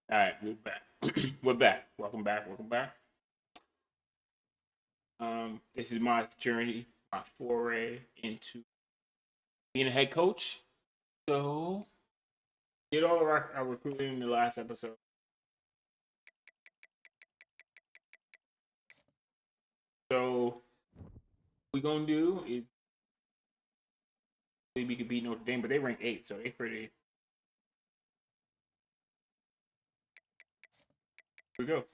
All right, we're back. We're back. Welcome back. Welcome back. This is my journey, my foray into being a head coach. So, did all of our recruiting in the last episode. So, we gonna do is we could beat Notre Dame, but they rank 8, so they pretty. Here we go.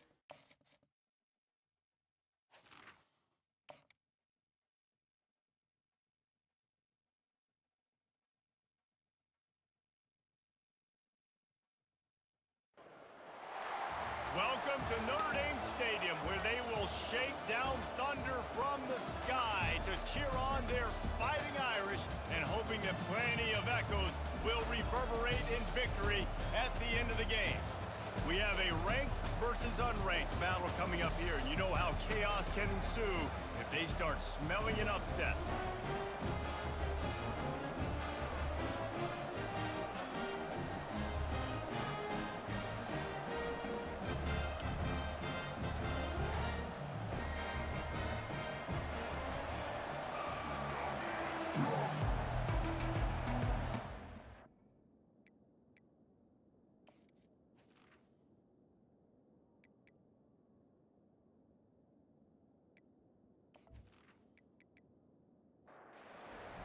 Welcome to Notre Dame Stadium, where they will shake down thunder from the sky to cheer on their Fighting Irish and hoping that plenty of echoes will reverberate in victory at the end of the game. We have a ranked versus unranked battle coming up here, and you know how chaos can ensue if they start smelling an upset.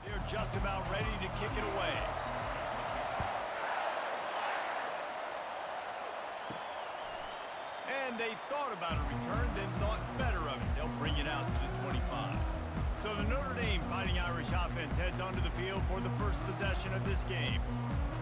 They're just about ready to kick it away. And they thought about a return, then thought better of it. They'll bring it out to the 25. So the Notre Dame Fighting Irish offense heads onto the field for the first possession of this game.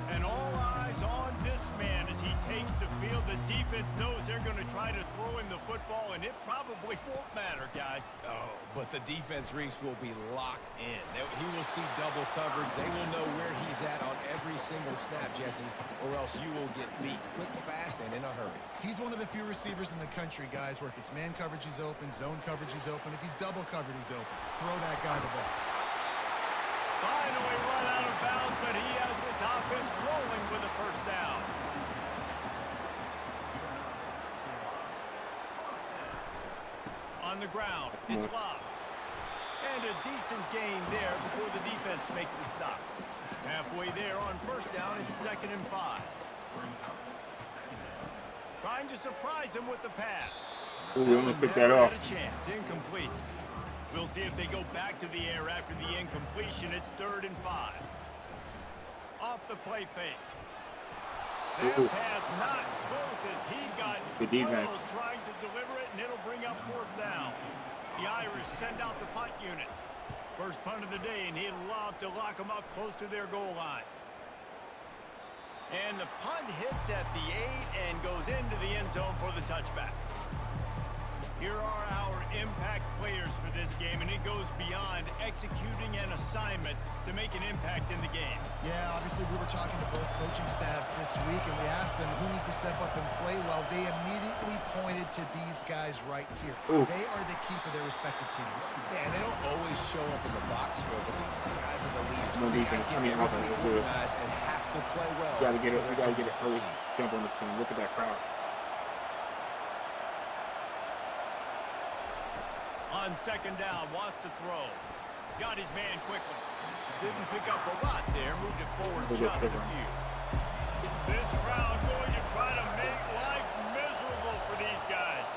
And all eyes on this man as he takes the field. The defense knows they're going to try to throw him the football, and it probably won't matter, guys. Oh, but the defense, Reese, will be locked in. He will see double coverage. They will know where he's at on every single snap, Jesse, or else you will get beat quick, fast, and in a hurry. He's one of the few receivers in the country, guys, where if it's man coverage, he's open, zone coverage, he's open. If he's double covered, he's open. Throw that guy the ball. Finally run out of bounds, but he has this offense rolling with a first down. On the ground, it's Love. And a decent gain there before the defense makes the stop. Halfway there on first down, it's 2nd and 5. Trying to surprise him with the pass. Ooh, we only picked that off. Had a chance, incomplete. We'll see if they go back to the air after the incompletion. It's 3rd and 5. Off the play fake. That pass not close as he got trying to deliver it, and it'll bring up 4th down. The Irish send out the punt unit. First punt of the day, and he'd love to lock them up close to their goal line. And the punt hits at the 8 and goes into the end zone for the touchback. Here are our impact players for this game, and it goes beyond executing an assignment to make an impact in the game. Yeah, obviously we were talking to both coaching staffs this week, and we asked them who needs to step up and play well. They immediately pointed to these guys right here. Ooh. They are the key for their respective teams. Yeah, and they don't always show up in the box score, but these are the guys are the leaders. No defense. I mean, organized and have to play well. You gotta get it early. Jump on the team. Look at that crowd. On 2nd down, wants to throw. Got his man quickly. Didn't pick up a lot there. Moved it forward just a few. This crowd going to try to make life miserable for these guys.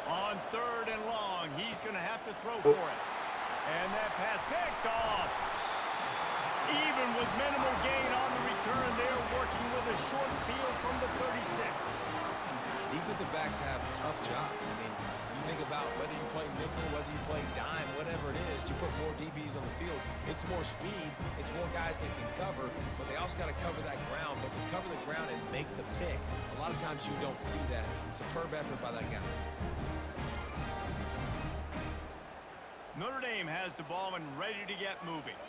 On 3rd and long, he's going to have to throw for it. And that pass picked off. Even with minimal gain on the return, they're working with a short field from the 36. Defensive backs have tough jobs. I mean, you think about whether you play nickel, whether you play dime, whatever it is, you put more DBs on the field. It's more speed. It's more guys that can cover, but they also got to cover that ground. But to cover the ground and make the pick, a lot of times you don't see that. Superb effort by that guy. Notre Dame has the ball and ready to get moving.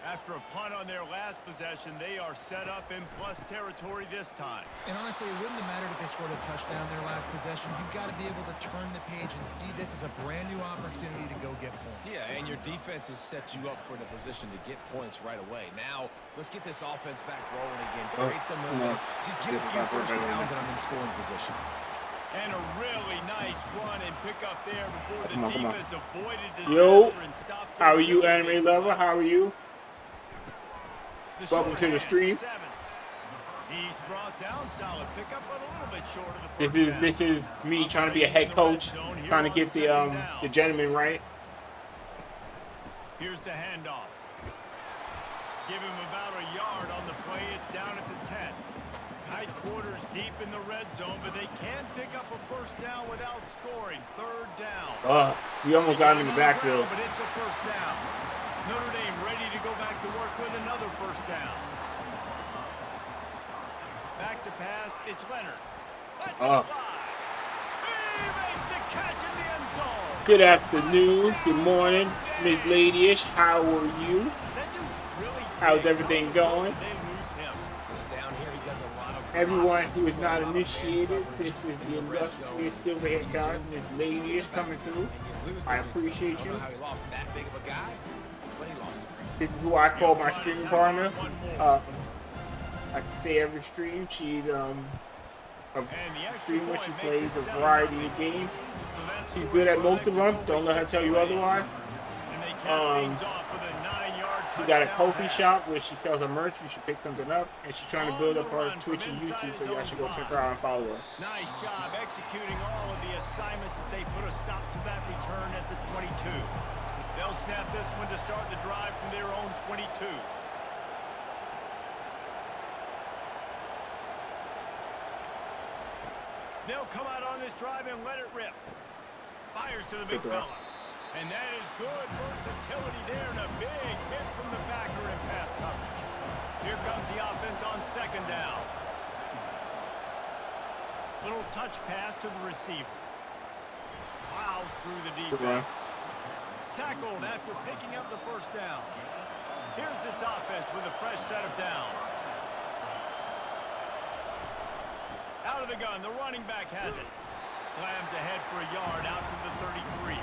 After a punt on their last possession, they are set up in plus territory this time. And honestly, it wouldn't have mattered if they scored a touchdown their last possession. You've got to be able to turn the page and see this as a brand new opportunity to go get points. Yeah, and your defense has set you up for the position to get points right away. Now, let's get this offense back rolling again. Create some momentum. Just get a few first downs and I'm in scoring position. And a really nice run and pick up there before the defense avoided disaster and stopped. How are you, anime lover? How are you? Welcome to the stream. He's brought down solid pickup, but a little bit short of the first This is me trying to be a head coach, trying to get the gentleman right. Here's the handoff. Give him about a yard on the play. It's down at the 10. Tight quarters deep in the red zone, but they can pick up a first down without scoring. Third down. We almost got him in the backfield. But it's a first down. Notre Dame ready to go back to work with another first down. Back to pass. It's Leonard. Let's fly. He makes a catch in the end zone. Good afternoon. Good morning, Miss Ladyish. How are you? How's everything going? Everyone who is not initiated, this is the illustrious Silverhead guys, Miss Ladyish coming through. I appreciate you. This is who I call my stream partner. I say every stream, she's a streamer. She plays a variety of games. She's good at most of them. Don't let her tell you otherwise. She got a coffee shop where she sells her merch. You should pick something up. And she's trying to build up her Twitch and YouTube, so y'all should go check her out and follow her. Nice job executing all of the assignments as they put a stop to that return at the 22. They'll snap this one to start the drive from their own 22. They'll come out on this drive and let it rip. Fires to the big fella. And that is good versatility there and a big hit from the backer in pass coverage. Here comes the offense on second down. Little touch pass to the receiver. Plows through the defense. Tackled after picking up the first down. Here's this offense with a fresh set of downs. Out of the gun, the running back has it. Slams ahead for a yard out to the 33.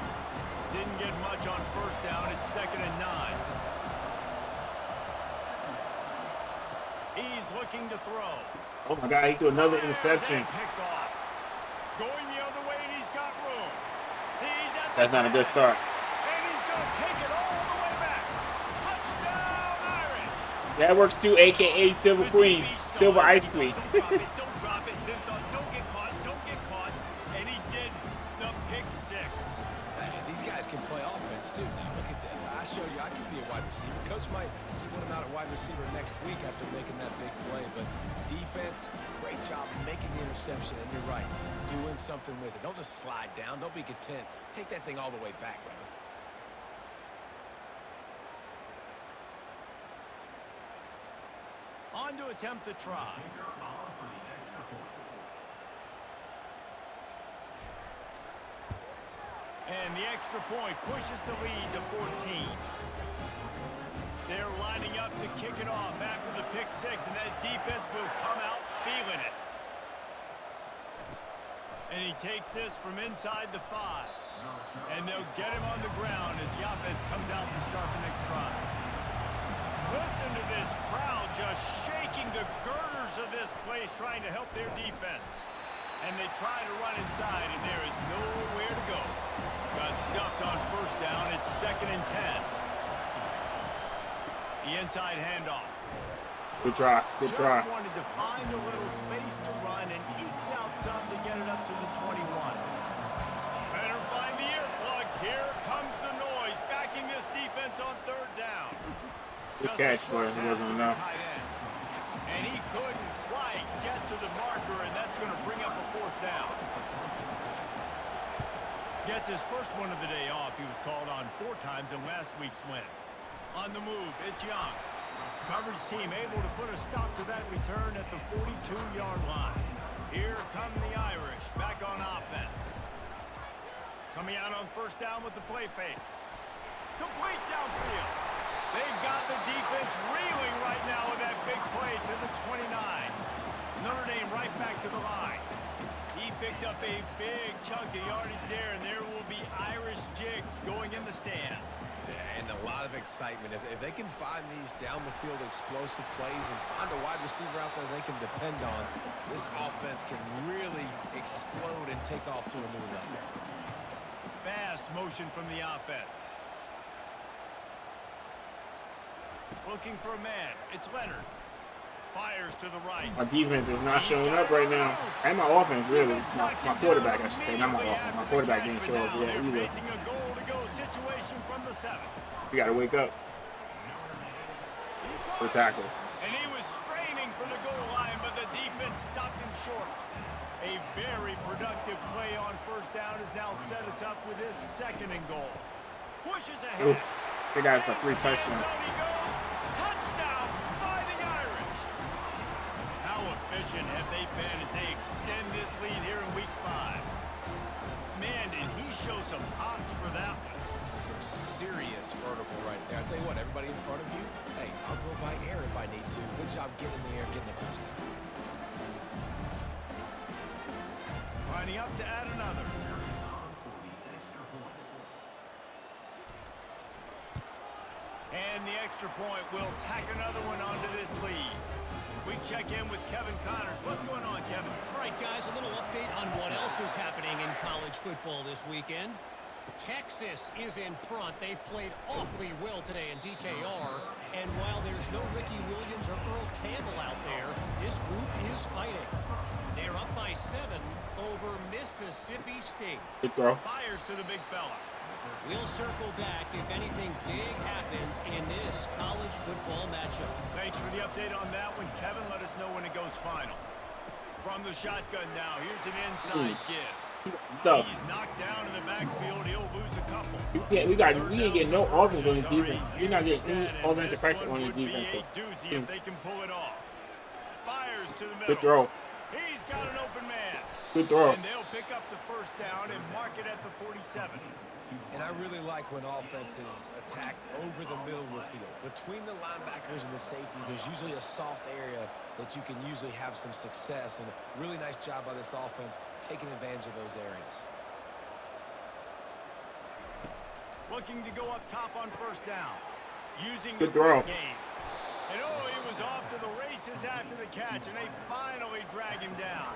Didn't get much on first down. It's 2nd and 9. He's looking to throw. Oh my God, he threw another interception. Picked off. Going the other way, and he's got room. He's at the That's not a good start. And he's going to take it all the way back. Touchdown, Irish. That works too, a.k.a. Silver Queen. Silver Ice Queen. Don't drop it. Then don't get caught. Don't get caught. And he did the pick 6. These guys can play offense, too. Now, look at this. I showed you I could be a wide receiver. Coach might split him out at wide receiver next week after making that big play. But defense, great job making the interception. And you're right, doing something with it. Don't just slide down. Don't be content. Take that thing all the way back, brother. On to attempt the try. And the extra point pushes the lead to 14. They're lining up to kick it off after the pick 6, and that defense will come out feeling it. And he takes this from inside the 5. And they'll get him on the ground as the offense comes out to start the next drive. Listen to this crowd just shaking the girders of this place trying to help their defense. And they try to run inside, and there is nowhere to go. Got stuffed on first down. It's 2nd and 10. The inside handoff. Good try. Good try. Just wanted to find a little space to run and ekes out some to get it up to the 21. Better find the earplugs. Here comes the noise, backing this defense on third down. Good catch, but it wasn't enough. And he couldn't quite get to the marker, and that's going to bring up a 4th down. Gets his first one of the day off. He was called on 4 times in last week's win. On the move, it's Young. Coverage team able to put a stop to that return at the 42-yard line. Here come the Irish back on offense. Coming out on first down with the play fake. Complete downfield. They've got the defense reeling right now with that big play to the 29. Notre Dame right back to the line. He picked up a big chunk of yardage there, and there will be Irish jigs going in the stands. Yeah, and a lot of excitement. If they can find these down-the-field explosive plays and find a wide receiver out there they can depend on, this offense can really explode and take off to a new level. Fast motion from the offense. Looking for a man. It's Leonard. Fires to the right. My defense is not showing up right now. And my offense, really. My quarterback, I should say. Not my offense. My quarterback didn't show up yet either. Facing a goal-to-go situation from the 7. You got to wake up. For tackle. And he was straining for the goal line, but the defense stopped him short. A very productive play on first down has now set us up with this 2nd and goal. Pushes ahead. Oof. They got it for 3 touchdowns. Touchdown, fighting Irish. How efficient have they been as they extend this lead here in week 5? Man, did he show some pops for that one. Some serious vertical right there. I'll tell you what, everybody in front of you, hey, I'll go by air if I need to. Good job getting in the air, getting the touchdown. Lining up to add another. And the extra point will tack another one onto this lead. We check in with Kevin Connors. What's going on, Kevin? All right, guys, a little update on what else is happening in college football this weekend. Texas is in front. They've played awfully well today in DKR. And while there's no Ricky Williams or Earl Campbell out there, this group is fighting. They're up by 7 over Mississippi State. Good throw. Fires to the big fella. We'll circle back if anything big happens in this college football matchup. Thanks for the update on that one, Kevin. Let us know when it goes final. From the shotgun now, here's an inside give. He's knocked down in the backfield. He'll lose a couple. We ain't getting no offense on his defense. You're not getting any offensive pressure on his defense. Doozy if they can pull it off. Fires to the middle. Good throw. He's got an open man. Good throw. And they'll pick up the first down and mark it at the 47. And I really like when offenses attack over the middle of the field. Between the linebackers and the safeties, there's usually a soft area that you can usually have some success. And a really nice job by this offense taking advantage of those areas. Looking to go up top on first down. Using Good the throw. game. And he was off to the races after the catch, and they finally drag him down.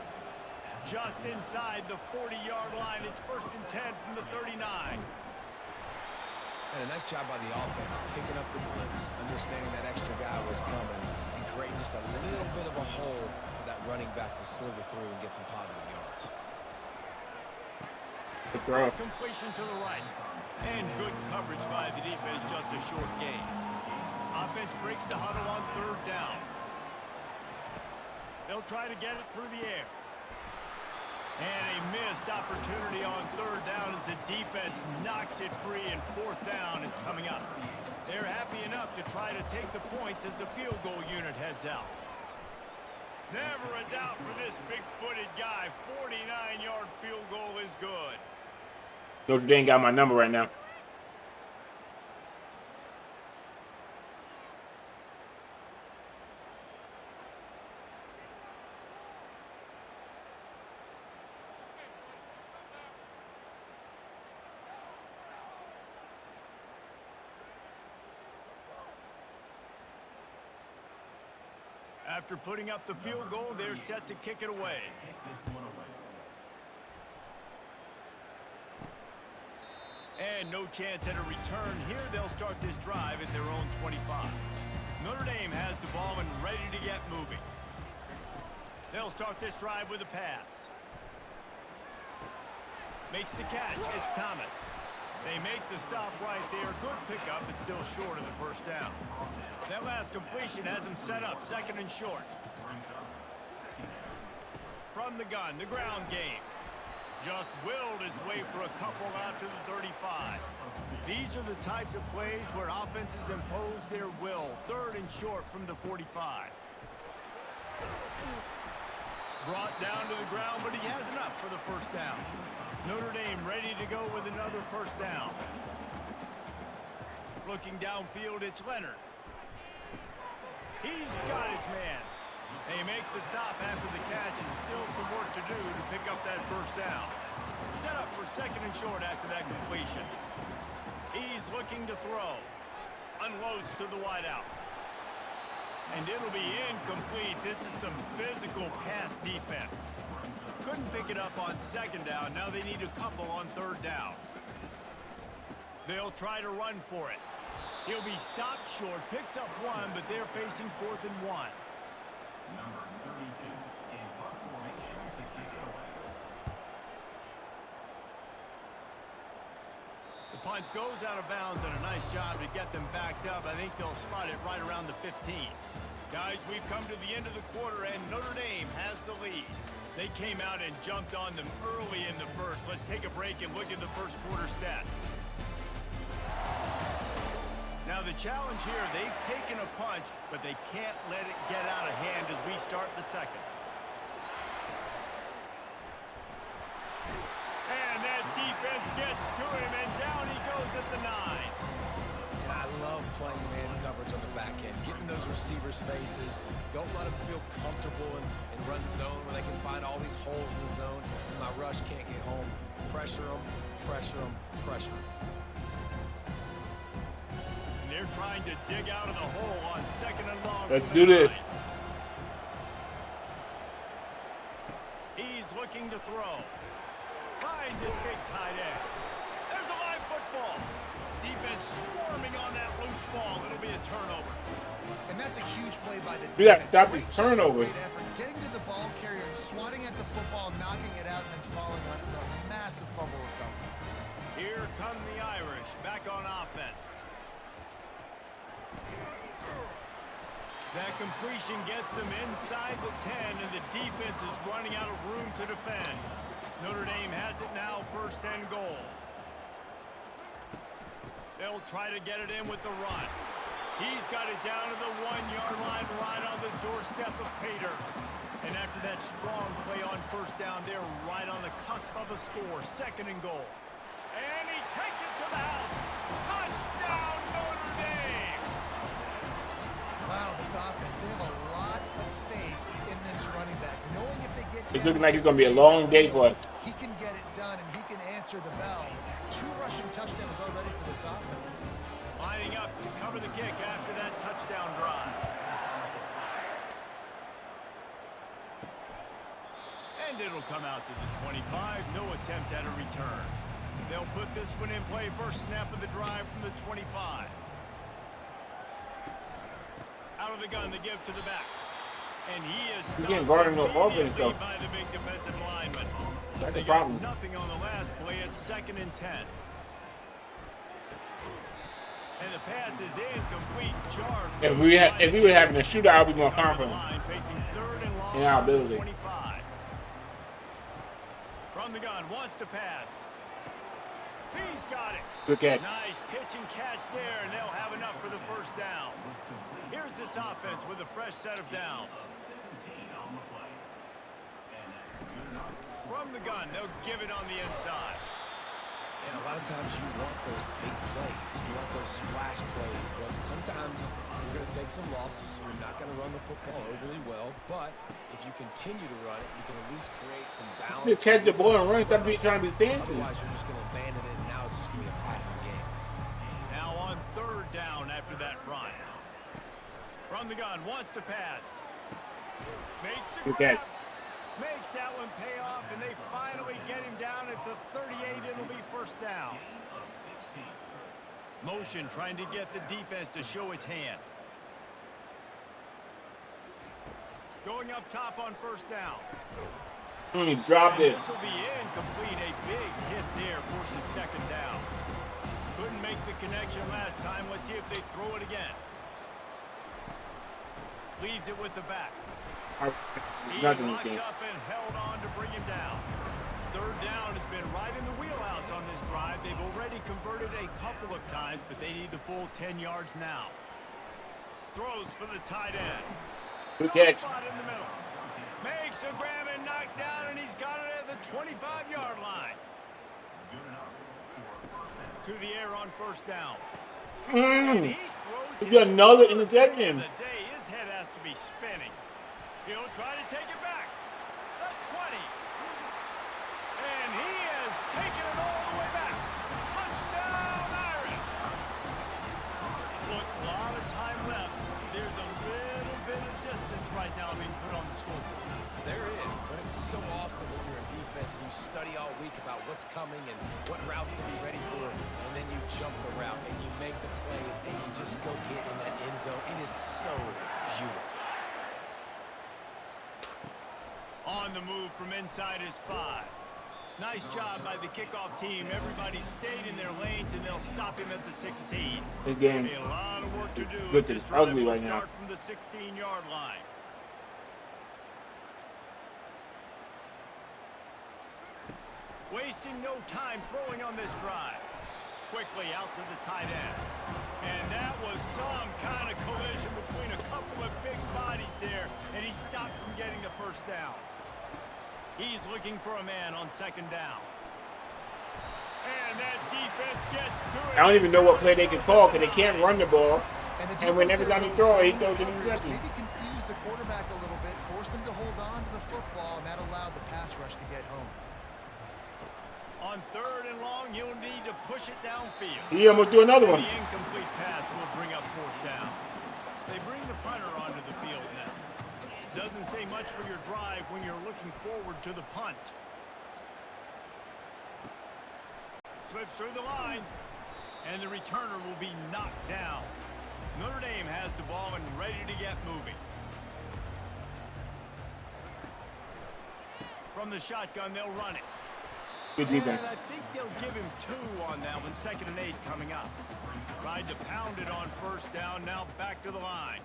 Just inside the 40-yard line. It's 1st and 10 from the 39. And a nice job by the offense picking up the blitz, understanding that extra guy was coming, and creating just a little bit of a hole for that running back to slither through and get some positive yards. Good throw. Completion to the right. And good coverage by the defense, just a short gain. Offense breaks the huddle on 3rd down. They'll try to get it through the air. And a missed opportunity on 3rd down as the defense knocks it free, and 4th down is coming up. They're happy enough to try to take the points as the field goal unit heads out. Never a doubt for this big-footed guy. 49-yard field goal is good. Notre Dame got my number right now. After putting up the field goal, they're set to kick it away. And no chance at a return here. They'll start this drive at their own 25. Notre Dame has the ball and ready to get moving. They'll start this drive with a pass. Makes the catch. It's Thomas. They make the stop right there. Good pickup, but still short of the first down. That last completion has him set up 2nd and short. From the gun, the ground game. Just willed his way for a couple out to the 35. These are the types of plays where offenses impose their will. 3rd and short from the 45. Brought down to the ground, but he has enough for the first down. Notre Dame ready to go with another first down. looking downfield. It's Leonard. He's got his man. They make the stop after the catch, and still some work to do to pick up that first down. Set up for second and short after that completion. He's looking to throw. Unloads to the wideout. And it'll be incomplete. This is some physical pass defense. Couldn't pick it up on second down. Now they need a couple on third down. They'll try to run for it. He'll be stopped short, picks up one, but they're facing 4th and 1. Number 32 in punt formation to kick it away. The punt goes out of bounds, and a nice job to get them backed up. I think they'll spot it right around the 15. Guys, we've come to the end of the quarter, and Notre Dame has the lead. They came out and jumped on them early in the first. Let's take a break and look at the first quarter stats. Now the challenge here, they've taken a punch, but they can't let it get out of hand as we start the second. And that defense gets to him, and down he goes at the 9. And I love playing man coverage on the back end, getting those receivers' faces. Don't let them feel comfortable in run zone where they can find all these holes in the zone. And my rush can't get home. Pressure them, pressure them, pressure them. They're trying to dig out of the hole on second and long. Let's do this. He's looking to throw. Finds his big tight end. There's a live football. Defense swarming on that loose ball. It'll be a turnover. And that's a huge play by the defense. You got to stop these turnovers. Great effort, getting to the ball carrier and swatting at the football, knocking it out, and then following on with a massive fumble recovery. Here come the Irish back on offense. That completion gets them inside the 10, and the defense is running out of room to defend. Notre Dame has it now, 1st and goal. They'll try to get it in with the run. He's got it down to the 1-yard line, right on the doorstep of Pater. And after that strong play on first down, they're right on the cusp of a score, 2nd and goal. And he takes it to the house. Touchdown, Notre Dame! Wow, this offense, they have a lot of faith in this running back. Knowing if they get It's looking like it's going to be a long day for us. he can get it done and he can answer the bell. 2 rushing touchdowns already for this offense. Lining up to cover the kick after that touchdown drive. And it'll come out to the 25. No attempt at a return. They'll put this one in play. First snap of the drive from the 25. Out of the gun to give to the back. And he is getting guarded no offense, though. by the big defensive lineman. That's They a got problem. nothing on the last play. It's 2nd and 10. And the pass is incomplete. Jarred. If we were having a shootout, I'd be more confident Line facing 3rd and long in our from the ability. 25. From the gun, wants to pass. He's got it. Good catch. Nice pitch and catch there, and they'll have enough for the first down. Here's this offense with a fresh set of downs. From the gun, they'll give it on the inside. And a lot of times you want those big plays. You want those splash plays. But sometimes you're going to take some losses. You're not going to run the football overly well. But if you continue to run it, you can at least create some balance. You catch the ball and run. Stop trying to be fancy. Otherwise, you're just going to abandon it, and now it's just going to be a passing game. Now on 3rd down after that run. From the gun, wants to pass. Makes the Good catch. grab. Makes that one pay off, and they finally get him down at the 38. It'll be first down. Motion trying to get the defense to show his hand. Going up top on first down. He dropped it. This will be incomplete. A big hit there forces 2nd down. Couldn't make the connection last time. Let's see if they throw it again. Leaves it with the back. He Nothing locked again. up and held on to bring him down. 3rd down has been right in the wheelhouse on this drive. They've already converted a couple of times, but they need the full 10 yards now. Throws for the tight end. Good catch. Spot in the middle. Makes the grab and knocked down, and he's got it at the 25-yard line. To the air on first down. And he throws It's another third interception. of the day. His head has to be spinning. He'll try to take it back. The 20. And he has taken it all the way back. Touchdown, Irish. Look, a lot of time left. There's a little bit of distance right now being put on the scoreboard. There is, but it's so awesome when you're in defense and you study all week about what's coming and what routes to be ready for, and then you jump the route and you make the plays and you just go get in that end zone. It is so beautiful. On the move from inside his 5. Nice job by the kickoff team. Everybody stayed in their lanes, and they'll stop him at the 16. This game Be a lot of work to do. looks This ugly drive will right now. start from the 16-yard line. Wasting no time throwing on this drive. Quickly out to the tight end. And that was some kind of collision between a couple of big bodies there, and he stopped from getting the first down. He's looking for a man on second down. And that defense gets to it. I don't even know what play they can call because they can't run the ball. the And whenever defense he there throws, he was throws so an interception. maybe confused the quarterback a little bit, forced him to hold on to the football, and that allowed the pass rush to get home. On third and long, you'll need to push it downfield. He almost do another one. The incomplete pass will bring up fourth down. They bring the punter onto the field now. Doesn't say much for your drive when you're looking forward to the punt. Slips through the line, and the returner will be knocked down. Notre Dame has the ball and ready to get moving. From the shotgun, they'll run it. Good defense. And I think they'll give him 2 on that one. 2nd and 8 coming up. Tried to pound it on first down. Now back to the line.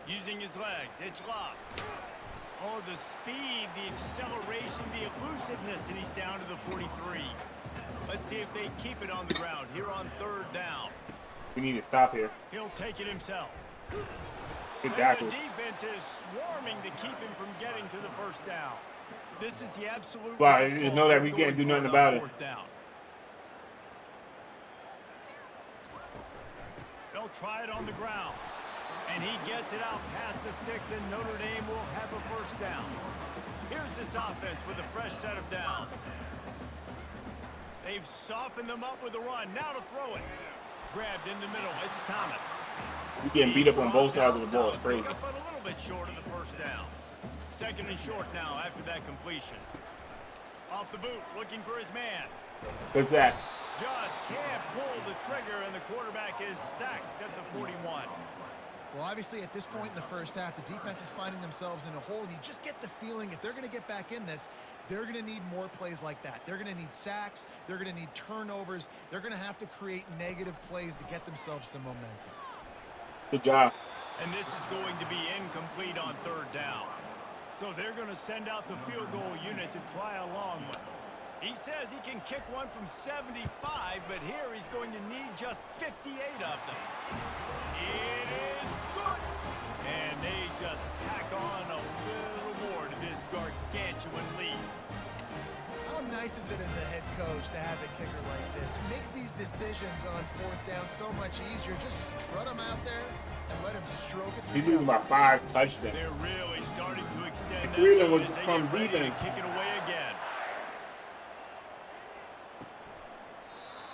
Using his legs. It's locked. Oh, the speed, the acceleration, the elusiveness, and he's down to the 43. Let's see if they keep it on the ground here on third down. We need to stop here. He'll take it himself. Good And tackle. the defense is swarming to keep him from getting to the first down. This is the absolute Wow, right you call. know that we They're can't do going nothing for on about it. fourth down. They'll try it on the ground. And he gets it out past the sticks, and Notre Dame will have a first down. Here's this offense with a fresh set of downs. They've softened them up with a run. Now to throw it. Grabbed in the middle. It's Thomas. We getting beat up on both sides of the ball. It's crazy. But a little bit short of the first down. 2nd and short now after that completion. Off the boot, looking for his man. What's that? Just can't pull the trigger, and the quarterback is sacked at the 41. Well, obviously, at this point in the first half, the defense is finding themselves in a hole, and you just get the feeling if they're going to get back in this, they're going to need more plays like that. They're going to need sacks. They're going to need turnovers. They're going to have to create negative plays to get themselves some momentum. Good job. And this is going to be incomplete on third down. So they're going to send out the field goal unit to try a long one. He says he can kick one from 75, but here he's going to need just 58 of them. It is good. And they just tack on a little more to this gargantuan lead. How nice is it as a head coach to have a kicker like this? It makes these decisions on fourth down so much easier. Just strut him out there and let him stroke it through. He's losing by 5 touchdowns. They're really starting to extend that Really lead was as they from get ready to defense. kick it away again.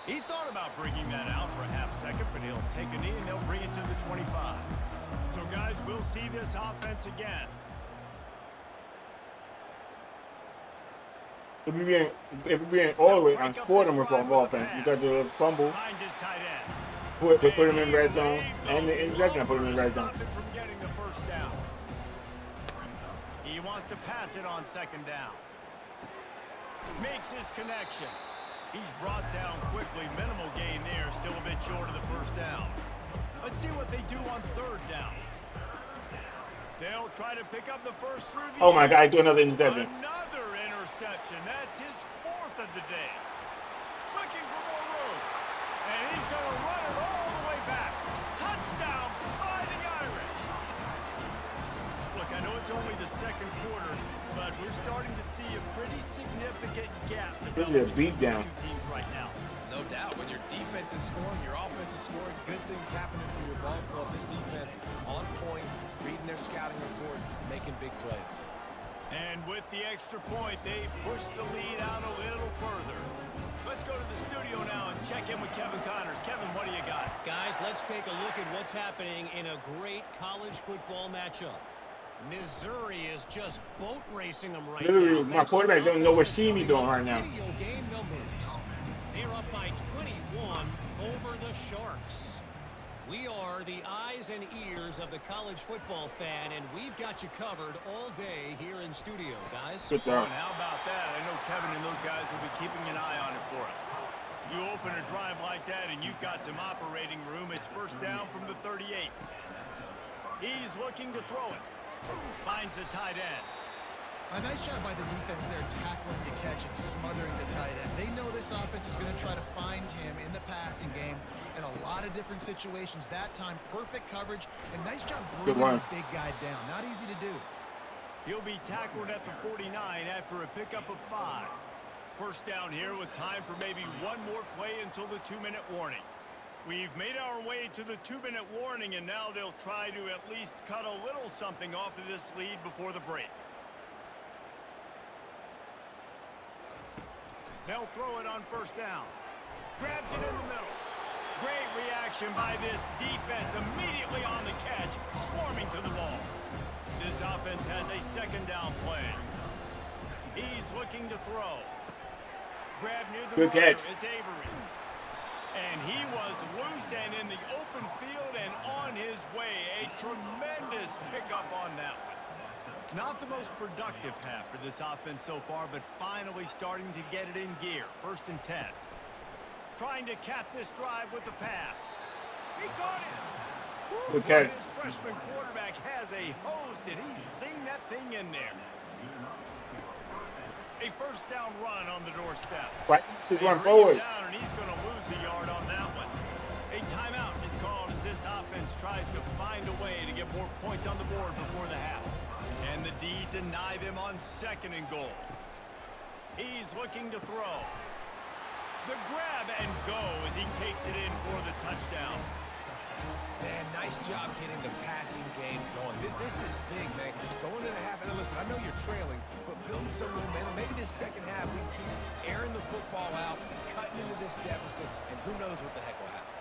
He thought about bringing that out for a half second, but he'll take a knee and they'll bring it to the 25. So, guys, we'll see this offense again. If we being all the way on 4 them with our offense because of the fumble, Finds his tight end. they put him in red zone, and the interception put him in red zone. Stop him from getting the first down. He wants to pass it on 2nd down. Makes his connection. He's brought down quickly. Minimal gain there. Still a bit short of the first down. Let's see what they do on 3rd down. They'll try to pick up the first through the Oh my air. God, I do another interception. Another interception. That's his 4th of the day. Looking for more room. And he's going to run it all the way back. Touchdown, Fighting Irish. Look, I know it's it's only the second quarter, but we're starting to see a pretty significant gap Really a developing beat between down. these two teams right now. No doubt. When your defense is scoring, your offense is scoring, good things happening for your ball club. This defense on point, reading their scouting report, making big plays. And with the extra point, they push the lead out a little further. Let's go to the studio now and check in with Kevin Connors. Kevin, what do you got? Guys, let's take a look at what's happening in a great college football matchup. Missouri is just boat racing them right Literally, now. my quarterback don't know what team he's on right now. Video game numbers. They're up by 21 over the Sharks. We are the eyes and ears of the college football fan, and we've got you covered all day here in studio, guys. Good Oh, job. and how about that? I know Kevin and those guys will be keeping an eye on it for us. You open a drive like that and you've got some operating room. It's first down from the 38. He's looking to throw it. Finds the tight end. A nice job by the defense there, tackling the catch and smothering the tight end. They know this offense is going to try to find him in the passing game in a lot of different situations. That time, perfect coverage, and nice job bringing the big guy down. Not easy to do. He'll be tackled at the 49 after a pickup of 5. First down here with time for maybe one more play until the 2-minute warning. We've made our way to the 2-minute warning, and now they'll try to at least cut a little something off of this lead before the break. They'll throw it on first down. Grabs it in the middle. Great reaction by this defense, immediately on the catch, swarming to the ball. This offense has a second down play. He's looking to throw. Grab near the Good catch. is Avery. And he was loose and in the open field and on his way. A tremendous pickup on that one. Not the most productive half for this offense so far, but finally starting to get it in gear. First and 10. Trying to cap this drive with the pass. He caught it. Okay. His freshman quarterback has a hose. Did he sing that thing in there? A first down run on the doorstep. Right. He's They going bring him forward. down, and he's going to lose a yard on that one. A timeout is called as this offense tries to find a way to get more points on the board before the half. And the D deny them on second and goal. He's looking to throw. The grab and go as he takes it in for the touchdown. Man, nice job getting the passing game going. This is big, man. Going to the half, and listen, I know you're trailing, but building some momentum. Maybe this second half we can keep airing the football out, cutting into this deficit, and who knows what the heck will happen.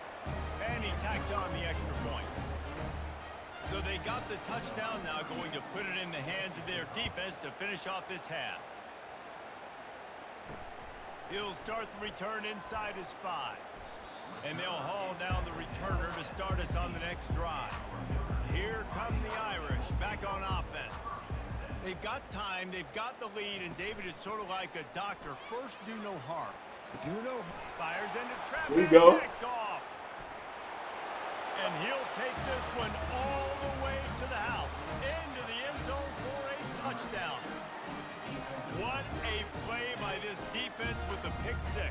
And he tacks on the extra point. So they got the touchdown, now going to put it in the hands of their defense to finish off this half. He'll start the return inside his 5. And they'll haul down the returner to start us on the next drive. Here come the Irish back on offense. They've got time, they've got the lead, and David is sort of like a doctor. First, do no harm. Do no Fires into traffic. There you go. Picked off. And he'll take this one all the way to the house. Into the end zone for a touchdown. What a play by this defense with the pick 6.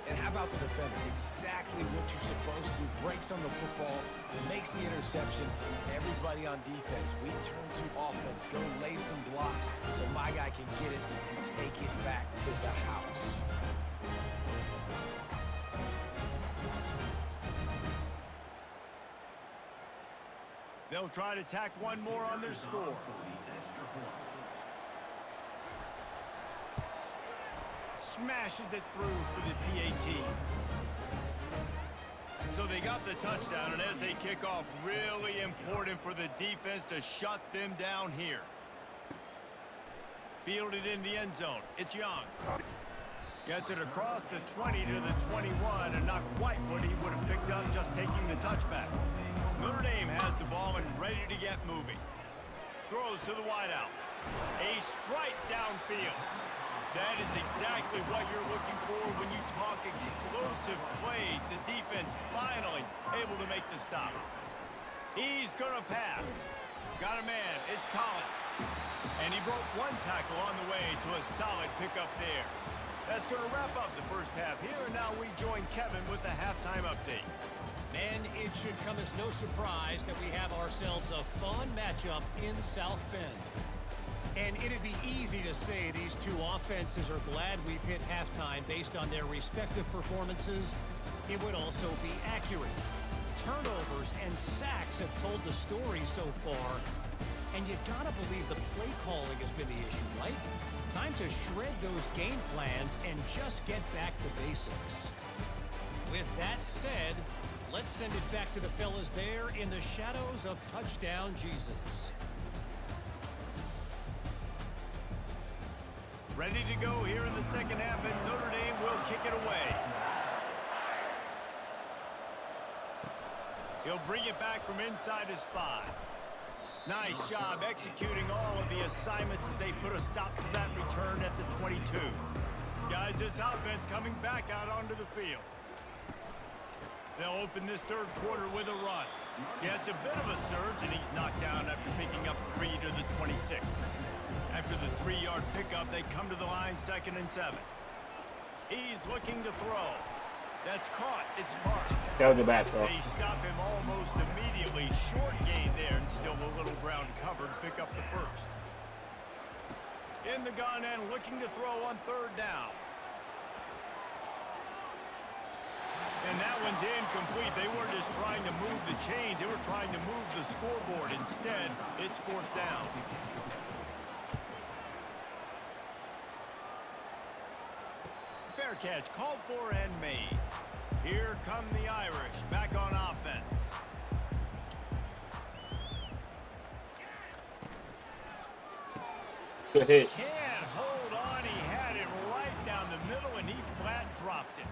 And how about the defender? Exactly what you're supposed to. Breaks on the football, makes the interception. Everybody on defense, we turn to offense. Go lay some blocks so my guy can get it and take it back to the house. They'll try to tack one more on their score. Smashes it through for the PAT. So they got the touchdown, and as they kick off, really important for the defense to shut them down here. Fielded in the end zone. It's Young. Gets it across the 20 to the 21, and not quite what he would have picked up just taking the touchback. Notre Dame has the ball and ready to get moving. Throws to the wideout. A strike downfield. That is exactly what you're looking for when you talk explosive plays. The defense finally able to make the stop. He's going to pass. Got a man. It's Collins. And he broke one tackle on the way to a solid pickup there. That's going to wrap up the first half here, and now we join Kevin with the halftime update. And it should come as no surprise that we have ourselves a fun matchup in South Bend. And it'd be easy to say these two offenses are glad we've hit halftime based on their respective performances. It would also be accurate. Turnovers and sacks have told the story so far. And you gotta believe the play calling has been the issue, right? Time to shred those game plans and just get back to basics. With that said, let's send it back to the fellas there in the shadows of touchdown Jesus. Ready to go here in the second half, and Notre Dame will kick it away. He'll bring it back from inside his 5. Nice job executing all of the assignments as they put a stop to that return at the 22. Guys, this offense coming back out onto the field. They'll open this third quarter with a run. Yeah, it's a bit of a surge, and he's knocked down after picking up 3 to the 26. After the 3-yard pickup, they come to the line 2nd and 7. He's looking to throw. That's caught. It's parked. That was a bad throw. They stop him almost immediately. Short gain there and still a little ground covered. Pick up the first. In the gun and looking to throw on 3rd down. And that one's incomplete. They weren't just trying to move the chains. They were trying to move the scoreboard. Instead, it's 4th down. Fair catch called for and made. Here come the Irish back on offense. Good hit. Can't hold on. He had it right down the middle, and he flat dropped it.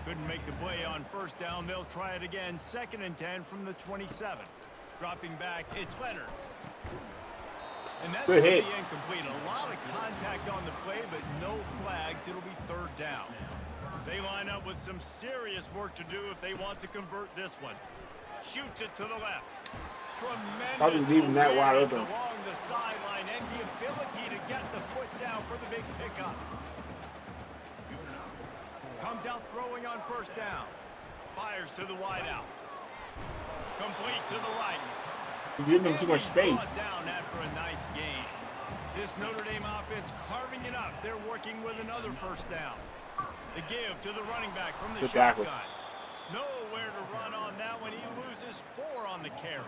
Couldn't make the play on 1st down. They'll try it again. 2nd and 10 from the 27. Dropping back, it's Leonard. And that's going to be incomplete. A lot of contact on the play, but no flags. It'll be 3rd down. They line up with some serious work to do if they want to convert this one. Shoots it to the left. Tremendous awareness along the sideline and the ability to get the foot down for the big pickup. Comes out throwing on 1st down. Fires to the wideout. Complete to the right. You're giving him too much space. Down after a nice gain. This Notre Dame offense carving it up. They're working with another 1st down. The give to the running back from the shotgun. Nowhere to run on that one. He loses 4 on the carry.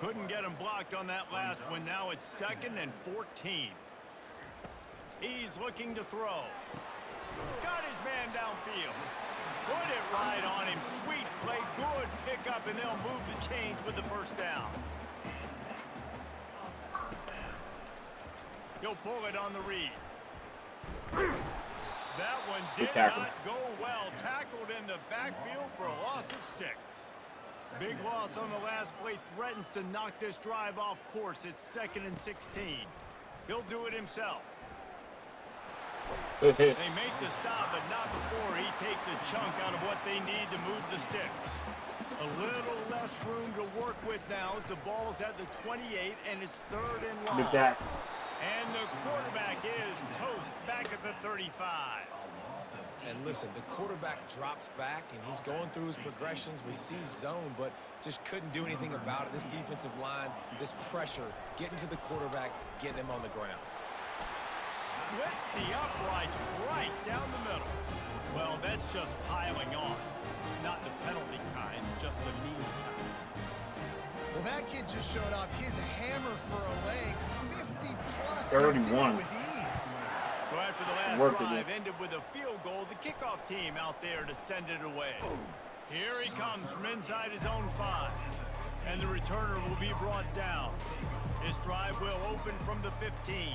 Couldn't get him blocked on that last one. Now it's 2nd and 14. He's looking to throw. Got his man downfield. Put it right on him. Sweet play. Good pickup, and they'll move the chains with the 1st down. He'll pull it on the read. That one did not go well. Tackled in the backfield for a loss of 6. Big loss on the last play. Threatens to knock this drive off course. It's 2nd and 16. He'll do it himself. They make the stop, but not before he takes a chunk out of what they need to move the sticks. A little less room to work with now as the ball's at the 28, and it's 3rd and long. And the quarterback is toast back at the 35. And listen, the quarterback drops back, and he's going through his progressions. We see zone, but just couldn't do anything about it. This defensive line, this pressure, getting to the quarterback, getting him on the ground. Splits the uprights right down the middle. Well, that's just piling on. Not the penalty kind, just the mean kind. Well, that kid just showed off his hammer for a leg. 50-plus. 31. With ease. So after the last drive ended with a field goal, the kickoff team out there to send it away. Here he comes from inside his own 5. And the returner will be brought down. His drive will open from the 15.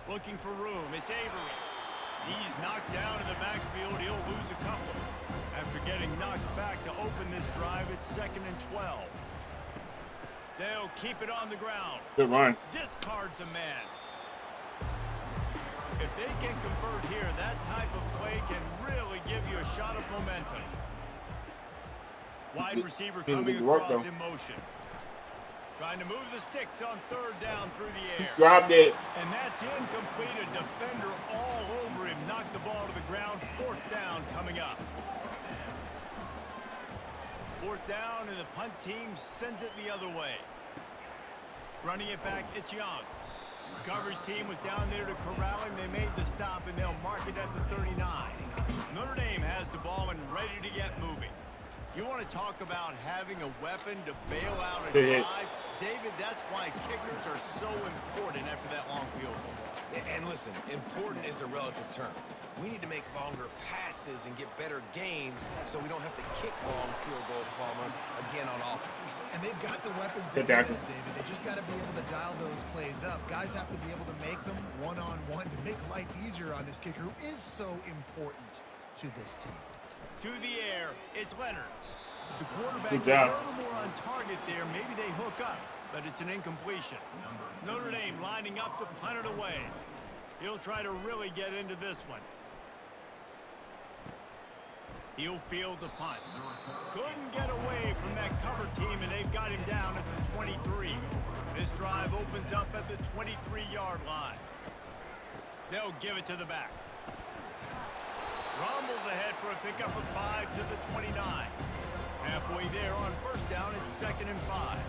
Looking for room. It's Avery. He's knocked down in the backfield. He'll lose a couple. After getting knocked back to open this drive, it's 2nd and 12. They'll keep it on the ground. Good run. Discards a man. If they can convert here, that type of play can really give you a shot of momentum. Wide receiver coming across in motion. Trying to move the sticks on 3rd down through the air. Dropped it. And that's incomplete. A defender all over him. Knocked the ball to the ground. 4th down coming up. 4th down, and the punt team sends it the other way. Running it back, it's Young. Coverage team was down there to corral him. They made the stop, and they'll mark it at the 39. Notre Dame has the ball and ready to get moving. You want to talk about having a weapon to bail out a drive? David, that's why kickers are so important after that long field goal. And listen, important is a relative term. We need to make longer passes and get better gains so we don't have to kick long field goals, Palmer, again on offense. And they've got the weapons to do that, David. They just got to be able to dial those plays up. Guys have to be able to make them one-on-one to make life easier on this kicker who is so important to this team. To the air, it's Leonard. The quarterback Good is a job. little more on target there. Maybe they hook up, but it's an incompletion. Notre Dame lining up to punt it away. He'll try to really get into this one. He'll field the punt. Couldn't get away from that cover team, and they've got him down at the 23. This drive opens up at the 23-yard line. They'll give it to the back. Rumbles ahead for a pickup of 5 to the 29. Halfway there on first down, it's 2nd and 5.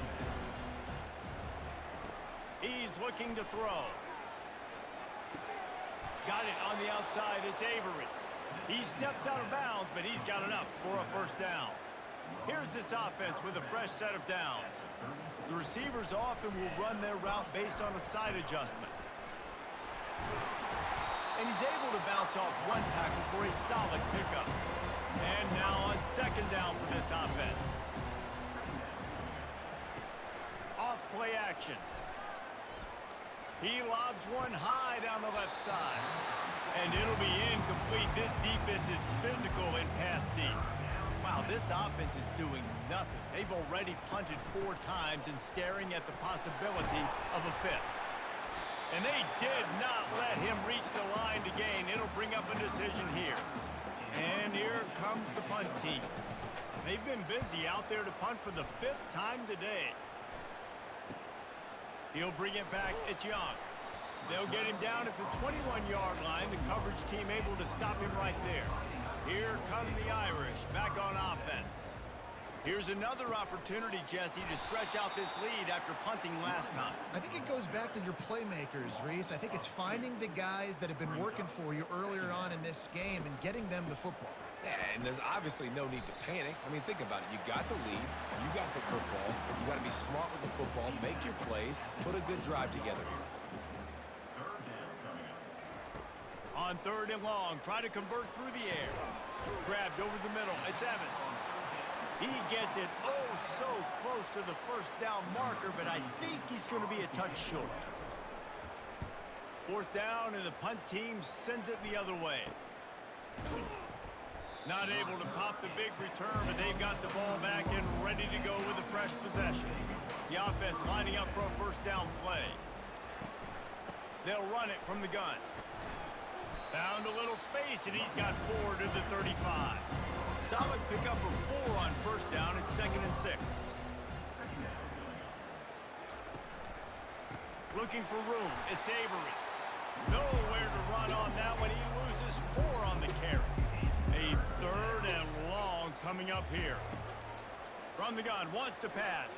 He's looking to throw. Got it on the outside, it's Avery. He steps out of bounds, but he's got enough for a first down. Here's this offense with a fresh set of downs. The receivers often will run their route based on a side adjustment. And he's able to bounce off one tackle for a solid pickup. And now on 2nd down for this offense. Off play action. He lobs one high down the left side. And it'll be incomplete. This defense is physical and pass deep. Wow, this offense is doing nothing. They've already punted 4 times and staring at the possibility of a 5th. And they did not let him reach the line to gain. It'll bring up a decision here. And here comes the punt team. They've been busy out there to punt for the 5th time today. He'll bring it back. It's Young. They'll get him down at the 21-yard line. The coverage team able to stop him right there. Here come the Irish back on offense. Here's another opportunity, Jesse, to stretch out this lead after punting last time. I think it goes back to your playmakers, Reese. I think it's finding the guys that have been working for you earlier on in this game and getting them the football. Yeah, and there's obviously no need to panic. I mean, think about it. You got the lead. You got the football. You got to be smart with the football, make your plays, put a good drive together here. On 3rd and long, try to convert through the air. Grabbed over the middle. It's Evans. He gets it so close to the first down marker, but I think he's going to be a touch short. 4th down, and the punt team sends it the other way. Not able to pop the big return, but they've got the ball back and ready to go with a fresh possession. The offense lining up for a first down play. They'll run it from the gun. Found a little space, and he's got 4 to the 35. Solid pickup of 4 on first down. It's 2nd and 6. Looking for room. It's Avery. Nowhere to run on that one. He loses 4 on the carry. A 3rd and long coming up here. From the gun, wants to pass.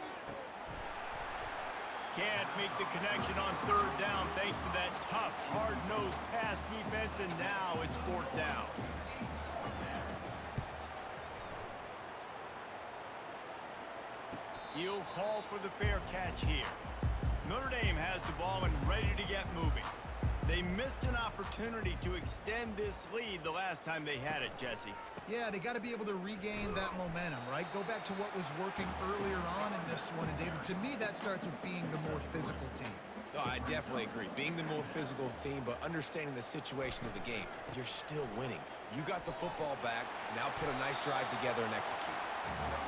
Can't make the connection on 3rd down thanks to that tough, hard-nosed pass defense, and now it's 4th down. He'll call for the fair catch here. Notre Dame has the ball and ready to get moving. They missed an opportunity to extend this lead the last time they had it, Jesse. Yeah, they got to be able to regain that momentum, right? Go back to what was working earlier on in this one. And, David, to me, that starts with being the more physical team. No, I definitely agree. Being the more physical team, but understanding the situation of the game. You're still winning. You got the football back. Now put a nice drive together and execute.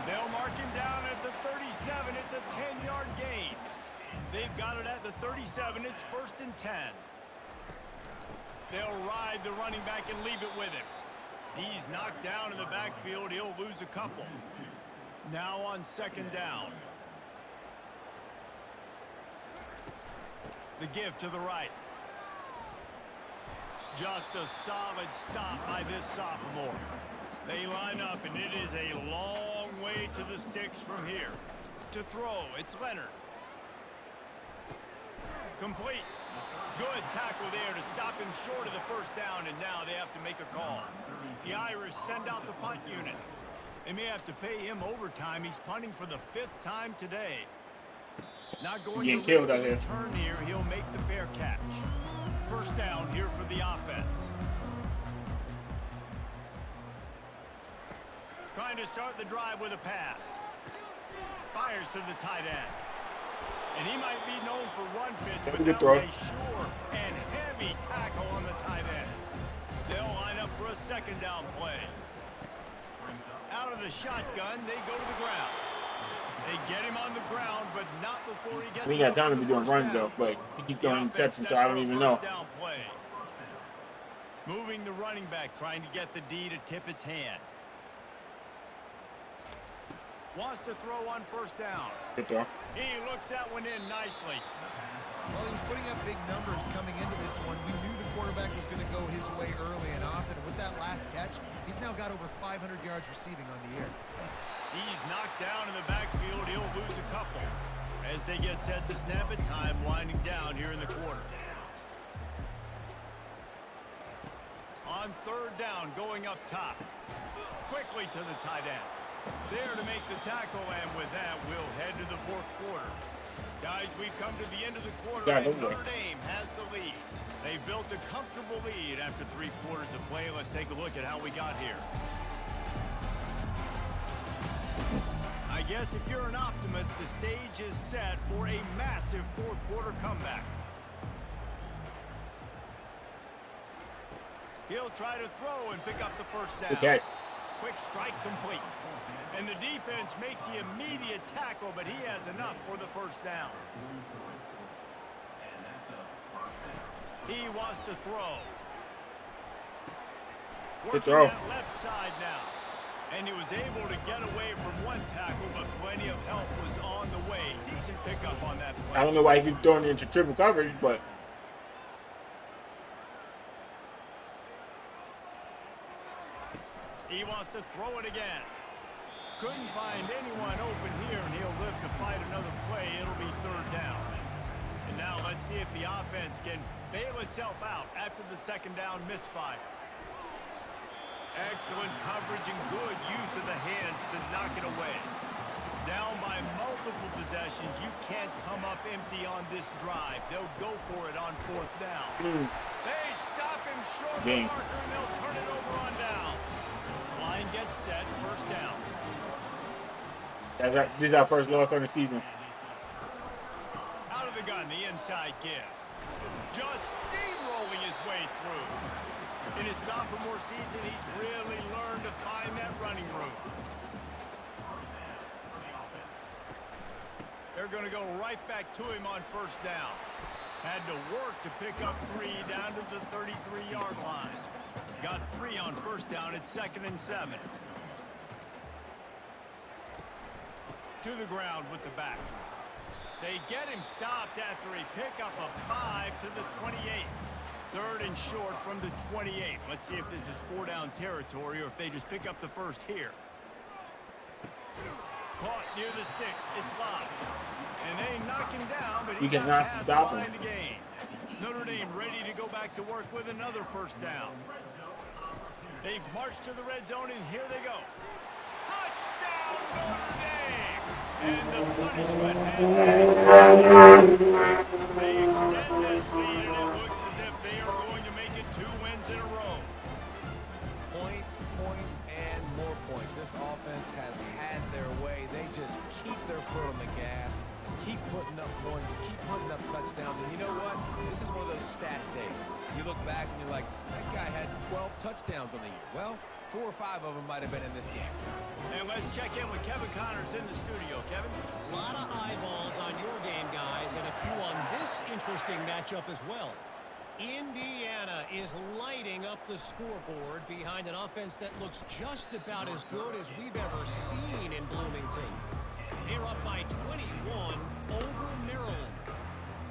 They'll mark him down at the 37. It's a 10-yard gain. They've got it at the 37. It's 1st and 10. They'll ride the running back and leave it with him. He's knocked down in the backfield. He'll lose a couple. Now on 2nd down. The give to the right. Just a solid stop by this sophomore. They line up, and it is a long way to the sticks from here. To throw, it's Leonard. Complete. Good tackle there to stop him short of the first down, and now they have to make a call. The Irish send out the punt unit. They may have to pay him overtime. He's punting for the 5th time today. Not going to risk a return here. He'll make the fair catch. First down here for the offense. Trying to start the drive with a pass. Fires to the tight end. And he might be known for run fits, but that was a sure and heavy tackle on the tight end. They'll line up for a second down play. Out of the shotgun, they go to the ground. They get him on the ground, but not before he gets we got time to be doing runs though, but he keeps throwing interceptions, so I don't even know. Moving the running back, trying to get the D to tip its hand. Wants to throw on first down. Good throw. He looks that one in nicely. Well, he was putting up big numbers coming into this one. We knew the quarterback was going to go his way early and often. And with that last catch, he's now got over 500 yards receiving on the year. He's knocked down in the backfield. He'll lose a couple as they get set to snap it. Time winding down here in the quarter. On third down, going up top. Quickly to the tight end. There to make the tackle, and with that, we'll head to the 4th quarter. Guys, we've come to the end of the quarter, and Notre Dame has the lead. They've built a comfortable lead after 3 quarters of play. Let's take a look at how we got here. I guess if you're an optimist, the stage is set for a massive 4th quarter comeback. He'll try to throw and pick up the first down. Okay. Quick strike complete. And the defense makes the immediate tackle, but he has enough for the first down. He wants to throw. Working that left side now. And he was able to get away from one tackle, but plenty of help was on the way. Decent pickup on that play. I don't know why he keeps throwing it into triple coverage, but he wants to throw it again. Couldn't find anyone open here, and he'll live to fight another play. It'll be third down. And now let's see if the offense can bail itself out after the second down misfire. Excellent coverage and good use of the hands to knock it away. Down by multiple possessions, you can't come up empty on this drive. They'll go for it on 4th down. They stop him short of the marker, and they'll turn it over on down. Line gets set, first down. This is our first loss on the season. Out of the gun, the inside give. Just steamrolling his way through. In his sophomore season, he's really learned to find that running room. They're going to go right back to him on first down. Had to work to pick up 3 down to the 33-yard line. Got 3 on first down at 2nd and 7. To the ground with the back. They get him stopped after a pickup of 5 to the 28. 3rd and short from the 28. Let's see if this is 4-down territory or if they just pick up the first here. Caught near the sticks. It's locked. And they knock him down, but he cannot stop him. The game. Notre Dame ready to go back to work with another first down. They've marched to the red zone, and here they go. Touchdown, Notre Dame! And the punishment has been extended. They extend this lead, and it looks as if they are going to make it 2 wins in a row. Points, points, and more points. This offense has had their way. They just keep their foot on the gas, keep putting up points, keep putting up touchdowns. And you know what? This is one of those stats days. You look back and you're like, that guy had 12 touchdowns on the year. Well, 4 or 5 of them might have been in this game. And let's check in with Kevin Connors in the studio. Kevin? A lot of eyeballs on your game, guys, and a few on this interesting matchup as well. Indiana is lighting up the scoreboard behind an offense that looks just about as good as we've ever seen in Bloomington. They're up by 21 over Maryland.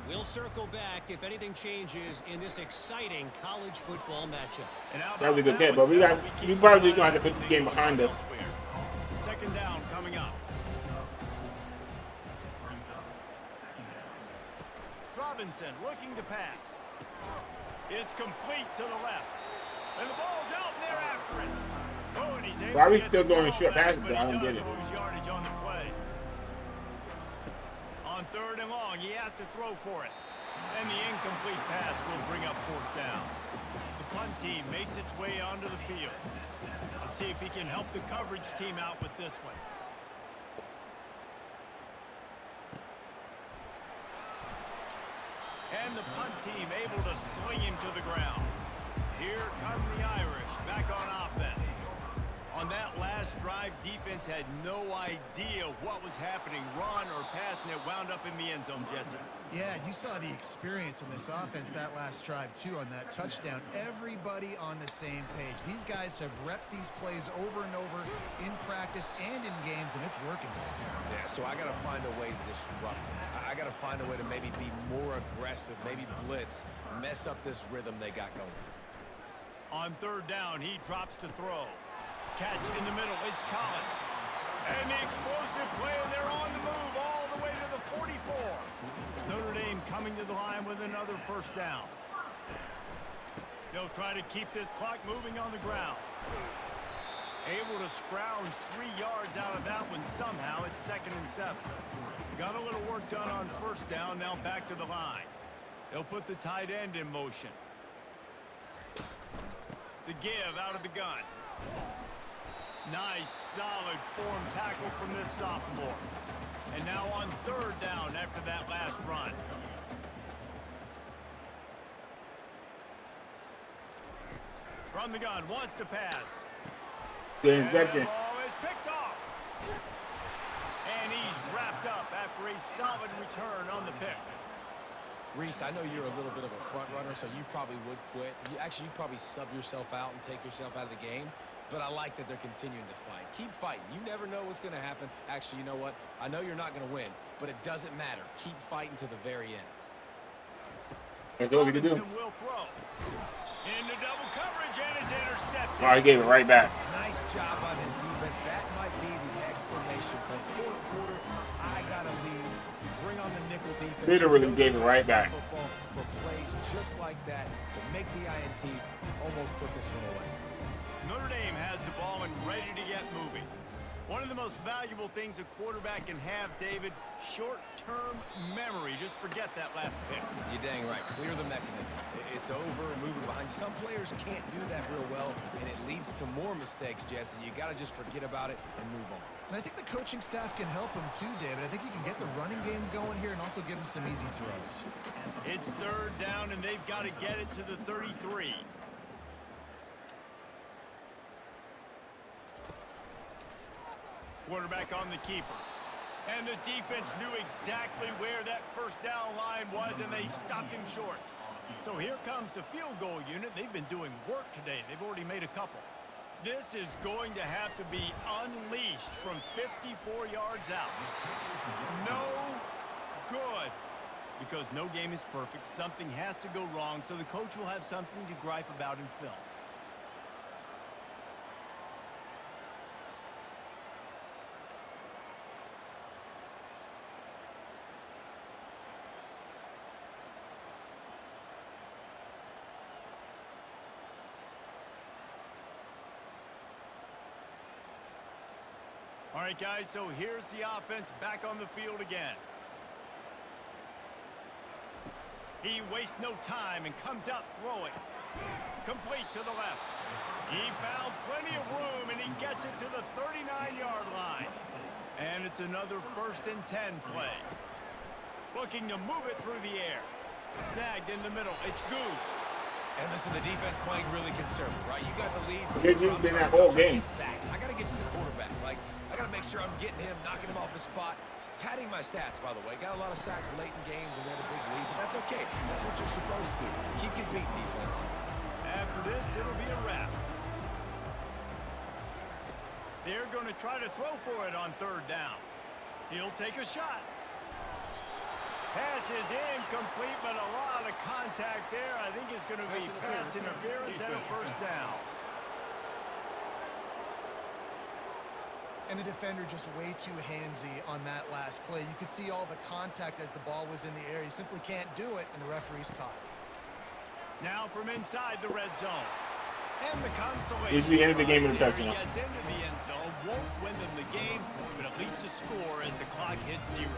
We'll circle back if anything changes in this exciting college football matchup. That was a good hit, but we probably gonna have to put the game behind us. Second down coming up. Drop Robinson looking to pass. It's complete to the left. And the ball's out, and they're after it. Oh, and he's able Why are we to get still the doing ball short back, passes? but I he don't get does it. lose yardage on the play. On 3rd and long, he has to throw for it. And the incomplete pass will bring up 4th down. The punt team makes its way onto the field. Let's see if he can help the coverage team out with this one. And the punt team able to sling him to the ground. Here come the Irish back on offense. On that last drive, defense had no idea what was happening. Run or pass, and it wound up in the end zone, Jesse. Yeah, you saw the experience in this offense that last drive, too, on that touchdown. Everybody on the same page. These guys have repped these plays over and over in practice and in games, and it's working. Yeah, so I got to find a way to disrupt him. I got to find a way to maybe be more aggressive, maybe blitz, mess up this rhythm they got going. On 3rd down, he drops to throw. Catch in the middle, it's Collins. And the explosive play, and they're on the move all the way to the 44. Notre Dame coming to the line with another 1st down. They'll try to keep this clock moving on the ground. Able to scrounge 3 yards out of that one somehow. It's 2nd and 7. Got a little work done on 1st down, now back to the line. They'll put the tight end in motion. The give out of the gun. Nice, solid form tackle from this sophomore. And now on 3rd down after that last run. From the gun, wants to pass. Good And interception. the ball is picked off. And he's wrapped up after a solid return on the pick. Reese, I know you're a little bit of a front runner, so you probably would quit. You'd probably sub yourself out and take yourself out of the game. But I like that they're continuing to fight. Keep fighting. You never know what's going to happen. Actually, you know what? I know you're not going to win, but it doesn't matter. Keep fighting to the very end. That's what we can do. Robinson will throw. Into double coverage, and it's intercepted. Oh, he gave it right back. Nice job on his defense. That might be the exclamation point. 4th quarter, I got to lead. Bring on the nickel defense. Literally gave it right back. Football for plays just like that to make the INT almost put this one away. Notre Dame has the ball and ready to get moving. One of the most valuable things a quarterback can have, David, short-term memory. Just forget that last pick. You're dang right. Clear the mechanism. It's over, moving behind. Some players can't do that real well, and it leads to more mistakes, Jesse. You got to just forget about it and move on. And I think the coaching staff can help him too, David. I think you can get the running game going here and also give him some easy throws. It's 3rd down, and they've got to get it to the 33. Quarterback on the keeper. And the defense knew exactly where that 1st down line was, and they stopped him short. So here comes the field goal unit. They've been doing work today. They've already made a couple. This is going to have to be unleashed from 54 yards out. No good. Because no game is perfect. Something has to go wrong, so the coach will have something to gripe about in film. All right, guys, so here's the offense back on the field again. He wastes no time and comes out throwing. Complete to the left. He found plenty of room, and he gets it to the 39-yard line. And it's another 1st and 10 play. Looking to move it through the air. Snagged in the middle. It's good. And listen, the defense playing really conservative, right? You got the lead. They've been that whole game. Sacks. I got to get to the quarterback. I got to make sure I'm getting him, knocking him off his spot. Padding my stats, by the way. Got a lot of sacks late in games and we had a big lead, but that's okay. That's what you're supposed to do. Keep competing, defense. After this, it'll be a wrap. They're going to try to throw for it on 3rd down. He'll take a shot. Pass is incomplete, but a lot of contact there. I think it's going to be pass interference and a 1st down. And the defender just way too handsy on that last play. You could see all the contact as the ball was in the air. He simply can't do it, and the referee's caught it. Now from inside the red zone. And the consolation It's the end of the game in a prize touchdown. there. He gets into the end zone, won't win them the game, but at least a score as the clock hits 0.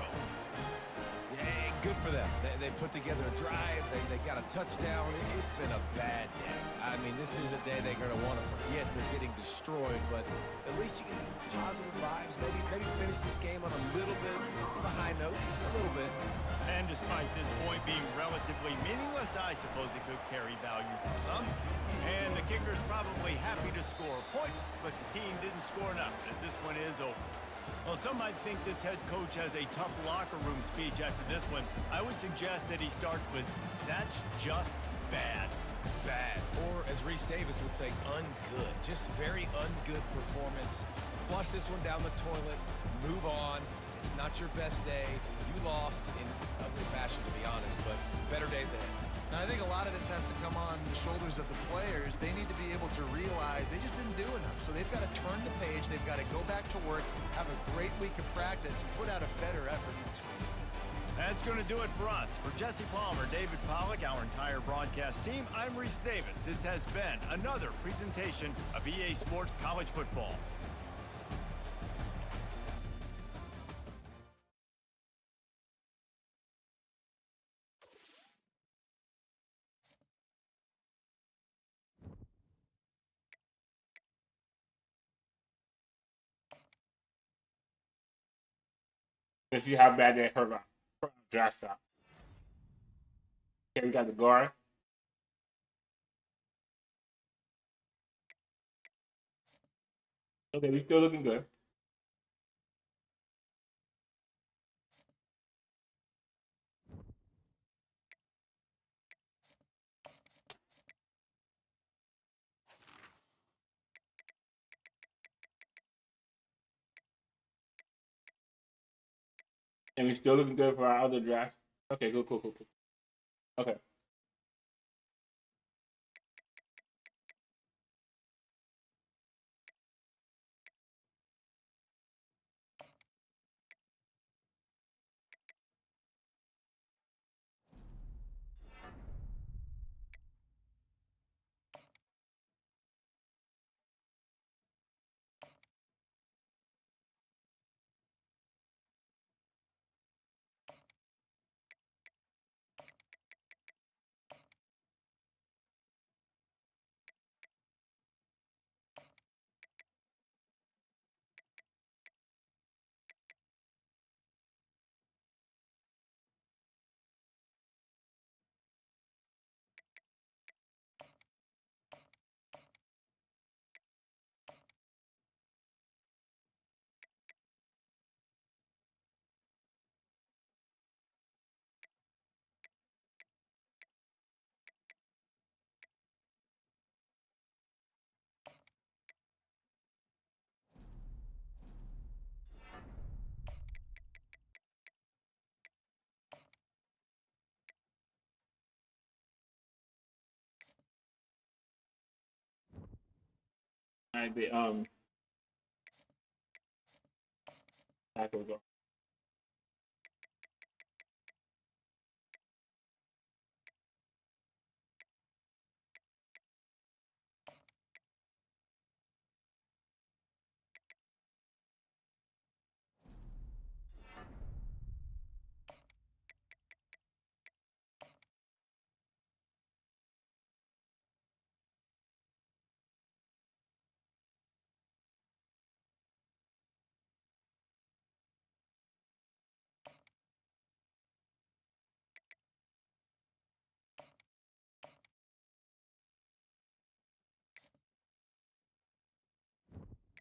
Yeah, good for them. They put together a drive. They got a touchdown. It's been a bad day. I mean, this is a day they're going to want to forget. They're getting destroyed, but at least you get some positive vibes. Maybe finish this game on a little bit of a high note, a little bit. And despite this point being relatively meaningless, I suppose it could carry value for some. And the kicker's probably happy to score a point, but the team didn't score enough as this one is over. Well, some might think this head coach has a tough locker room speech after this one. I would suggest that he starts with, "That's just bad." Bad. Or, as Reese Davis would say, ungood. Just very ungood performance. Flush this one down the toilet. Move on. It's not your best day. You lost in ugly fashion, to be honest, but better days ahead. And I think a lot of this has to come on the shoulders of the players. They need to be able to realize they just didn't do enough. So they've got to turn the page. They've got to go back to work, have a great week of practice, and put out a better effort next week. That's going to do it for us. For Jesse Palmer, David Pollack, our entire broadcast team, I'm Reese Davis. This has been another presentation of EA Sports College Football. Let's see how bad that hurt our draft stock. Okay, we got the guard. Okay, we still looking good. And we still looking good for our other draft. Okay, cool. Okay. All right, back we go.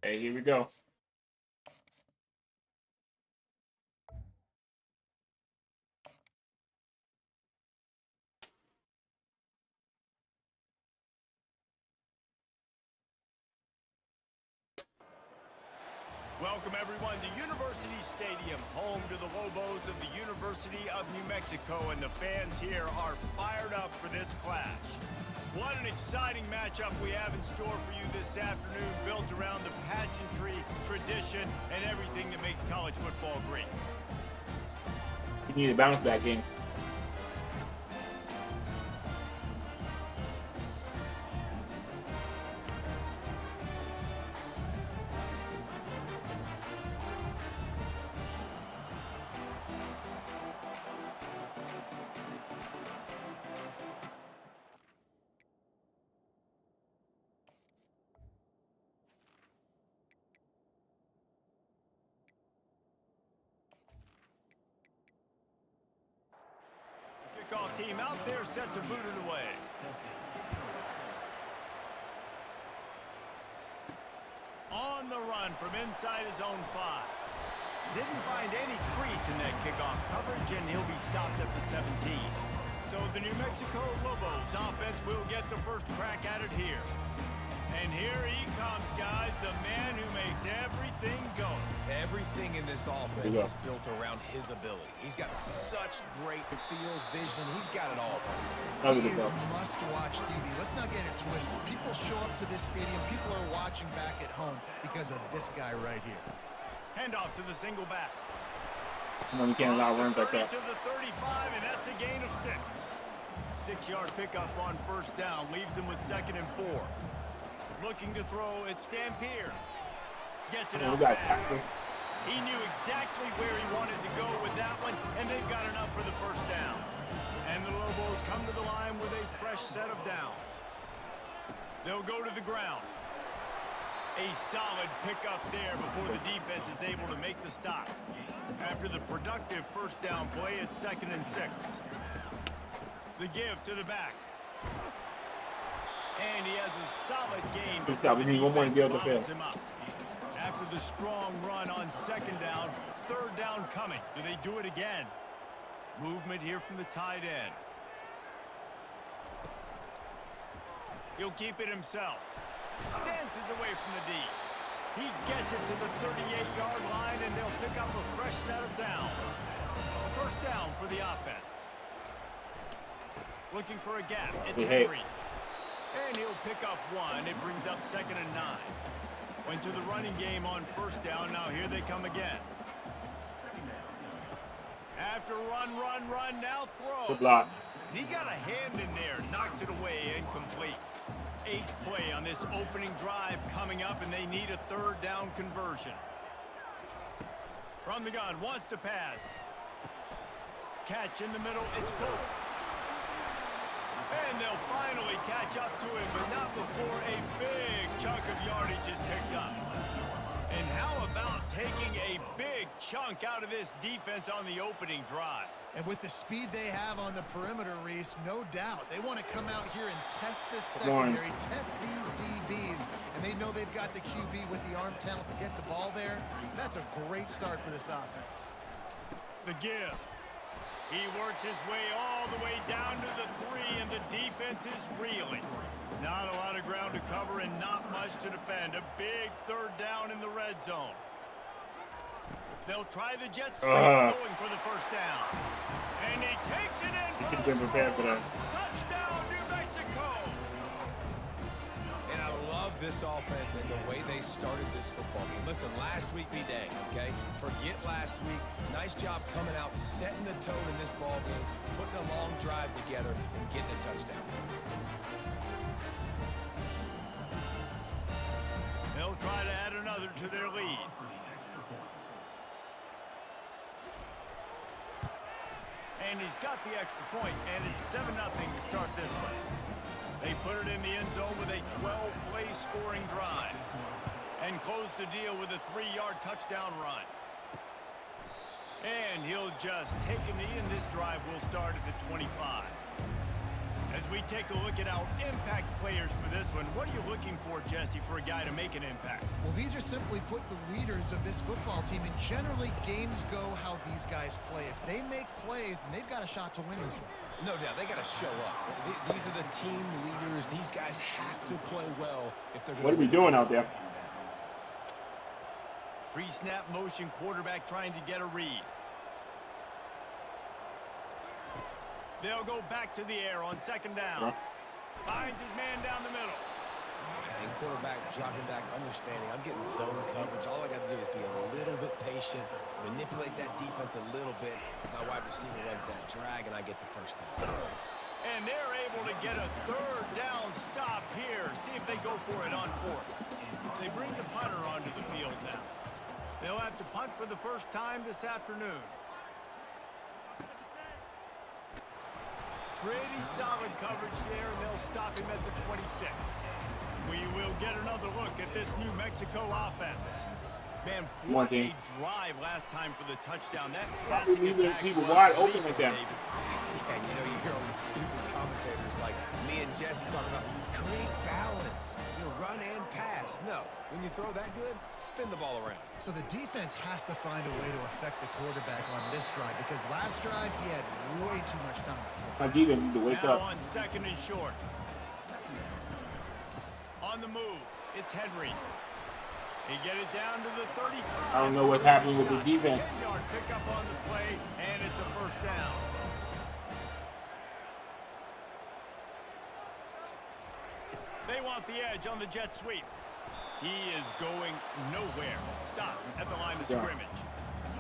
Okay, here we go. Welcome, everyone, to University Stadium, home to the Lobos of the University of New Mexico, and the fans here are fired up for this clash. What an exciting matchup we have in store for you this afternoon, built around the pageantry, tradition, and everything that makes college football great. You need a bounce back game. Kickoff team out there set to boot it away. On the run from inside his own 5. Didn't find any crease in that kickoff coverage, and he'll be stopped at the 17. So the New Mexico Lobos offense will get the first crack at it here. And here he comes, guys, the man who makes everything go. Everything in this offense is built around his ability. He's got such great field vision. He's got it all. He is must-watch TV. Let's not get it twisted. People show up to this stadium. People are watching back at home because of this guy right here. Handoff to the single back. No, you can't allow runs like that. To the 35, and that's a gain of 6. 6-yard pickup on first down leaves him with 2nd and 4. Looking to throw, it's Dampier. Gets it out fast. He knew exactly where he wanted to go with that one, and they've got enough for the first down. And the Lobos come to the line with a fresh set of downs. They'll go to the ground. A solid pickup there before the defense is able to make the stop. After the productive first down play, it's 2nd and 6. The give to the back. And he has a solid gain. We need one more to get up the field. After the strong run on 2nd down, 3rd down coming. Do they do it again? Movement here from the tight end. He'll keep it himself. Dances away from the D. He gets it to the 38-yard line, and they'll pick up a fresh set of downs. A first down for the offense. Looking for a gap. It's Henry. And he'll pick up 1. It brings up 2nd and 9. Went to the running game on first down. Now here they come again. After run, now throw. Good block. He got a hand in there. Knocks it away. Incomplete. 8th play on this opening drive coming up, and they need a 3rd down conversion. From the gun. Wants to pass. Catch in the middle. It's Pope. And they'll finally catch up to him, but not before a big chunk of yardage is picked up. And how about taking a big chunk out of this defense on the opening drive? And with the speed they have on the perimeter, Reese, no doubt. They want to come out here and test this secondary, test these DBs, and they know they've got the QB with the arm talent to get the ball there. That's a great start for this offense. The give. He works his way all the way down to the 3, and the defense is reeling. Not a lot of ground to cover and not much to defend. A big 3rd down in the red zone. They'll try the jet sweep going for the first down. And he takes it in for the score. Touchdown, New Mexico! And I love this offense and the way they started this football game. Listen, last week be dang, okay? Forget last week. Nice job coming out, setting the tone in this ball game, putting a long drive together, and getting a touchdown. They'll try to add another to their lead. And he's got the extra point, and it's 7-0 to start this one. They put it in the end zone with a 12-play scoring drive and close the deal with a 3-yard touchdown run. And he'll just take a knee, and this drive will start at the 25. As we take a look at our impact players for this one, what are you looking for, Jesse, for a guy to make an impact? Well, these are simply put the leaders of this football team, and generally games go how these guys play. If they make plays, then they've got a shot to win this one. No doubt, they got to show up. These are the team leaders. These guys have to play well if they're going to. What are we doing out there? Pre-snap motion, quarterback trying to get a read. They'll go back to the air on 2nd down. Finds his man down the middle. And quarterback dropping back, understanding. I'm getting zone coverage. All I got to do is be a little bit patient, manipulate that defense a little bit. My wide receiver runs that drag, and I get the first down. And they're able to get a third down stop here. See if they go for it on fourth. They bring the punter onto the field now. They'll have to punt for the first time this afternoon. Pretty solid coverage there, and they'll stop him at the 26. We will get another look at this New Mexico offense. Man, what a drive last time for the touchdown. That passing attack people was wide open with them. Yeah, you know, you hear all these stupid commentators like me and Jesse talking about create balance, run and pass. No, when you throw that good, spin the ball around. So the defense has to find a way to affect the quarterback on this drive because last drive he had way too much time. My defense need to wake now up. On second and short. On the move, it's Henry. He get it down to the 35. I don't know what's happening with the defense. 10-yard pickup on the play, and it's a first down. They want the edge on the jet sweep. He is going nowhere. Stop at the line of scrimmage.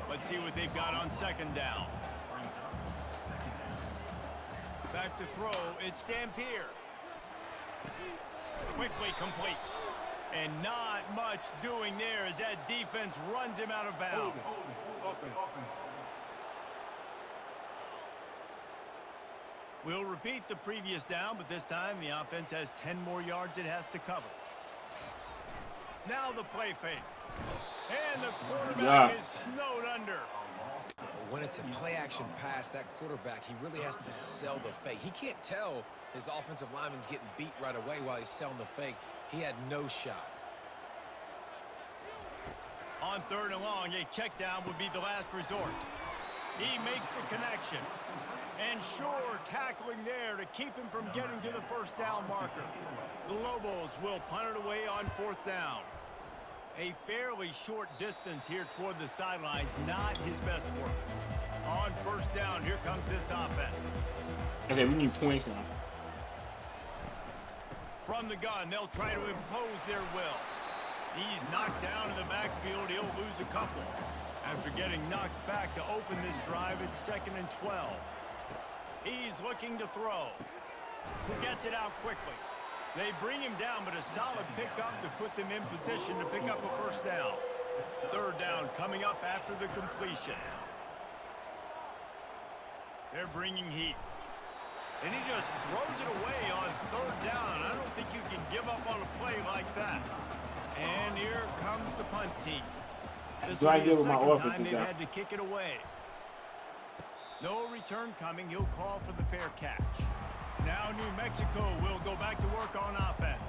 Let's see what they've got on second down. Back to throw, it's Dampier. Quickly complete. And not much doing there as that defense runs him out of bounds. We'll repeat the previous down, but this time the offense has 10 more yards it has to cover. Now the play fake. And the quarterback is snowed under. When it's a play-action pass, that quarterback, he really has to sell the fake. He can't tell his offensive lineman's getting beat right away while he's selling the fake. He had no shot. On third and long, a check down would be the last resort. He makes the connection. And sure, tackling there to keep him from getting to the first down marker. The Lobos will punt it away on fourth down. A fairly short distance here toward the sidelines, not his best work. On first down, here comes this offense. Okay, we need points now. From the gun, they'll try to impose their will. He's knocked down in the backfield. He'll lose a couple. After getting knocked back to open this drive, it's 2nd and 12. He's looking to throw. Gets it out quickly. They bring him down, but a solid pickup to put them in position to pick up a first down. Third down coming up after the completion. They're bringing heat. And he just throws it away on third down. I don't think you can give up on a play like that. And here comes the punt team. This will be the second time they've had to kick it away. No return coming. He'll call for the fair catch. Now New Mexico will go back to work on offense.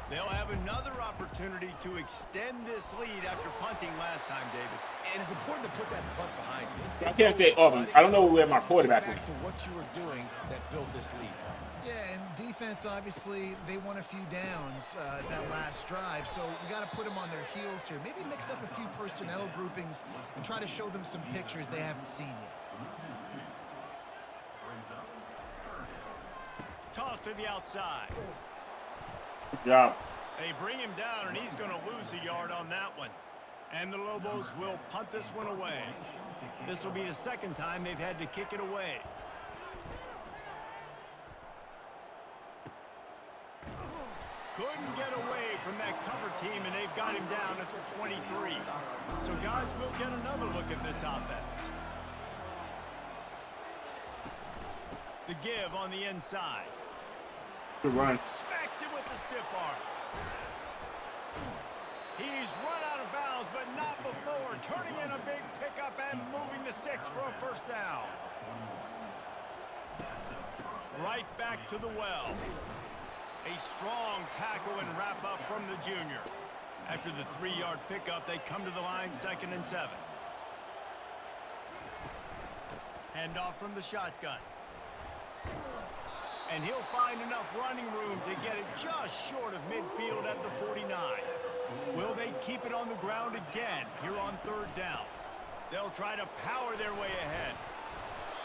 They'll have another opportunity to extend this lead after punting last time, David. And it's important to put that punt behind you. I can't say, I don't know where my quarterback went. Back to what you were doing that built this lead. Yeah, and defense, obviously, they won a few downs that last drive, so we got to put them on their heels here. Maybe mix up a few personnel groupings and try to show them some pictures they haven't seen yet. Toss to the outside. Good job. They bring him down, and he's going to lose a yard on that one. And the Lobos will punt this one away. This will be the second time they've had to kick it away. Couldn't get away from that cover team, and they've got him down at the 23. So, guys, we'll get another look at this offense. The give on the inside. Good run. Smacks him with the stiff arm. He's run out of bounds, but not before. Turning in a big pickup and moving the sticks for a first down. Right back to the well. A strong tackle and wrap up from the junior. After the 3-yard pickup, they come to the line, 2nd and 7. Hand off from the shotgun. And he'll find enough running room to get it just short of midfield at the 49. Will they keep it on the ground again here on third down? They'll try to power their way ahead.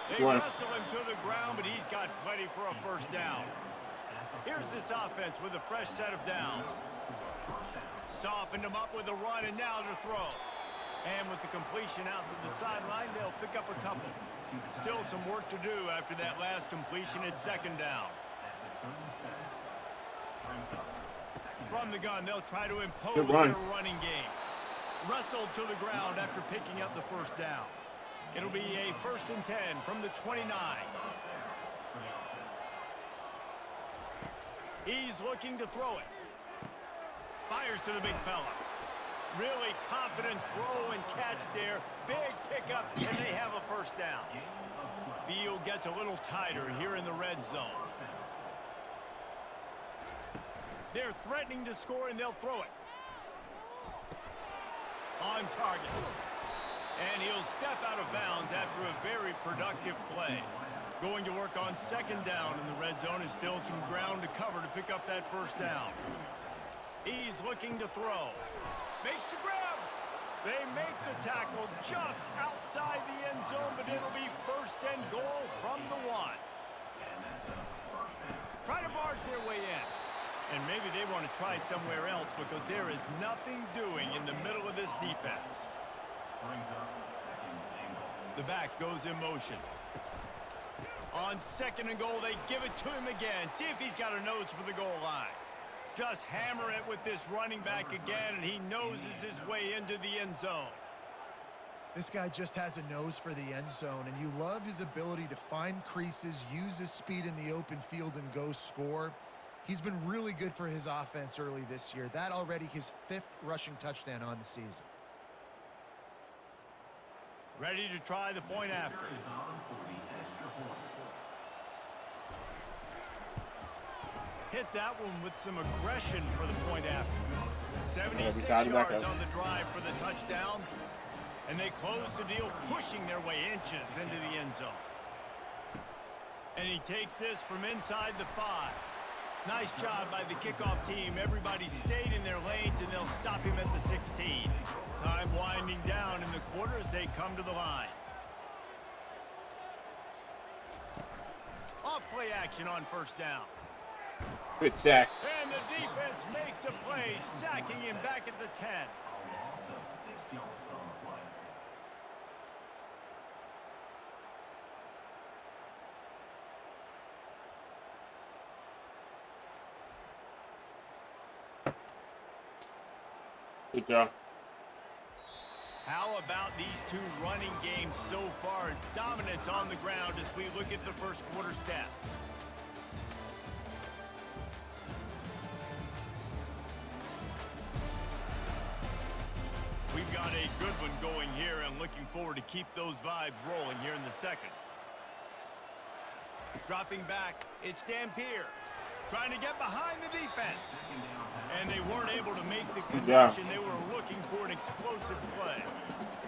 They wrestle him to the ground, but he's got plenty for a first down. Here's this offense with a fresh set of downs. Softened them up with a run, and now to throw. And with the completion out to the sideline, they'll pick up a couple. Still some work to do after that last completion. It's second down. From the gun, they'll try to impose their running game. Wrestled to the ground after picking up the first down. It'll be a 1st and 10 from the 29. He's looking to throw it. Fires to the big fella. Really confident throw and catch there. Big pickup, and they have a first down. Field gets a little tighter here in the red zone. They're threatening to score, and they'll throw it. On target. And he'll step out of bounds after a very productive play. Going to work on second down in the red zone. Is still some ground to cover to pick up that first down. He's looking to throw. Makes the grab. They make the tackle just outside the end zone, but it'll be 1st and goal from the 1. Try to barge their way in. And maybe they want to try somewhere else because there is nothing doing in the middle of this defense. The back goes in motion. On 2nd and goal, they give it to him again. See if he's got a nose for the goal line. Just hammer it with this running back again, and he noses his way into the end zone. This guy just has a nose for the end zone, and you love his ability to find creases, use his speed in the open field, and go score. He's been really good for his offense early this year. That already his 5th rushing touchdown on the season. Ready to try the point after. Hit that one with some aggression for the point after. 76 yards on the drive for the touchdown. And they close the deal, pushing their way inches into the end zone. And he takes this from inside the 5. Nice job by the kickoff team. Everybody stayed in their lanes, and they'll stop him at the 16. Time winding down in the quarter as they come to the line. Off play action on first down. Good sack. And the defense makes a play, sacking him back at the 10. Good job. How about these two running games so far? Dominance on the ground as we look at the first quarter stats. We've got a good one going here and looking forward to keep those vibes rolling here in the second. Dropping back, it's Dampier. Trying to get behind the defense. And they weren't able to make the connection. They were looking for an explosive play.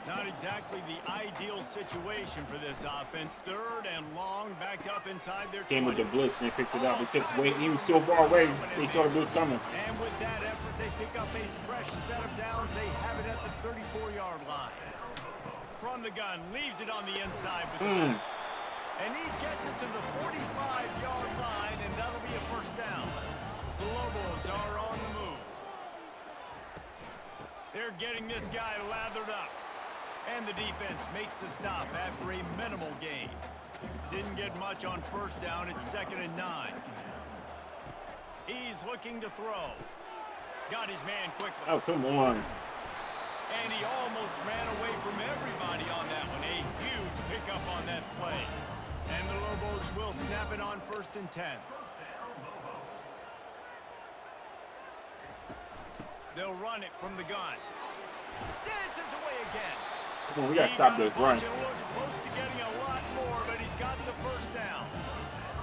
Not exactly the ideal situation for this offense. 3rd and long, backed up inside their 20. Came with the blitz and they picked it up. They took weight. He was so far away. They saw the blitz coming. And with that effort, they pick up a fresh set of downs. They have it at the 34-yard line. From the gun, leaves it on the inside with the back. And he gets it to the 45-yard line, and that'll be a first down. The Lobos are on the move. They're getting this guy lathered up. And the defense makes the stop after a minimal gain. Didn't get much on first down. It's 2nd and 9. He's looking to throw. Got his man quickly. Oh, come on. And he almost ran away from everybody on that one. A huge pickup on that play. And the Lobos will snap it on 1st and 10. They'll run it from the gun. Dances away again. Come on, we gotta stop this run. Close to getting a lot more, but he's got the first down.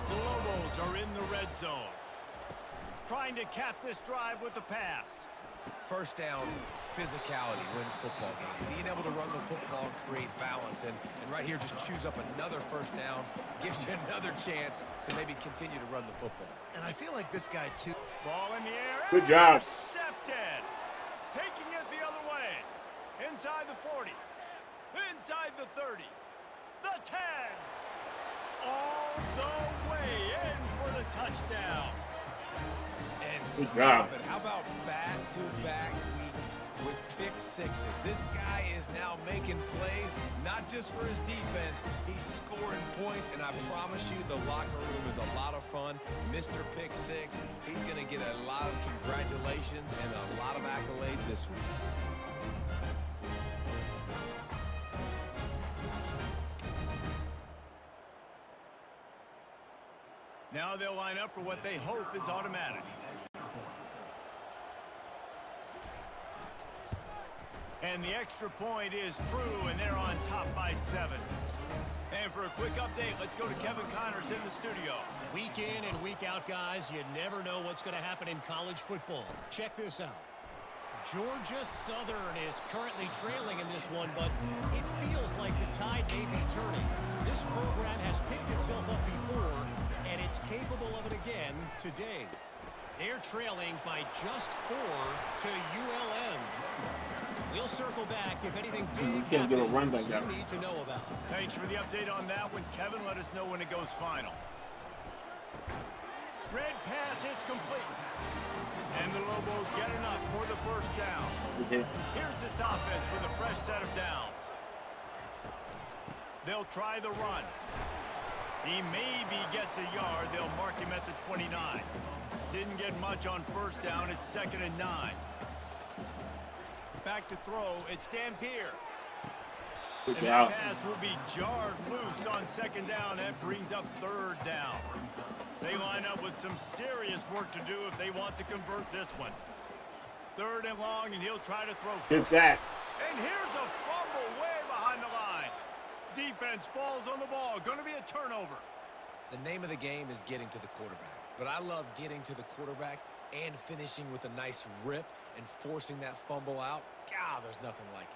The Lobos are in the red zone. Trying to cap this drive with the pass. First down, physicality wins football games. Being able to run the football and create balance. And right here, just choose up another first down. Gives you another chance to maybe continue to run the football. And I feel like this guy, too. Ball in the air. Good job. Intercepted. Taking it the other way. Inside the 40. Inside the 30. The 10. All the way in for the touchdown. Good job. But how about back-to-back weeks with pick sixes? This guy is now making plays, not just for his defense. He's scoring points, and I promise you the locker room is a lot of fun. Mr. Pick Six, he's going to get a lot of congratulations and a lot of accolades this week. Now they'll line up for what they hope is automatic. And the extra point is true, and they're on top by 7. And for a quick update, let's go to Kevin Connors in the studio. Week in and week out, guys, you never know what's going to happen in college football. Check this out. Georgia Southern is currently trailing in this one, but it feels like the tide may be turning. This program has picked itself up before, and it's capable of it again today. They're trailing by just 4 to ULM. We'll circle back if anything big happens you need to know about. Thanks for the update on that one, Kevin. Let us know when it goes final. Red pass, it's complete. And the Lobos get enough for the first down. Here's this offense with a fresh set of downs. They'll try the run. He maybe gets a yard. They'll mark him at the 29. Didn't get much on first down. It's 2nd and 9. Back to throw. It's Dampier. And that pass will be jarred loose on 2nd down. That brings up 3rd down. They line up with some serious work to do if they want to convert this one. 3rd and long, and he'll try to throw. Good sack. And here's a fumble way behind the line. Defense falls on the ball. Going to be a turnover. The name of the game is getting to the quarterback. But I love getting to the quarterback and finishing with a nice rip and forcing that fumble out. God, there's nothing like it.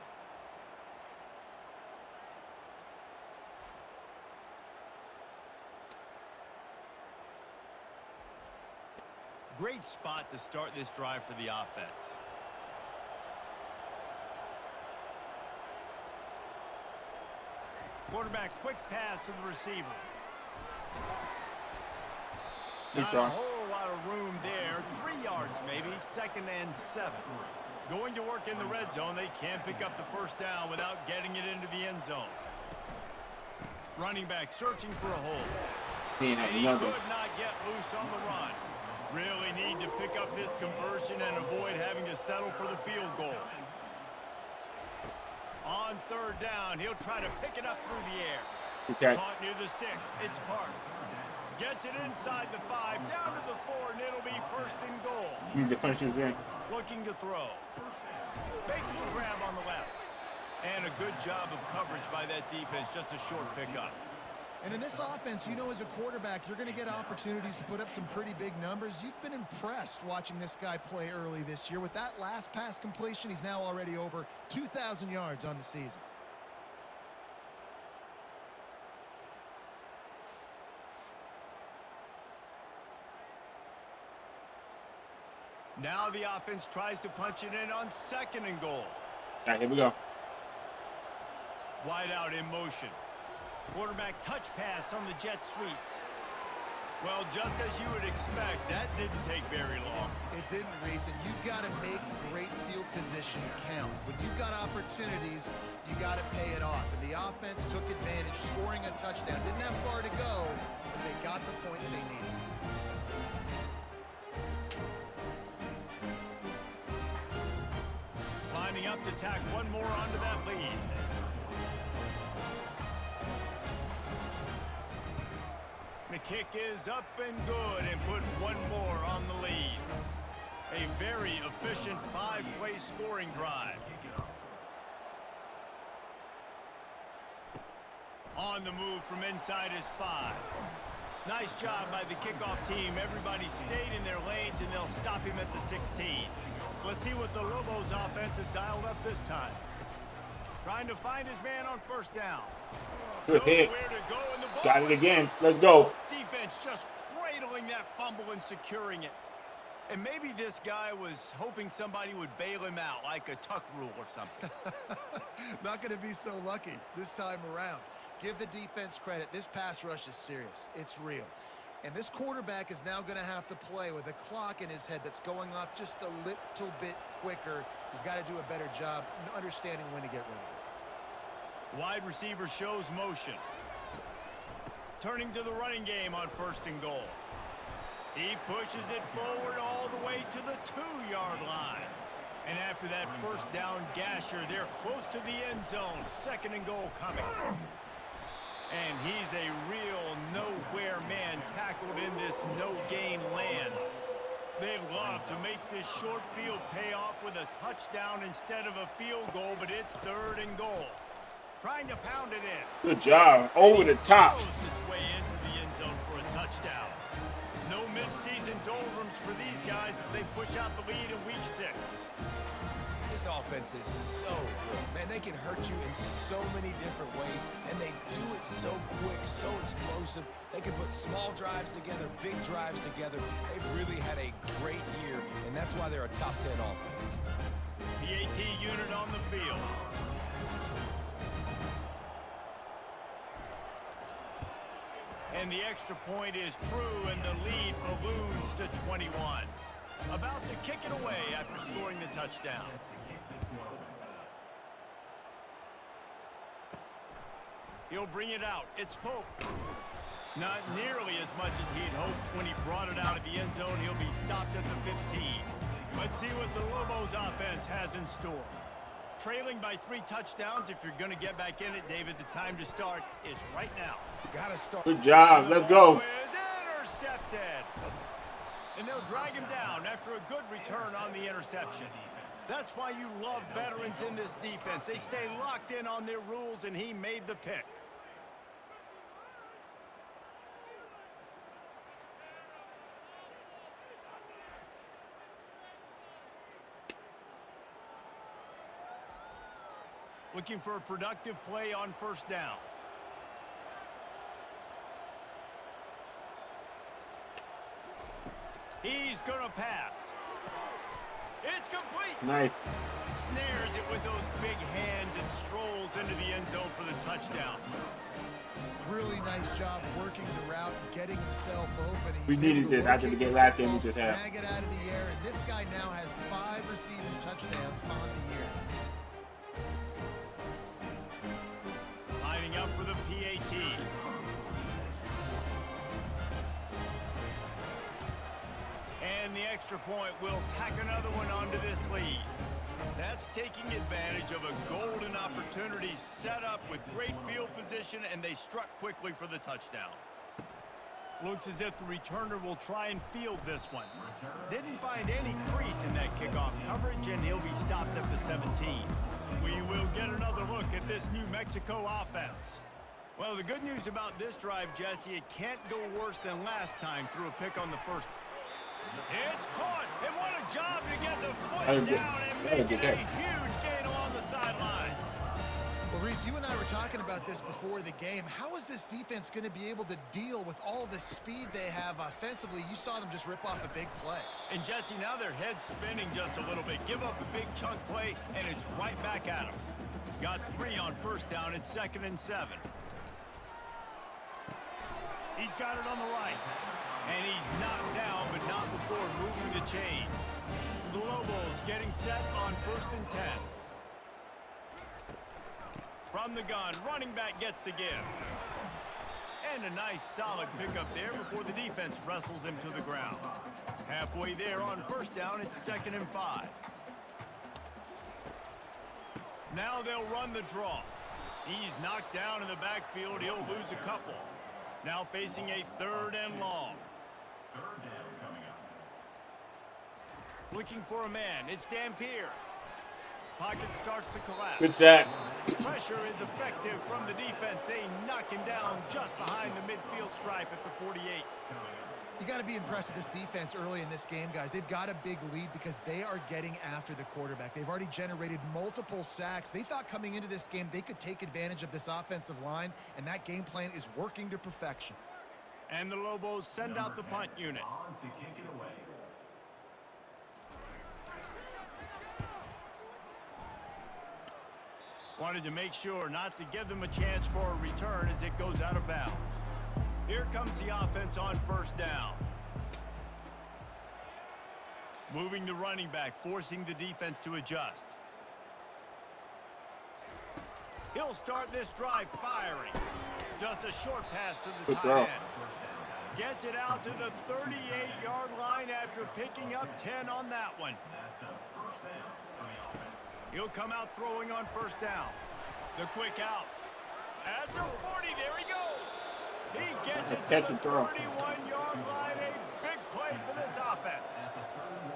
Great spot to start this drive for the offense. Quarterback, quick pass to the receiver. Not a whole lot of room there. 3 yards maybe. 2nd and 7. Going to work in the red zone. They can't pick up the first down without getting it into the end zone. Running back searching for a hole. And he could not get loose on the run. Really need to pick up this conversion and avoid having to settle for the field goal. On 3rd down, he'll try to pick it up through the air. Okay. Caught near the sticks. It's Parks. Gets it inside the 5, down to the 4, and it'll be 1st and goal. Need the punches in. Looking to throw. Makes the grab on the left. And a good job of coverage by that defense. Just a short pickup. And in this offense, you know, as a quarterback, you're going to get opportunities to put up some pretty big numbers. You've been impressed watching this guy play early this year. With that last pass completion, he's now already over 2,000 yards on the season. Now the offense tries to punch it in on 2nd and goal. All right, here we go. Wide out in motion. Quarterback touch pass on the jet sweep. Well, just as you would expect, that didn't take very long. It didn't, Reese, and you've got to make great field position count. When you've got opportunities, you got to pay it off. And the offense took advantage, scoring a touchdown. Didn't have far to go, but they got the points they needed. Lining up to tack one more onto that lead. The kick is up and good and put one more on the lead. A very efficient 5-play scoring drive. On the move from inside his 5. Nice job by the kickoff team. Everybody stayed in their lanes, and they'll stop him at the 16. Let's see what the Lobos offense has dialed up this time. Trying to find his man on 1st down. Good hit. Got it again. Let's go. Defense just cradling that fumble and securing it. And maybe this guy was hoping somebody would bail him out, like a tuck rule or something. Not going to be so lucky this time around. Give the defense credit. This pass rush is serious. It's real. And this quarterback is now going to have to play with a clock in his head that's going off just a little bit quicker. He's got to do a better job understanding when to get rid of it. Wide receiver shows motion. Turning to the running game on 1st and goal. He pushes it forward all the way to the 2-yard line. And after that first down gasher, they're close to the end zone. 2nd and goal coming. And he's a real nowhere man tackled in this no-gain land. They'd love to make this short field pay off with a touchdown instead of a field goal, but it's 3rd and goal. Trying to pound it in. Good job. Over the top. Throws his way into the end zone for a touchdown. No mid-season doldrums for these guys as they push out the lead in week 6. This offense is so good. Man, they can hurt you in so many different ways, and they do it so quick, so explosive. They can put small drives together, big drives together. They've really had a great year, and that's why they're a top 10 offense. PAT unit on the field. And the extra point is true, and the lead balloons to 21. About to kick it away after scoring the touchdown. He'll bring it out. It's Pope. Not nearly as much as he'd hoped when he brought it out of the end zone. He'll be stopped at the 15. Let's see what the Lobos offense has in store. Trailing by 3 touchdowns. If you're going to get back in it, David, the time to start is right now. Gotta start. Good job. Let's go. Is intercepted. And they'll drag him down after a good return on the interception. That's why you love veterans in this defense. They stay locked in on their rules, and he made the pick. Looking for a productive play on 1st down. He's going to pass. It's complete. Nice. Snares it with those big hands and strolls into the end zone for the touchdown. Really nice job working the route, getting himself open. We needed this after the game last game we just had. Snag it out of the air, and this guy now has 5 receiving touchdowns on the year. Lining up for the PAT. And the extra point will tack another one onto this lead. That's taking advantage of a golden opportunity set up with great field position, and they struck quickly for the touchdown. Looks as if the returner will try and field this one. Didn't find any crease in that kickoff coverage, and he'll be stopped at the 17. We will get another look at this New Mexico offense. Well, the good news about this drive, Jesse, it can't go worse than last time through a pick on the first. It's caught, and what a job to get the foot down and make it a huge gain along the sideline. Well, Reese, you and I were talking about this before the game. How is this defense going to be able to deal with all the speed they have offensively? You saw them just rip off a big play. And Jesse, now their head's spinning just a little bit. Give up a big chunk play, and it's right back at them. Got 3 on 1st down. It's 2nd and 7. He's got it on the right. And he's knocked down, but not before moving the chains. The Lobos getting set on 1st and 10. From the gun, running back gets to give. And a nice solid pickup there before the defense wrestles him to the ground. Halfway there on 1st down, it's 2nd and 5. Now they'll run the draw. He's knocked down in the backfield. He'll lose a couple. Now facing a 3rd and long. 3rd down coming up. Looking for a man. It's Dampier. Pocket starts to collapse. Good sack. Pressure is effective from the defense. They knock him down just behind the midfield stripe at the 48. You got to be impressed with this defense early in this game, guys. They've got a big lead because they are getting after the quarterback. They've already generated multiple sacks. They thought coming into this game they could take advantage of this offensive line, and that game plan is working to perfection. And the Lobos send out the punt unit. On to kick it away. Wanted to make sure not to give them a chance for a return as it goes out of bounds. Here comes the offense on first down. Moving the running back, forcing the defense to adjust. He'll start this drive firing. Just a short pass to the tight end. Gets it out to the 38-yard line after picking up 10 on that one. He'll come out throwing on first down. The quick out. At the 40, there he goes. He gets it to the 31-yard line. A big play for this offense.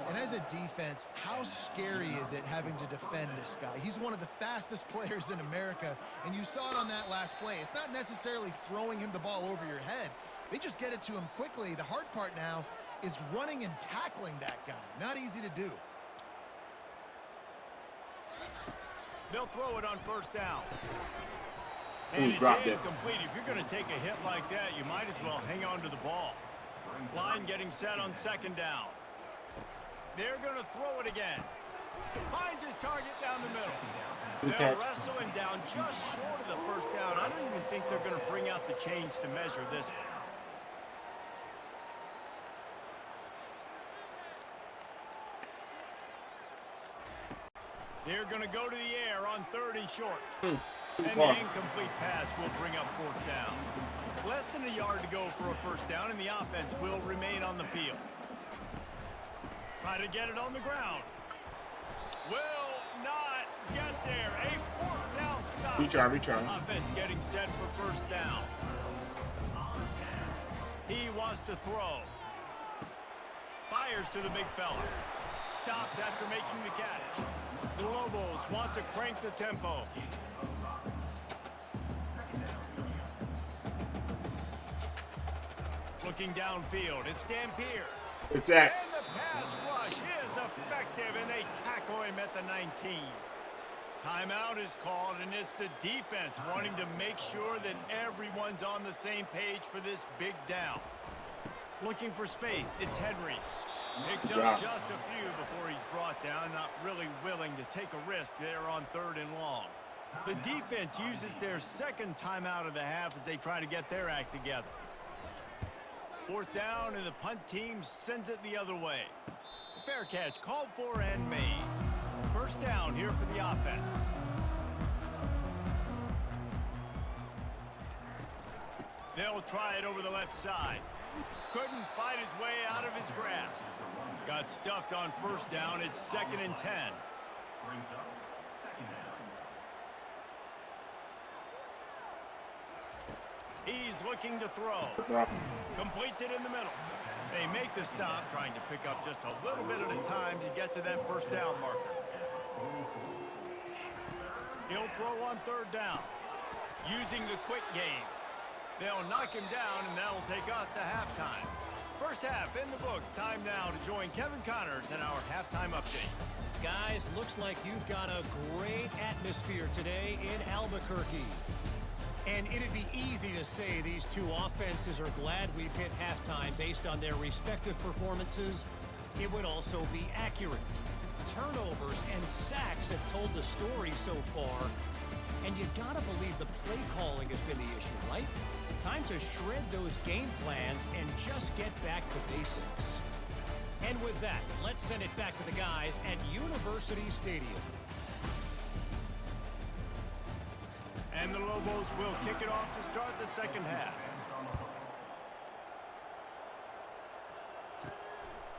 And as a defense, how scary is it having to defend this guy? He's one of the fastest players in America, and you saw it on that last play. It's not necessarily throwing him the ball over your head. They just get it to him quickly. The hard part now is running and tackling that guy. Not easy to do. They'll throw it on first down. And it's incomplete. If you're going to take a hit like that, you might as well hang on to the ball. Line getting set on second down. They're going to throw it again. Finds his target down the middle. They'll wrestle him down just short of the first down. I don't even think they're going to bring out the chains to measure this one. They're going to go to the air on third and short. And the incomplete pass will bring up fourth down. Less than a yard to go for a first down, and the offense will remain on the field. Try to get it on the ground. Will not get there. A fourth down stop. Retry. Offense getting set for first down. He wants to throw. Fires to the big fella. Stopped after making the catch. The Lobos want to crank the tempo. Looking downfield, it's Dampier. It's that. And the pass rush is effective, and they tackle him at the 19. Timeout is called, and it's the defense wanting to make sure that everyone's on the same page for this big down. Looking for space, it's Henry. Picks up just a few before he's brought down, not really willing to take a risk there on third and long. The defense uses their second timeout of the half as they try to get their act together. Fourth down, and the punt team sends it the other way. Fair catch called for and made. First down here for the offense. They'll try it over the left side. Couldn't fight his way out of his grasp. Got stuffed on first down. It's 2nd and 10. Brings up 2nd down. He's looking to throw. Completes it in the middle. They make the stop, trying to pick up just a little bit at a time to get to that first down marker. He'll throw on third down. Using the quick game. They'll knock him down, and that'll take us to halftime. First half in the books. Time now to join Kevin Connors in our halftime update. Guys, looks like you've got a great atmosphere today in Albuquerque. And it'd be easy to say these two offenses are glad we've hit halftime based on their respective performances. It would also be accurate. Turnovers and sacks have told the story so far. And you gotta believe the play calling has been the issue, right? Time to shred those game plans and just get back to basics. And with that, let's send it back to the guys at University Stadium. And the Lobos will kick it off to start the second half.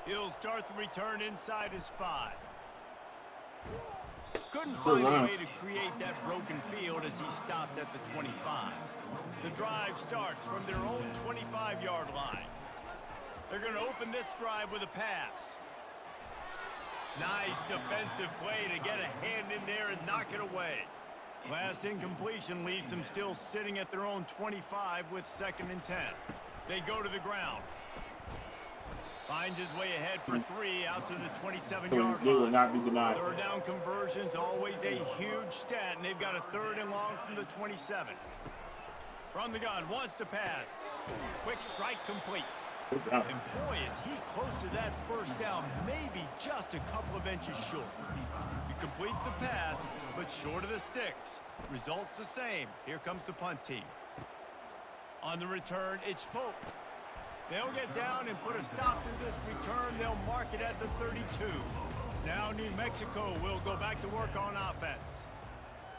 He'll start the return inside his 5. Couldn't find a way to create that broken field as he stopped at the 25. The drive starts from their own 25-yard line. They're going to open this drive with a pass. Nice defensive play to get a hand in there and knock it away. Last incompletion leaves them still sitting at their own 25 with 2nd and 10. They go to the ground. Finds his way ahead for 3 out to the 27-yard line. They will not be denied. Third down conversion's always a huge stat, and they've got a 3rd and long from the 27. From the gun, wants to pass. Quick strike complete. And boy, is he close to that first down, maybe just a couple of inches short. He completes the pass, but short of the sticks. Results the same. Here comes the punt team. On the return, it's Pope. They'll get down and put a stop to this return. They'll mark it at the 32. Now New Mexico will go back to work on offense.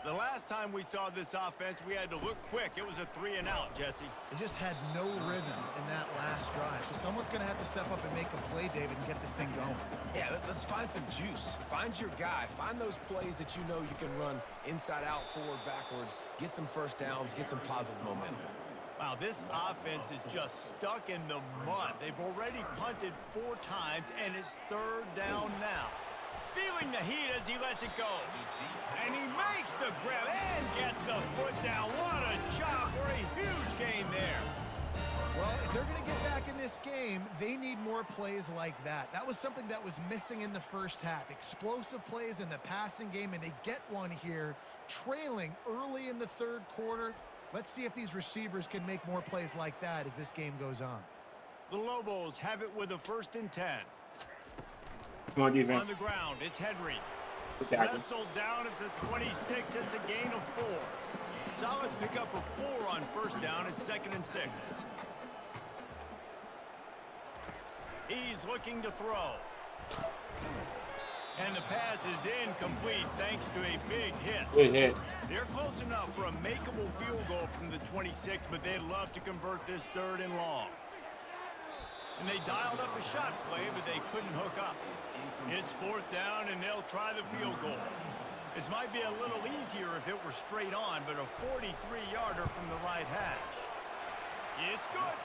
The last time we saw this offense, we had to look quick. It was a 3-and-out, Jesse. They just had no rhythm in that last drive. So someone's going to have to step up and make a play, David, and get this thing going. Yeah, let's find some juice. Find your guy. Find those plays that you know you can run inside out, forward, backwards. Get some first downs. Get some positive momentum. Wow, this offense is just stuck in the mud. They've already punted 4 times, and it's 3rd down now. Feeling the heat as he lets it go. And he makes the grab and gets the foot down. What a job for a huge gain there. Well, if they're going to get back in this game, they need more plays like that. That was something that was missing in the first half. Explosive plays in the passing game, and they get one here, trailing early in the 3rd quarter. Let's see if these receivers can make more plays like that as this game goes on. The Lobos have it with a 1st and 10. Come on, defense. On the ground, it's Henry. Tackle. Wrestled down at the 26. It's a gain of 4. Solid pickup of 4 on 1st down. It's 2nd and 6. He's looking to throw. And the pass is incomplete thanks to a big hit. Good hit. They're close enough for a makeable field goal from the 26, but they'd love to convert this 3rd and long. And they dialed up a shot play, but they couldn't hook up. It's 4th down, and they'll try the field goal. This might be a little easier if it were straight on, but a 43-yarder from the right hash. It's good.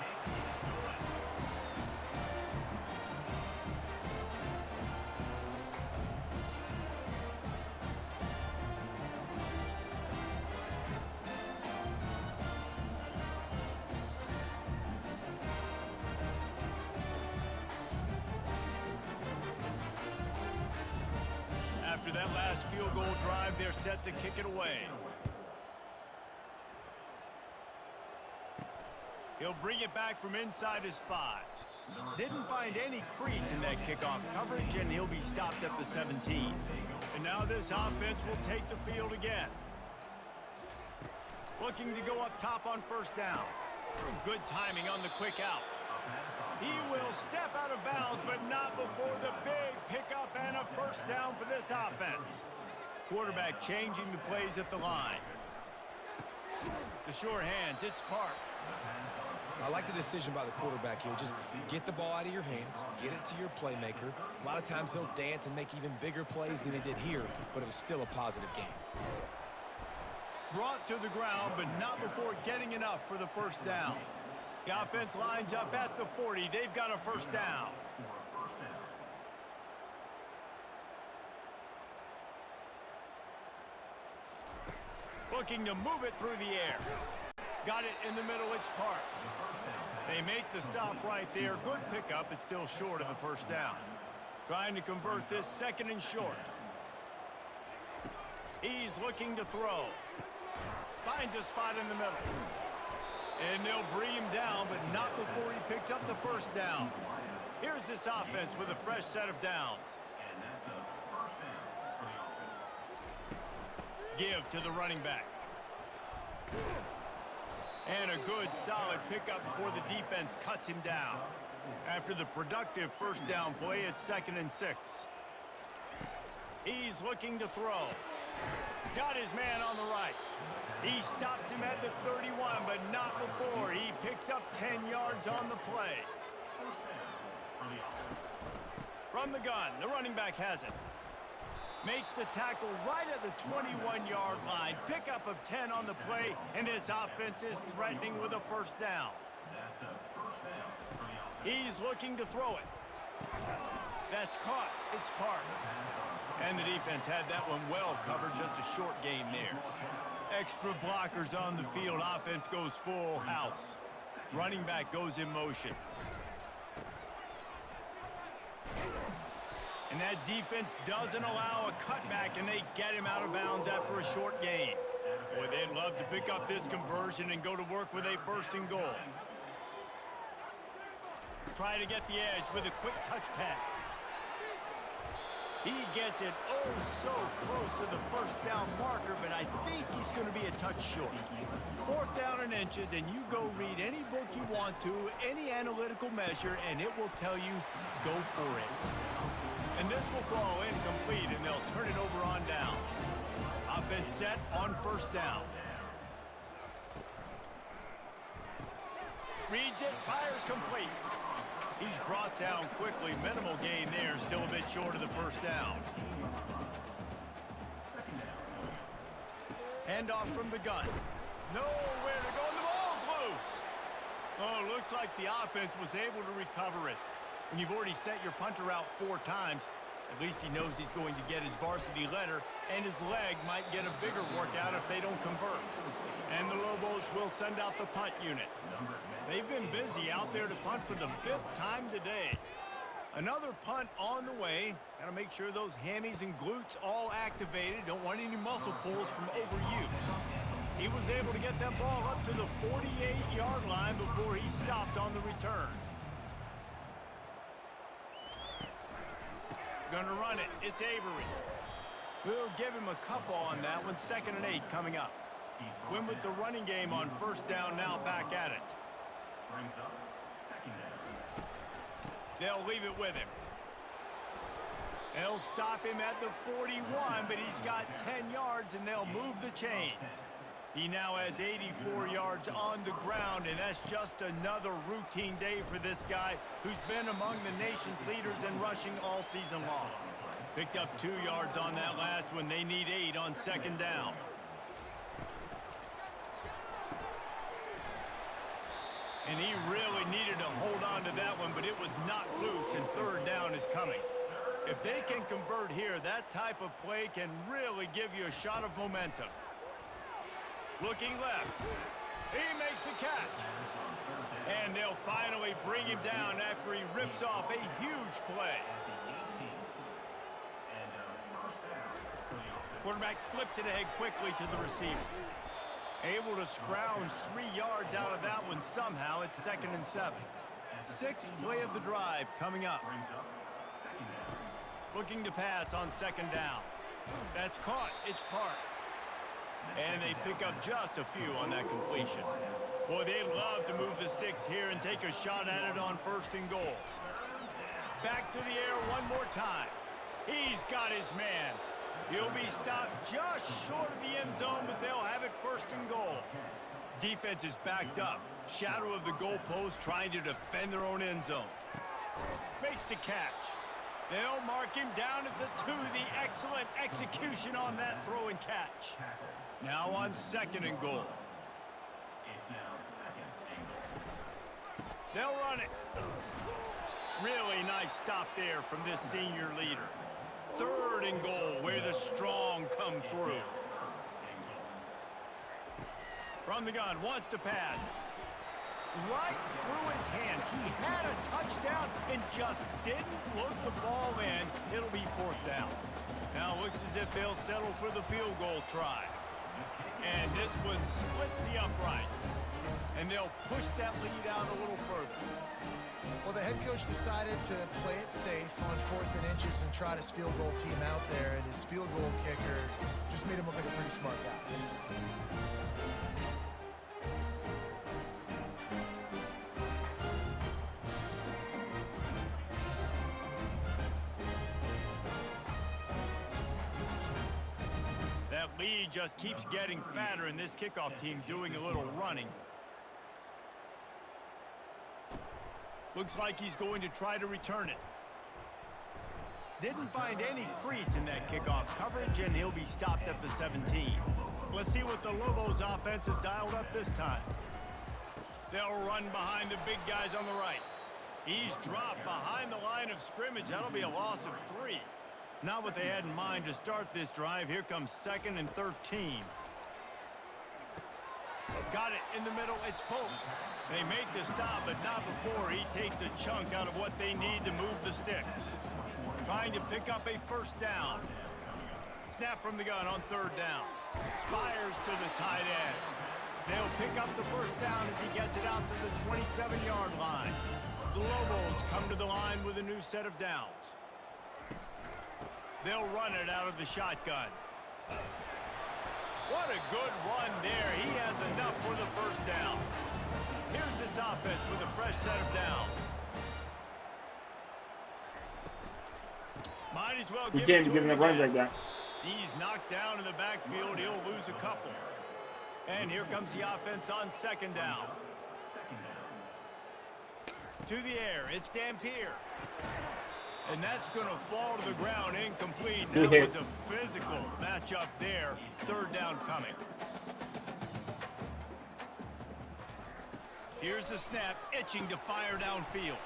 After that last field goal drive, they're set to kick it away. He'll bring it back from inside his 5. Didn't find any crease in that kickoff coverage, and he'll be stopped at the 17. And now this offense will take the field again. Looking to go up top on 1st down. Good timing on the quick out. He will step out of bounds, but not before the big pickup and a 1st down for this offense. Quarterback changing the plays at the line. The sure hands, it's Parks. I like the decision by the quarterback here. Just get the ball out of your hands, get it to your playmaker. A lot of times he'll dance and make even bigger plays than he did here, but it was still a positive game. Brought to the ground, but not before getting enough for the 1st down. The offense lines up at the 40. They've got a 1st down. Looking to move it through the air. Got it in the middle. It's Parks. They make the stop right there. Good pickup. It's still short of the 1st down. Trying to convert this 2nd and short. He's looking to throw. Finds a spot in the middle. And they'll bring him down, but not before he picks up the 1st down. Here's this offense with a fresh set of downs. And that's a 1st down for the offense. Give to the running back. And a good, solid pickup before the defense cuts him down. After the productive 1st down play, it's 2nd and 6. He's looking to throw. Got his man on the right. He stops him at the 31, but not before. He picks up 10 yards on the play. From the gun, the running back has it. Makes the tackle right at the 21-yard line. Pickup of 10 on the play, and this offense is threatening with a 1st down. That's a 1st down for the offense. He's looking to throw it. That's caught. It's Parks. And the defense had that one well covered. Just a short game there. Extra blockers on the field. Offense goes full house. Running back goes in motion. And that defense doesn't allow a cutback, and they get him out of bounds after a short gain. Boy, they'd love to pick up this conversion and go to work with a 1st and goal. Try to get the edge with a quick touch pass. He gets it oh so close to the first down marker, but I think he's going to be a touch short. 4th down and inches, and you go read any book you want to, any analytical measure, and it will tell you, go for it. And this will fall incomplete, and they'll turn it over on downs. Offense set on 1st down. Reads it, fires complete. He's brought down quickly. Minimal gain there, still a bit short of the 1st down. Handoff from the gun. Nowhere to go, and the ball's loose. Oh, looks like the offense was able to recover it. When you've already set your punter out 4 times, at least he knows he's going to get his varsity letter, and his leg might get a bigger workout if they don't convert. And the Lobos will send out the punt unit. They've been busy out there to punt for the 5th time today. Another punt on the way. Got to make sure those hammies and glutes all activated. Don't want any muscle pulls from overuse. He was able to get that ball up to the 48-yard line before he stopped on the return. Gonna run it. It's Avery. We'll give him a couple on that one. 2nd and 8 coming up. Win with the running game on 1st down, now back at it. Brings up 2nd down. They'll leave it with him. They'll stop him at the 41, but he's got 10 yards, and they'll move the chains. He now has 84 yards on the ground, and that's just another routine day for this guy who's been among the nation's leaders in rushing all season long. Picked up 2 yards on that last one. They need 8 on 2nd down. And he really needed to hold on to that one, but it was not loose, and 3rd down is coming. If they can convert here, that type of play can really give you a shot of momentum. Looking left. He makes the catch. And they'll finally bring him down after he rips off a huge play. Quarterback flips it ahead quickly to the receiver. Able to scrounge 3 yards out of that one somehow. It's 2nd and 7. 6th play of the drive coming up. Looking to pass on 2nd down. That's caught. It's Parks. And they pick up just a few on that completion. Boy, they love to move the sticks here and take a shot at it on 1st and goal. Back to the air one more time. He's got his man. He'll be stopped just short of the end zone, but they'll have it 1st and goal. Defense is backed up. Shadow of the goalpost trying to defend their own end zone. Makes the catch. They'll mark him down at the 2. The excellent execution on that throw and catch. Now on 2nd and goal. It's now 2nd and goal. They'll run it. Really nice stop there from this senior leader. 3rd and goal, where the strong come through. From the gun, wants to pass. Right through his hands. He had a touchdown and just didn't look the ball in. It'll be 4th down. Now looks as if they'll settle for the field goal try. And this one splits the uprights. And they'll push that lead out a little further. Well, the head coach decided to play it safe on 4th and inches and trot his field goal team out there, and his field goal kicker just made him look like a pretty smart guy. That lead just keeps getting fatter, and this kickoff team doing a little running. Looks like he's going to try to return it. Didn't find any crease in that kickoff coverage, and he'll be stopped at the 17. Let's see what the Lobos offense has dialed up this time. They'll run behind the big guys on the right. He's dropped behind the line of scrimmage. That'll be a loss of 3. Not what they had in mind to start this drive. Here comes 2nd and 13. Got it in the middle. It's Pope. They make the stop, but not before he takes a chunk out of what they need to move the sticks. Trying to pick up a 1st down. Snap from the gun on 3rd down. Fires to the tight end. They'll pick up the 1st down as he gets it out to the 27-yard line. The Lobos come to the line with a new set of downs. They'll run it out of the shotgun. What a good run there. He has enough for the first down. Here's this offense with a fresh set of downs. Might as well We give can't it be to giving him up runs again. like that. He's knocked down in the backfield. He'll lose a couple. And here comes the offense on second down. To the air. It's Dampier. And that's going to fall to the ground incomplete. That was a physical matchup there. Third down coming. Here's the snap, itching to fire downfield.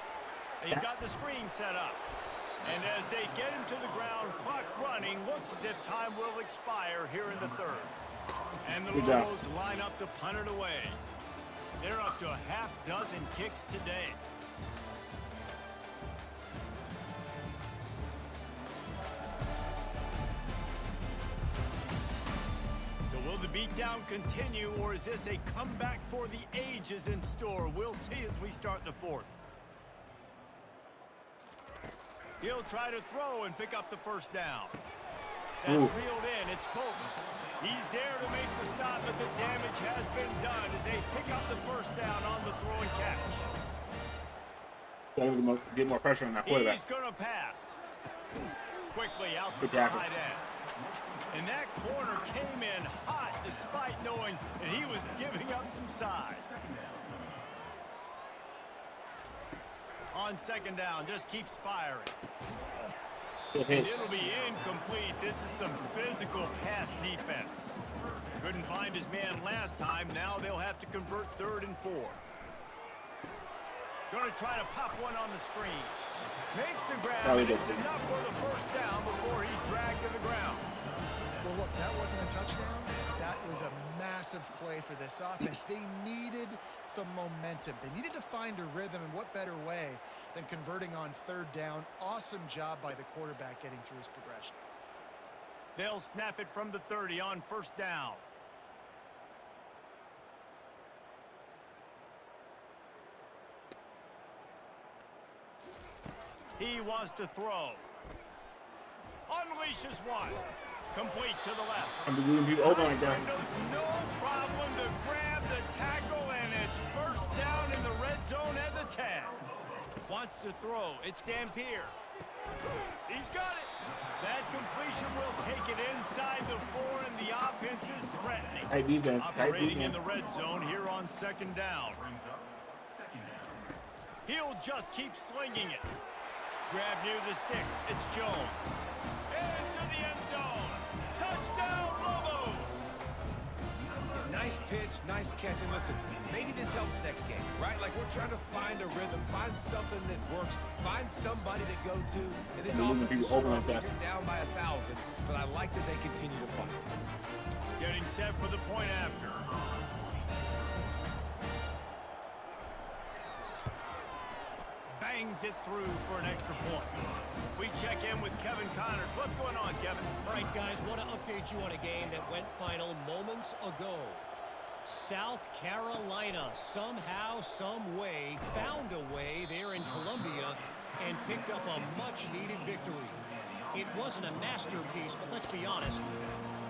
They've got the screen set up. And as they get him to the ground, clock running, looks as if time will expire here in the third. And the Lobos line up to punt it away. They're up to a half dozen kicks today. So will the beatdown continue, or is this a comeback for the ages in store? We'll see as we start the fourth. He'll try to throw and pick up the first down. That's reeled in. It's Colton. He's there to make the stop, but the damage has been done as they pick up the first down on the throw and catch. Get more pressure on that quarterback. He's going to pass. Quickly out to the tight end. And that corner came in hot despite knowing that he was giving up some size. On second down, just keeps firing. And it'll be incomplete. This is some physical pass defense. Couldn't find his man last time. Now they'll have to convert 3rd and 4. Going to try to pop one on the screen. Makes the grab, and it's enough for the first down before he's dragged to the ground. Well, look, that wasn't a touchdown. That was a massive play for this offense. They needed some momentum. They needed to find a rhythm, and what better way than converting on 3rd down. Awesome job by the quarterback getting through his progression. They'll snap it from the 30 on 1st down. He wants to throw. Unleashes one. Complete to the left. I'm leaving people open like that. No problem to grab the tackle, and it's first down in the red zone at the 10. Wants to throw. It's Dampier. He's got it. That completion will take it inside the 4, and the offense is threatening. Operating in the red zone here on 2nd down. He'll just keep slinging it. Grab near the sticks. It's Jones. Into the end zone. Touchdown, Lobos! Nice pitch, nice catch. And listen, maybe this helps next game, right? Like we're trying to find a rhythm, find something that works, find somebody to go to. And this offense is strong. They're down by 1,000, but I like that they continue to fight. Getting set for the point after. Bangs it through for an extra point. We check in with Kevin Connors. What's going on, Kevin? All right, guys, want to update you on a game that went final moments ago. South Carolina somehow, some way, found a way there in Columbia and picked up a much-needed victory. It wasn't a masterpiece, but let's be honest,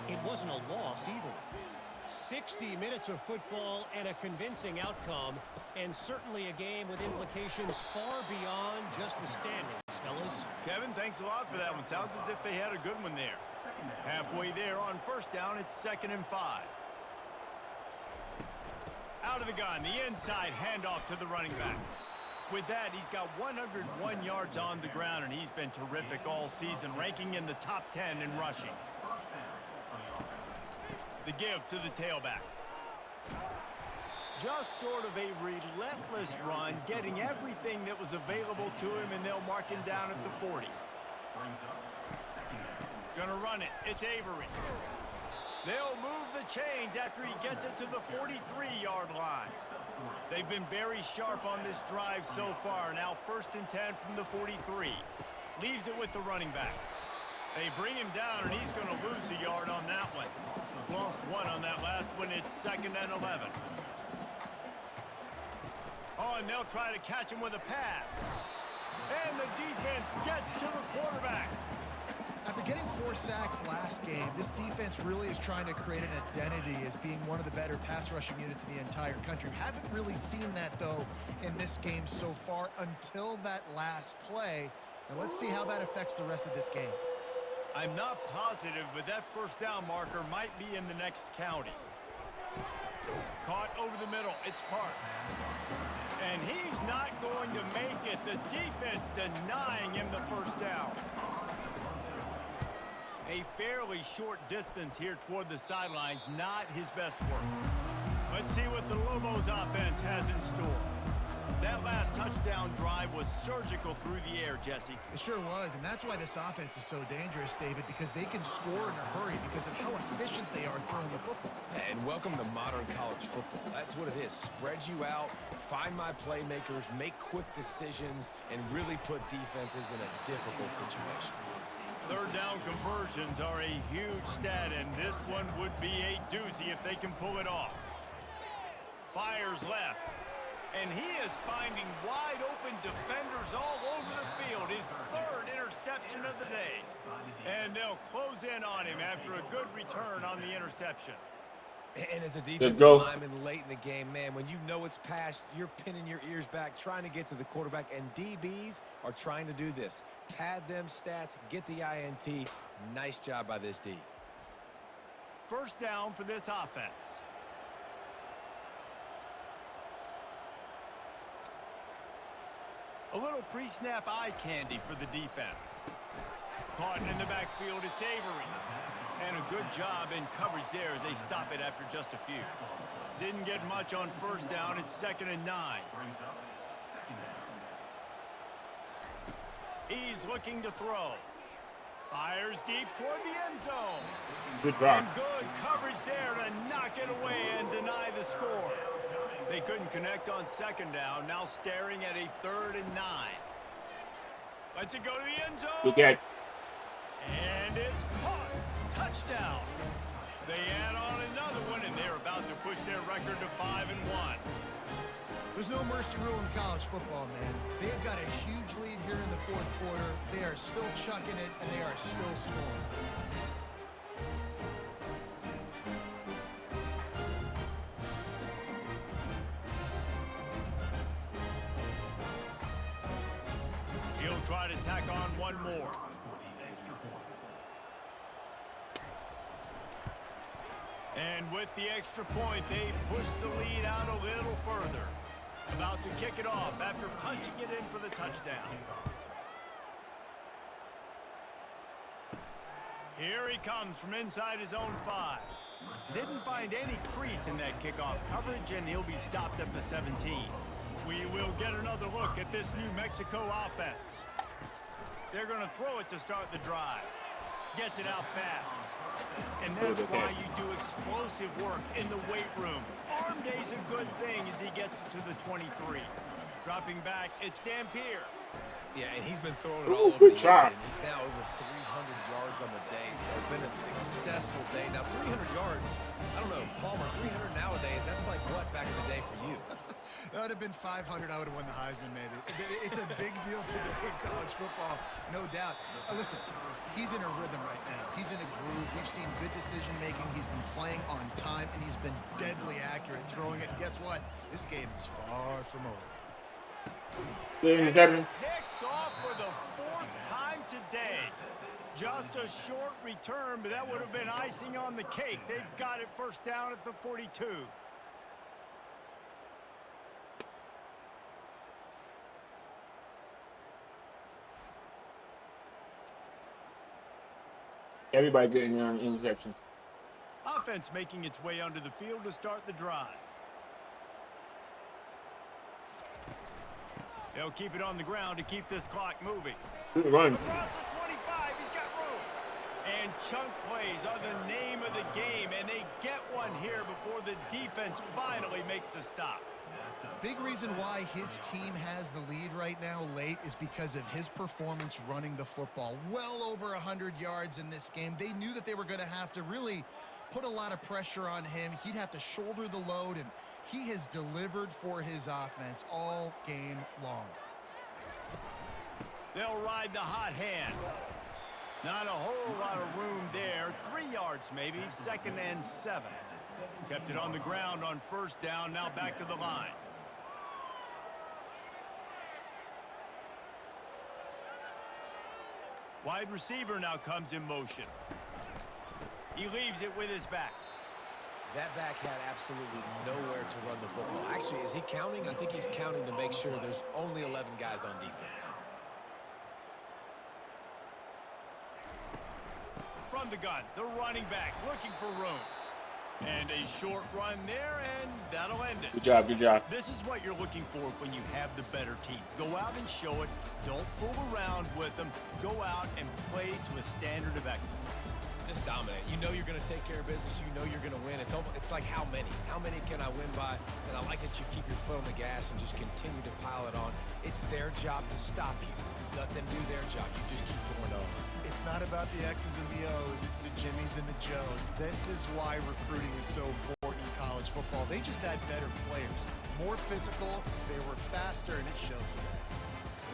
it wasn't a loss either. 60 minutes of football and a convincing outcome, and certainly a game with implications far beyond just the standings, fellas. Kevin, thanks a lot for that one. Sounds as if they had a good one there. Halfway there on 1st down, it's 2nd and 5. Out of the gun, the inside handoff to the running back. With that, he's got 101 yards on the ground, and he's been terrific all season, ranking in the top 10 in rushing. The give to the tailback. Just sort of a relentless run, getting everything that was available to him, and they'll mark him down at the 40. Gonna run it. It's Avery. They'll move the chains after he gets it to the 43-yard line. They've been very sharp on this drive so far. Now 1st and 10 from the 43. Leaves it with the running back. They bring him down, and he's going to lose a yard on that one. Lost 1 on that last one. It's 2nd and 11. Oh, and they'll try to catch him with a pass. And the defense gets to the quarterback. After getting sacks last game. This defense really is trying to create an identity as being one of the better pass rushing units in the entire country. Haven't really seen that, though, in this game so far until that last play. And let's see how that affects the rest of this game. I'm not positive, but that first down marker might be in the next county. Caught over the middle. It's Parks. And he's not going to make it. The defense denying him the first down. A fairly short distance here toward the sidelines. Not his best work. Let's see what the Lobos offense has in store. That last touchdown drive was surgical through the air, Jesse. It sure was, and that's why this offense is so dangerous, David, because they can score in a hurry because of how efficient they are throwing the football. And welcome to modern college football. That's what it is. Spread you out, find my playmakers, make quick decisions, and really put defenses in a difficult situation. Third down conversions are a huge stat, and this one would be a doozy if they can pull it off. Fires left. And he is finding wide-open defenders all over the field. His third interception of the day. And they'll close in on him after a good return on the interception. And as a defensive lineman late in the game, man, when you know it's past, you're pinning your ears back, trying to get to the quarterback. And DBs are trying to do this. Pad them stats, get the INT. Nice job by this D. First down for this offense. A little pre-snap eye candy for the defense. Caught in the backfield, it's Avery. And a good job in coverage there as they stop it after just a few. Didn't get much on first down, it's 2nd and 9. He's looking to throw. Fires deep toward the end zone. Good drop. And good coverage there to knock it away and deny the score. They couldn't connect on 2nd down, now staring at a 3rd and 9. Lets it go to the end zone. Good catch. And it's caught. Touchdown. They add on another one, and they're about to push their record to 5-1. There's no mercy rule in college football, man. They've got a huge lead here in the 4th quarter. They are still chucking it, and they are still scoring. He'll try to tack on one more. And with the extra point, they push the lead out a little further. About to kick it off after punching it in for the touchdown. Here he comes from inside his own 5. Didn't find any crease in that kickoff coverage, and he'll be stopped at the 17. We will get another look at this New Mexico offense. They're going to throw it to start the drive. Gets it out fast. And that's why you do explosive work in the weight room. Arm day's a good thing as he gets it to the 23. Dropping back, it's Dampier. Yeah, and he's been throwing it all over the yard, and he's now over 300 yards on the day. So it's been a successful day. Now, 300 yards, I don't know, Palmer, 300 nowadays, that's like what back in the day for you? That would have been 500. I would have won the Heisman, maybe. It's a big deal today in college football, no doubt. Listen, he's in a rhythm right now. He's in a groove. We've seen good decision-making. He's been playing on time, and he's been deadly accurate throwing it. And guess what? This game is far from over. Picked off for the 4th time today. Just a short return, but that would have been icing on the cake. They've got it first down at the 42. Everybody getting an interception. Offense making its way onto the field to start the drive. They'll keep it on the ground to keep this clock moving. Good run. Across the 25, he's got room. And chunk plays are the name of the game, and they get one here before the defense finally makes a stop. Big reason why his team has the lead right now late is because of his performance running the football. Well over 100 yards in this game. They knew that they were going to have to really put a lot of pressure on him. He'd have to shoulder the load, and he has delivered for his offense all game long. They'll ride the hot hand. Not a whole lot of room there. 3 yards maybe. 2nd and 7. Kept it on the ground on 1st down. Now back to the line. Wide receiver now comes in motion. He leaves it with his back. That back had absolutely nowhere to run the football. Actually, is he counting? I think he's counting to make sure there's only 11 guys on defense. From the gun, the running back looking for room. And a short run there, and that'll end it. Good job, good job. This is what you're looking for when you have the better team. Go out and show it. Don't fool around with them. Go out and play to a standard of excellence. Just dominate. You know you're going to take care of business. You know you're going to win. It's like how many? How many can I win by? And I like that you keep your foot on the gas and just continue to pile it on. It's their job to stop you. Let them do their job. You just keep going over. It's not about the X's and the O's. It's the Jimmies and the Joes. This is why recruiting is so important in college football. They just had better players. More physical. They were faster, and it showed today.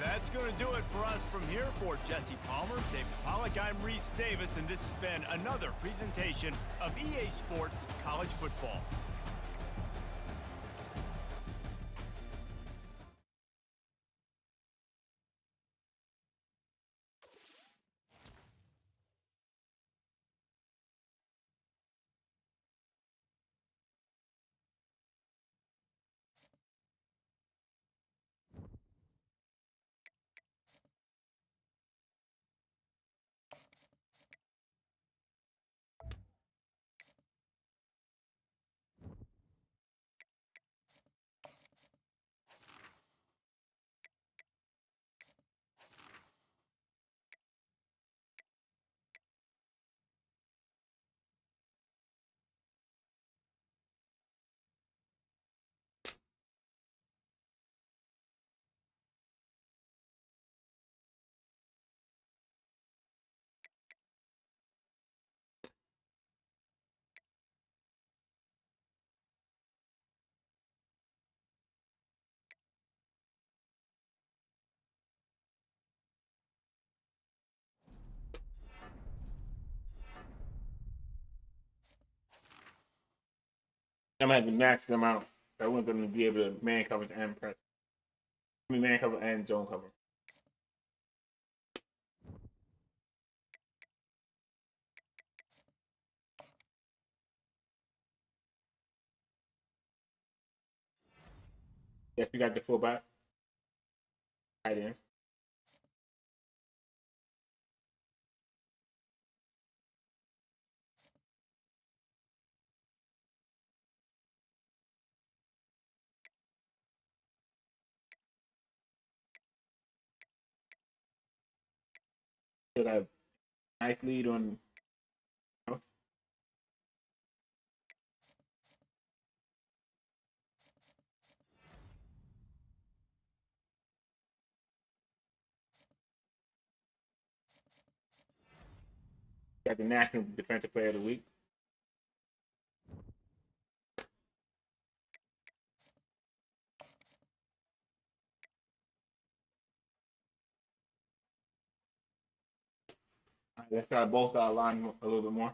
That's going to do it for us from here. For Jesse Palmer, David Pollack, I'm Reese Davis, and this has been another presentation of EA Sports College Football. I'm gonna have to max them out. I wasn't gonna be able to man cover and press. I mean, man cover and zone cover. Yes, we got the fullback. Tight end. Still got a nice lead on. Got the National Defensive Player of the Week. All right, let's try both our line a little bit more.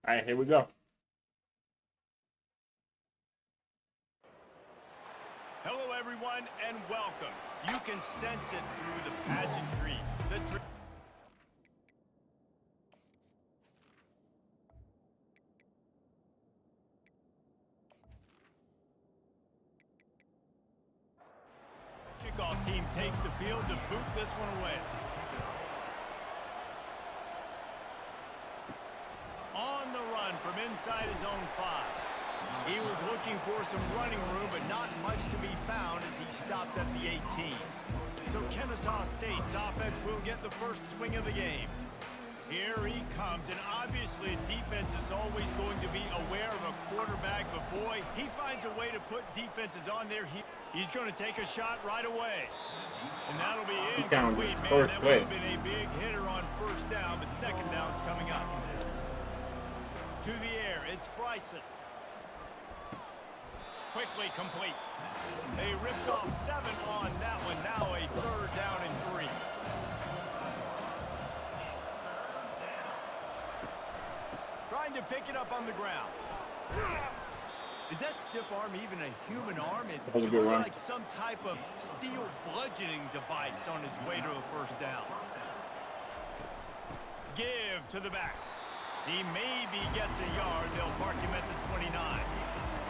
All right, here we go. Hello, everyone, and welcome. You can sense it through the pageantry. Kickoff team takes the field to boot this one away. On the run from inside his own 5. He was looking for some running room, but not much to be found as he stopped at the 18. So Kennesaw State's offense will get the first swing of the game. Here he comes, and obviously defense is always going to be aware of a quarterback, but boy, he finds a way to put defenses on their heels. He's going to take a shot right away. And that'll be incomplete, man. That would have been a big hitter on first down, but second down's coming up. To the air, it's Bryson. Quickly complete. They ripped off 7 on that one. Now a 3rd down and 3. Trying to pick it up on the ground. Is that stiff arm even a human arm? It looks like some type of steel bludgeoning device on his way to a first down. Give to the back. He maybe gets a yard. They'll mark him at the 29.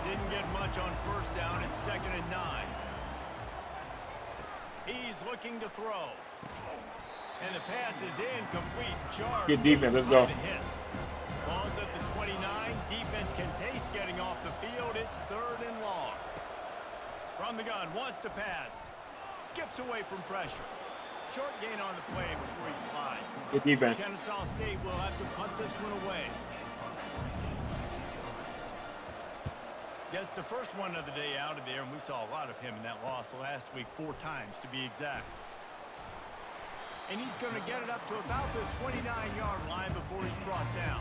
Didn't get much on first down. It's 2nd and 9. He's looking to throw. And the pass is incomplete. Jarred. Good defense. Let's go. Ball's at the 29. Defense can taste getting off the field. It's 3rd and long. From the gun. Wants to pass. Skips away from pressure. Short gain on the play before he slides. Good defense. Kennesaw State will have to punt this one away. Gets the first one of the day out of there, and we saw a lot of him in that loss last week, 4 times to be exact. And he's going to get it up to about the 29-yard line before he's brought down.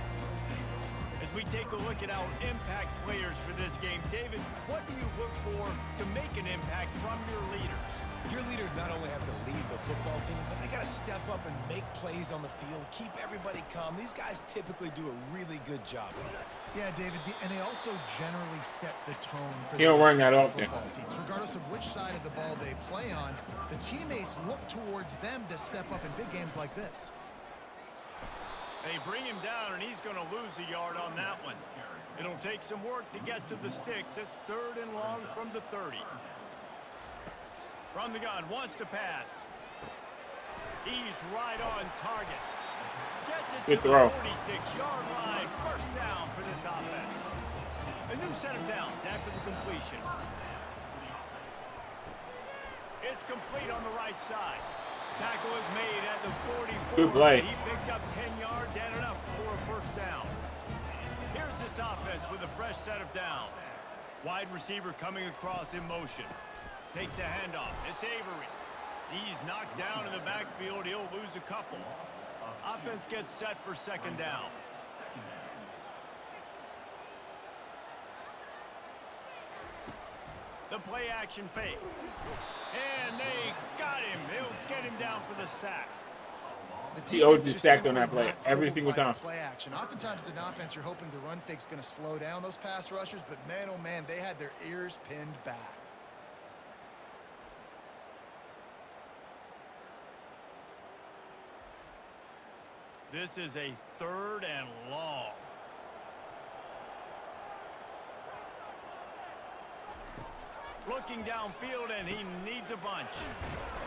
As we take a look at our impact players for this game, David, what do you look for to make an impact from your leaders? Your leaders not only have to lead the football team, but they got to step up and make plays on the field, keep everybody calm. These guys typically do a really good job of that. Yeah, David, and they also generally set the tone for You don't run that often. football teams. Regardless of which side of the ball they play on, the teammates look towards them to step up in big games like this. They bring him down, and he's going to lose a yard on that one. It'll take some work to get to the sticks. It's 3rd and long from the 30. From the gun, wants to pass. He's right on target. Gets it to the 46-yard line. First down for this offense. A new set of downs after the completion. It's complete on the right side. Tackle is made at the 44. Good play. He picked up 10 yards and enough for a first down. Here's this offense with a fresh set of downs. Wide receiver coming across in motion. Takes the handoff. It's Avery. He's knocked down in the backfield. He'll lose a couple. Offense gets set for 2nd down. The play action fake. And they got him. They'll get him down for the sack. He always just sacked on that play every single time. Play action. Oftentimes, as an offense, you're hoping the run fake's going to slow down those pass rushers, but man, oh man, they had their ears pinned back. This is a 3rd and long. Looking downfield, and he needs a bunch.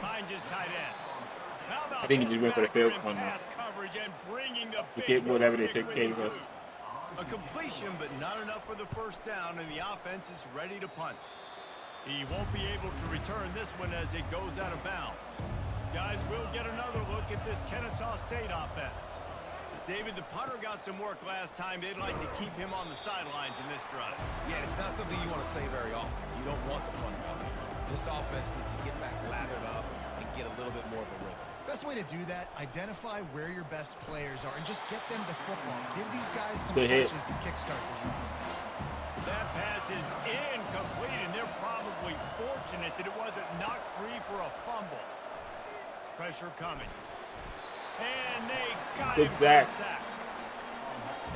Finds his tight end. How about I think he just went for the field one. pass coverage and bringing the We big get whatever they stick take with him, care of us. too. A completion, but not enough for the first down, and the offense is ready to punt. He won't be able to return this one as it goes out of bounds. Guys, we'll get another look at this Kennesaw State offense. David, the punter got some work last time. They'd like to keep him on the sidelines in this drive. Yeah, it's not something you want to say very often. You don't want the punter out there. This offense needs to get back lathered up and get a little bit more of a rhythm. Best way to do that, identify where your best players are and just get them the football. Give these guys some Good hit. touches to kickstart this offense. That pass is incomplete, and they're probably fortunate that it wasn't knocked free for a fumble. Pressure coming. And they got Good him for the sack. sack.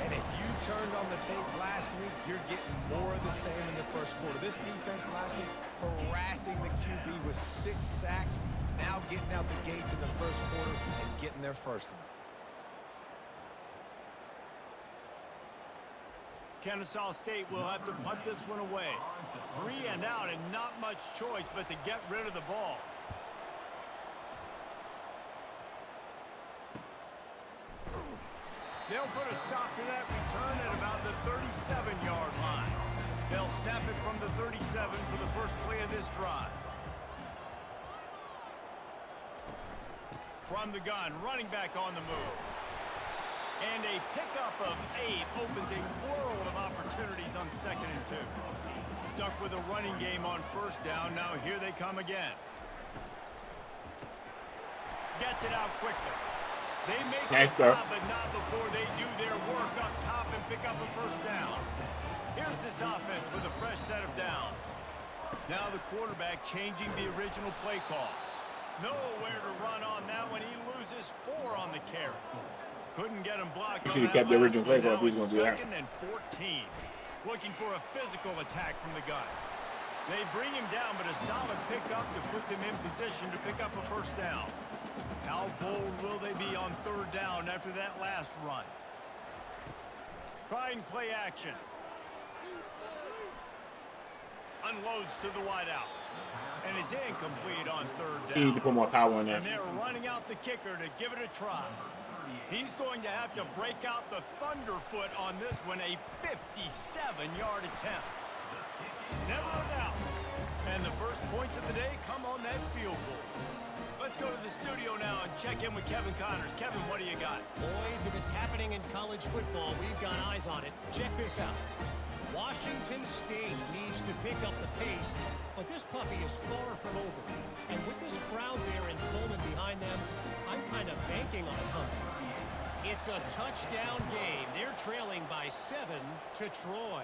And if you turned on the tape last week, you're getting more of the same in the first quarter. This defense last week harassing the QB with 6 sacks, now getting out the gates in the first quarter and getting their first one. Kennesaw State will have to punt this one away. 3 and out and not much choice but to get rid of the ball. They'll put a stop to that return at about the 37-yard line. They'll snap it from the 37 for the first play of this drive. From the gun, running back on the move. And a pickup of 8 opens a world of opportunities on 2nd and 2. Stuck with a running game on first down. Now here they come again. Gets it out quickly. They make the stop, but not before they do their work up top and pick up a first down. Here's this offense with a fresh set of downs. Now the quarterback changing the original play call. Nowhere to run on that one. He loses 4 on the carry. Couldn't get him blocked. You should have kept the original play call if he was going to do that. 2nd and 14. Looking for a physical attack from the gun. They bring him down, but a solid pickup to put them in position to pick up a first down. How bold will they be on 3rd down after that last run? Trying play action. Unloads to the wideout. And it's incomplete on 3rd down. He needs to put more power in there. And they're running out the kicker to give it a try. He's going to have to break out the thunderfoot on this one, a 57-yard attempt. Never a doubt. And the first points of the day come on that field goal. Let's go to the studio now and check in with Kevin Connors. Kevin, what do you got? Boys, if it's happening in college football, we've got eyes on it. Check this out. Washington State needs to pick up the pace, but this puppy is far from over. And with this crowd there in Pullman behind them, I'm kind of banking on a comeback. It's a touchdown game. They're trailing by 7 to Troy.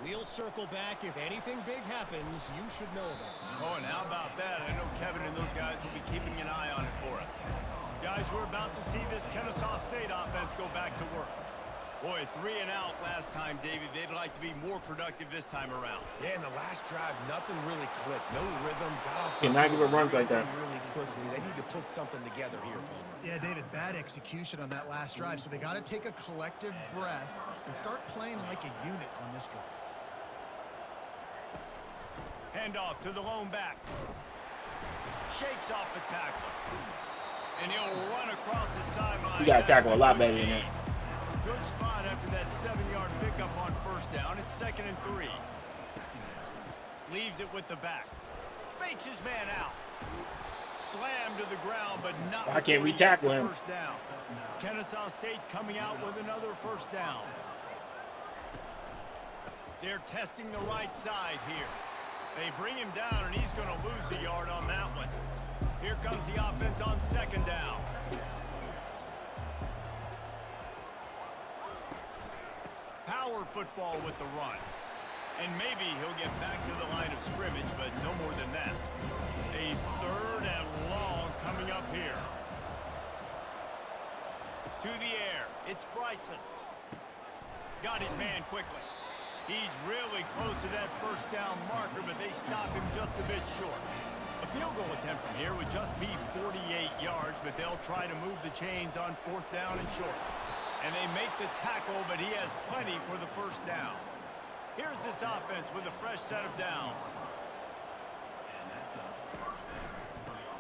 We'll circle back. If anything big happens, you should know about it. Oh, and how about that? I know Kevin and those guys will be keeping an eye on it for us. Guys, we're about to see this Kennesaw State offense go back to work. Boy, 3 and out last time, David. They'd like to be more productive this time around. Yeah, in the last drive, nothing really clicked. No rhythm. Got off Cannot give it runs like that. really quickly. They need to put something together here, Palmer. Yeah, David, bad execution on that last drive, so they got to take a collective breath and start playing like a unit on this drive. Handoff to the lone back. Shakes off the tackle. And he'll run across the sideline. You got to tackle a lot better than that. Good spot after that 7-yard pickup on first down. It's 2nd and 3. Leaves it with the back. Fakes his man out. Slammed to the ground, but not. Why can't we tackle him? First down. Kennesaw State coming out with another first down. They're testing the right side here. They bring him down, and he's going to lose a yard on that one. Here comes the offense on 2nd down. Power football with the run. And maybe he'll get back to the line of scrimmage, but no more than that. A 3rd and long coming up here. To the air. It's Bryson. Got his man quickly. He's really close to that first down marker, but they stop him just a bit short. A field goal attempt from here would just be 48 yards, but they'll try to move the chains on 4th down and short. And they make the tackle, but he has plenty for the first down. Here's this offense with a fresh set of downs.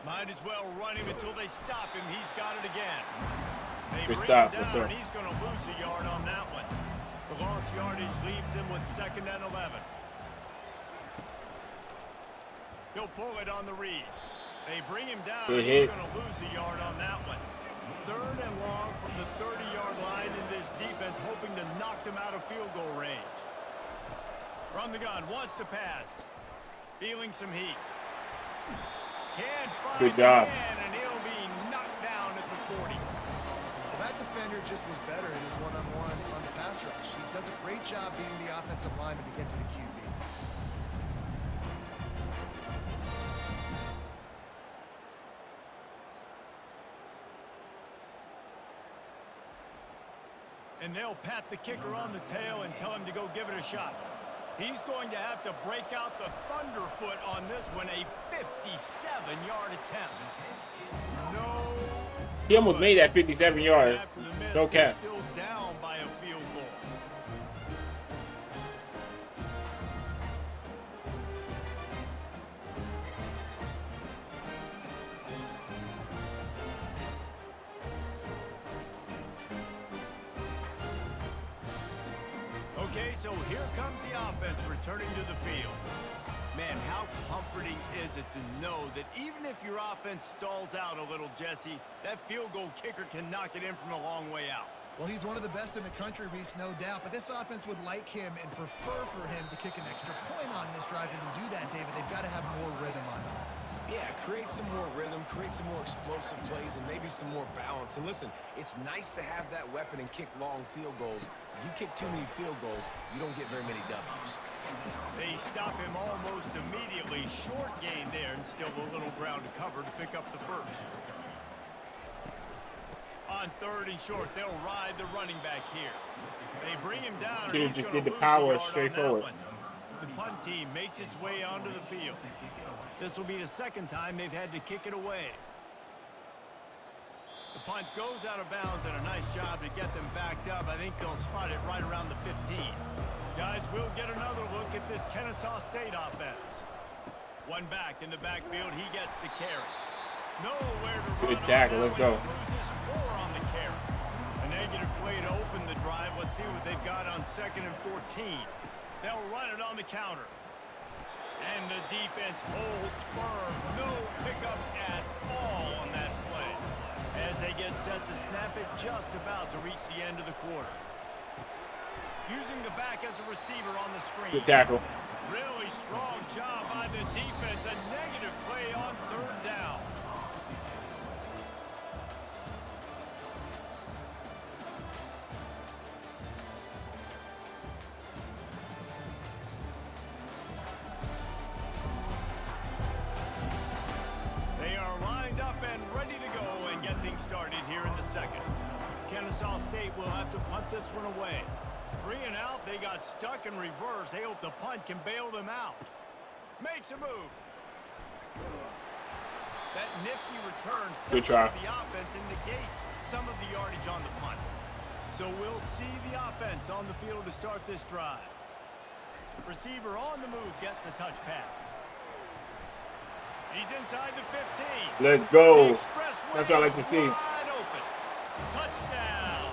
Might as well run him until they stop him. He's got it again. They bring him down, and he's going to lose a yard on that one. The lost yardage leaves him with 2nd and 11. He'll pull it on the read. They bring him down, and he's going to lose a yard on that one. 3rd and long from the 30-yard line in this defense, hoping to knock them out of field goal range. From the gun, wants to pass. Feeling some heat. Can't find Good job. and he'll be knocked down at the 40. Well, that defender just was better in his one-on-one on the pass rush. He does a great job being the offensive lineman to get to the QB. And they'll pat the kicker on the tail and tell him to go give it a shot. He's going to have to break out the thunderfoot on this one, a 57-yard attempt. No. He almost made that 57-yarder. After the miss, No they're cap. still down by a field goal. Okay, so here comes the offense returning to the field. Man, how comforting is it to know that even if your offense stalls out a little, Jesse, that field goal kicker can knock it in from a long way out. Well, he's one of the best in the country, Reese, no doubt. But this offense would like him and prefer for him to kick an extra point on this drive. And to do that, David, they've got to have more rhythm on offense. Yeah, create some more rhythm, create some more explosive plays, and maybe some more balance. And listen, it's nice to have that weapon and kick long field goals. You kick too many field goals, you don't get very many W's. They stop him almost immediately. Short gain there and still a little ground to cover to pick up the first. On third and short, they'll ride the running back here. They bring him down. Dude And he's just gonna did the lose a power yard on straight that forward. one. The punt team makes its way onto the field. This will be the second time they've had to kick it away. The punt goes out of bounds, and a nice job to get them backed up. I think they'll spot it right around the 15. Guys, we'll get another look at this Kennesaw State offense. One back in the backfield. He gets the carry. Nowhere to run. Good tackle. Let's go. Loses 4 on the carry. A negative play to open the drive. Let's see what they've got on 2nd and 14. They'll run it on the counter. And the defense holds firm. No pickup at all on that play. As they get set to snap it, just about to reach the end of the quarter. Using the back as a receiver on the screen. Good tackle. Really strong job by the defense. A negative play on 3rd down. They are lined up and ready to go and get things started here in the second. Kennesaw State will have to punt this one away. 3 and out, they got stuck in reverse. They hope the punt can bail them out. Makes a move. That nifty return Good sets try. up the offense and negates some of the yardage on the punt. So we'll see the offense on the field to start this drive. Receiver on the move gets the touch pass. He's inside the 15. Let's go. The expressway That's what I like to is see. wide open. Touchdown.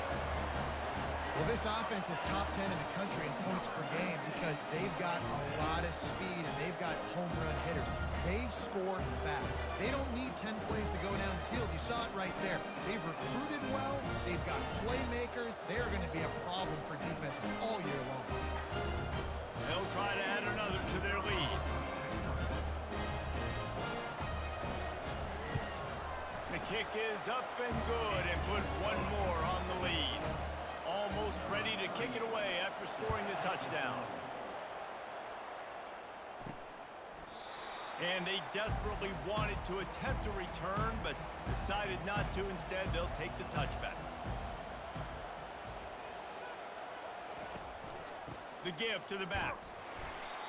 Well, this offense is top 10 in the country in points per game because they've got a lot of speed and they've got home run hitters. They score fast. They don't need 10 plays to go down the field. You saw it right there. They've recruited well. They've got playmakers. They're going to be a problem for defenses all year long. They'll try to add another to their lead. The kick is up and good and put one more on the lead. Almost ready to kick it away after scoring the touchdown. And they desperately wanted to attempt a return, but decided not to. Instead, they'll take the touchback. The give to the back.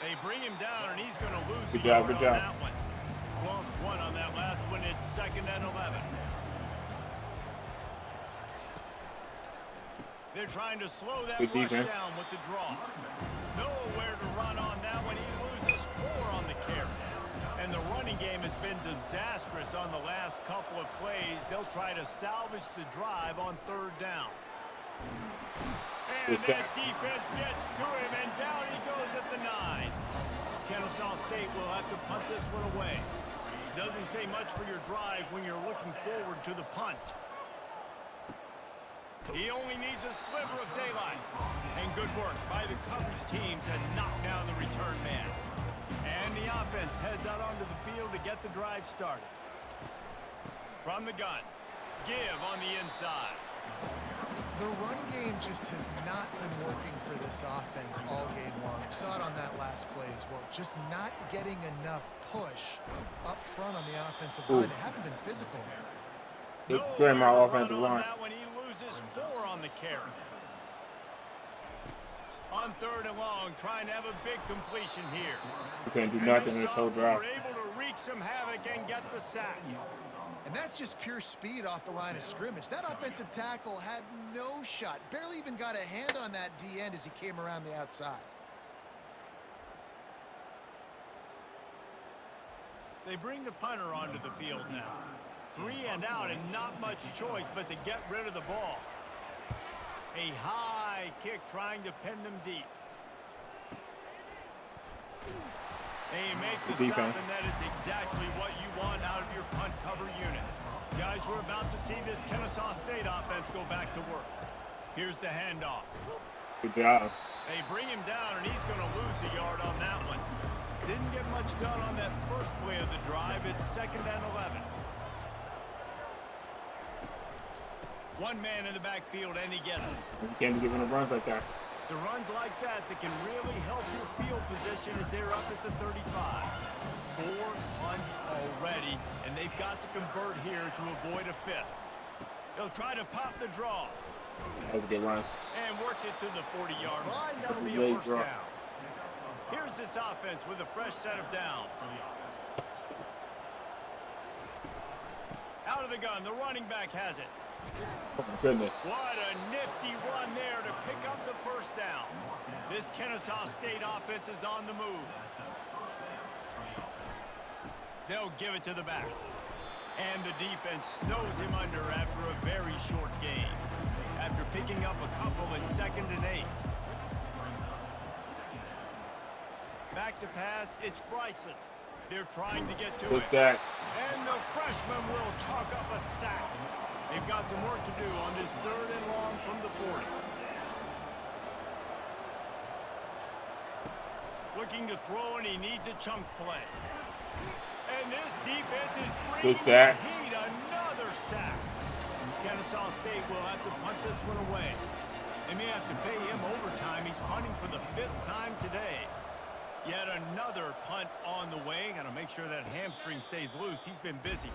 They bring him down, and he's going to lose Good the job, yard good on job. that one. Lost 1 on that last one. It's 2nd and 11. They're trying to slow that Good rush defense. down with the draw. Nowhere to run on that one. He loses 4 on the carry. And the running game has been disastrous on the last couple of plays. They'll try to salvage the drive on 3rd down. And that defense gets to him, and down he goes at the 9. Kennesaw State will have to punt this one away. Doesn't say much for your drive when you're looking forward to the punt. He only needs a sliver of daylight. And good work by the coverage team to knock down the return man. And the offense heads out onto the field to get the drive started. From the gun, give on the inside. The run game just has not been working for this offense all game long. You saw it on that last play as well. Just not getting enough push up front on the offensive line. They haven't been physical. It's great, my offensive line. That one, he loses 4 on the carry. On 3rd and long, trying to have a big completion here. You can't do nothing in this whole drive. We're able to wreak some havoc and get the sack. And that's just pure speed off the line of scrimmage. That offensive tackle had no shot. Barely even got a hand on that D end as he came around the outside. They bring the punter onto the field now. 3 and out and not much choice but to get rid of the ball. A high kick trying to pin them deep. They make the stop, and that is exactly what you want out of your punt cover unit. Guys, we're about to see this Kennesaw State offense go back to work. Here's the handoff. Good job. They bring him down, and he's going to lose a yard on that one. Didn't get much done on that first play of the drive. It's 2nd and 11. One man in the backfield, and he gets it. You can't be giving a runs like that. It's runs like that that can really help your field position as they're up at the 35. 4 punts already, and they've got to convert here to avoid a 5th. They'll try to pop the draw. That was a good run. And works it to the 40-yard line. That'll be a first down. Here's this offense with a fresh set of downs. Out of the gun, the running back has it. Oh my goodness. What a nifty run there to pick up the first down. This Kennesaw State offense is on the move. They'll give it to the back. And the defense snows him under after a very short gain. After picking up a couple in 2nd and 8. Back to pass, it's Bryson. They're trying to get to it. That. And the freshman will chalk up a sack. They've got some work to do on this 3rd and long from the 40. Looking to throw, and he needs a chunk play. And this defense is bringing the heat. Another sack. Kennesaw State will have to punt this one away. They may have to pay him overtime. He's punting for the 5th time today. Yet another punt on the way. Got to make sure that hamstring stays loose. He's been busy.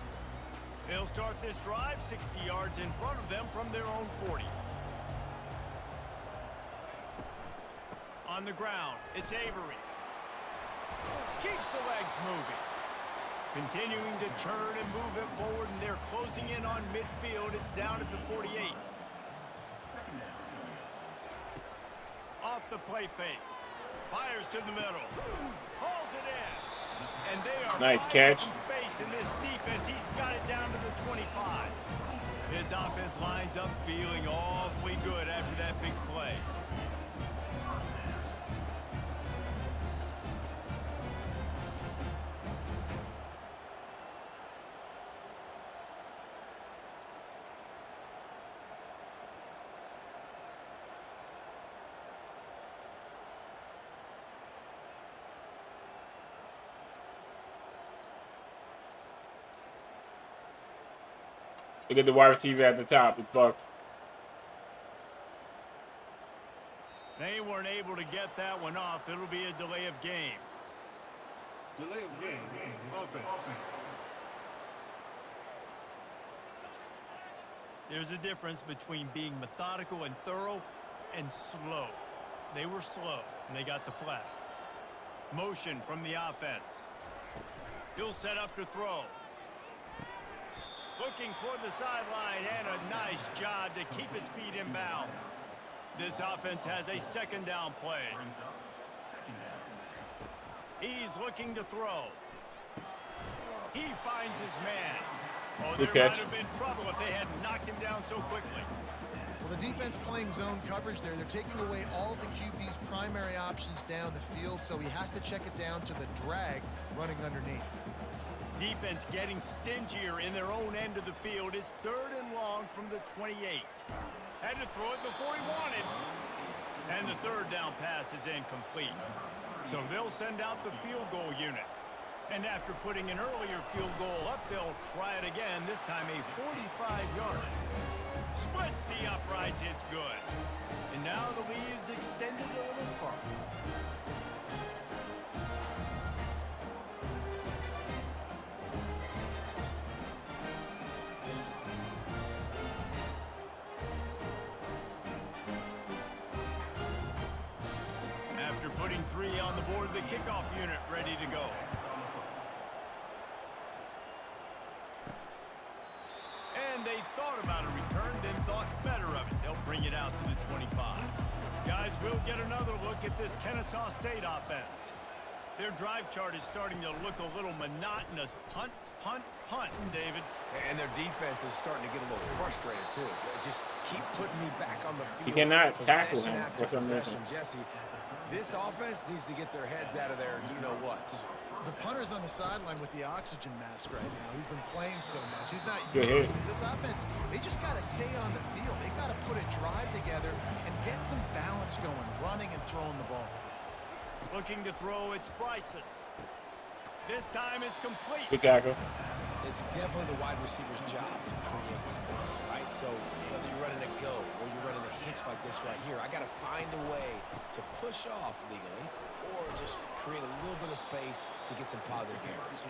They'll start this drive 60 yards in front of them from their own 40. On the ground, it's Avery. Keeps the legs moving. Continuing to churn and move it forward, and they're closing in on midfield. It's down at the 48. Off the play fake. Fires to the middle. Hauls it in. And they are nice catch. Space in this defense. He's got it down to the 25. His offense lines up feeling awfully good after that big play. Look at the wide receiver at the top. It's bucked. They weren't able to get that one off. It'll be a delay of game. Delay of game. Offense. There's a difference between being methodical and thorough and slow. They were slow, and they got the flag. Motion from the offense. He'll set up to throw. Looking toward the sideline, and a nice job to keep his feet in bounds. This offense has a 2nd down play. He's looking to throw. He finds his man. Oh, there might have been trouble if they had knocked him down so quickly. Well, the defense playing zone coverage there. They're taking away all of the QB's primary options down the field, so he has to check it down to the drag running underneath. Defense getting stingier in their own end of the field. It's 3rd and long from the 28. Had to throw it before he wanted. And the 3rd down pass is incomplete. So they'll send out the field goal unit. And after putting an earlier field goal up, they'll try it again, this time a 45-yarder. Splits the uprights, it's good. And now the lead is extended a little further. aboard the kickoff unit ready to go. And they thought about a return, then thought better of it. They'll bring it out to the 25. Guys, we'll get another look at this Kennesaw State offense. Their drive chart is starting to look a little monotonous. Punt, punt, punt, David. And their defense is starting to get a little frustrated, too. They just keep putting me back on the field. You cannot tackle Possession him after for some possession. reason. Jesse, this offense needs to get their heads out of there and you-know-what. The punter's on the sideline with the oxygen mask right now. He's been playing so much. He's not Good used to it hit. because this offense, they just got to stay on the field. They got to put a drive together and get some balance going, running and throwing the ball. Looking to throw, it's Bryson. This time it's complete. Good tackle. It's definitely the wide receiver's job to create space, right? So whether you're running a go or you're running a hitch like this right here, I got to find a way to push off legally or just create a little bit of space to get some positive yards.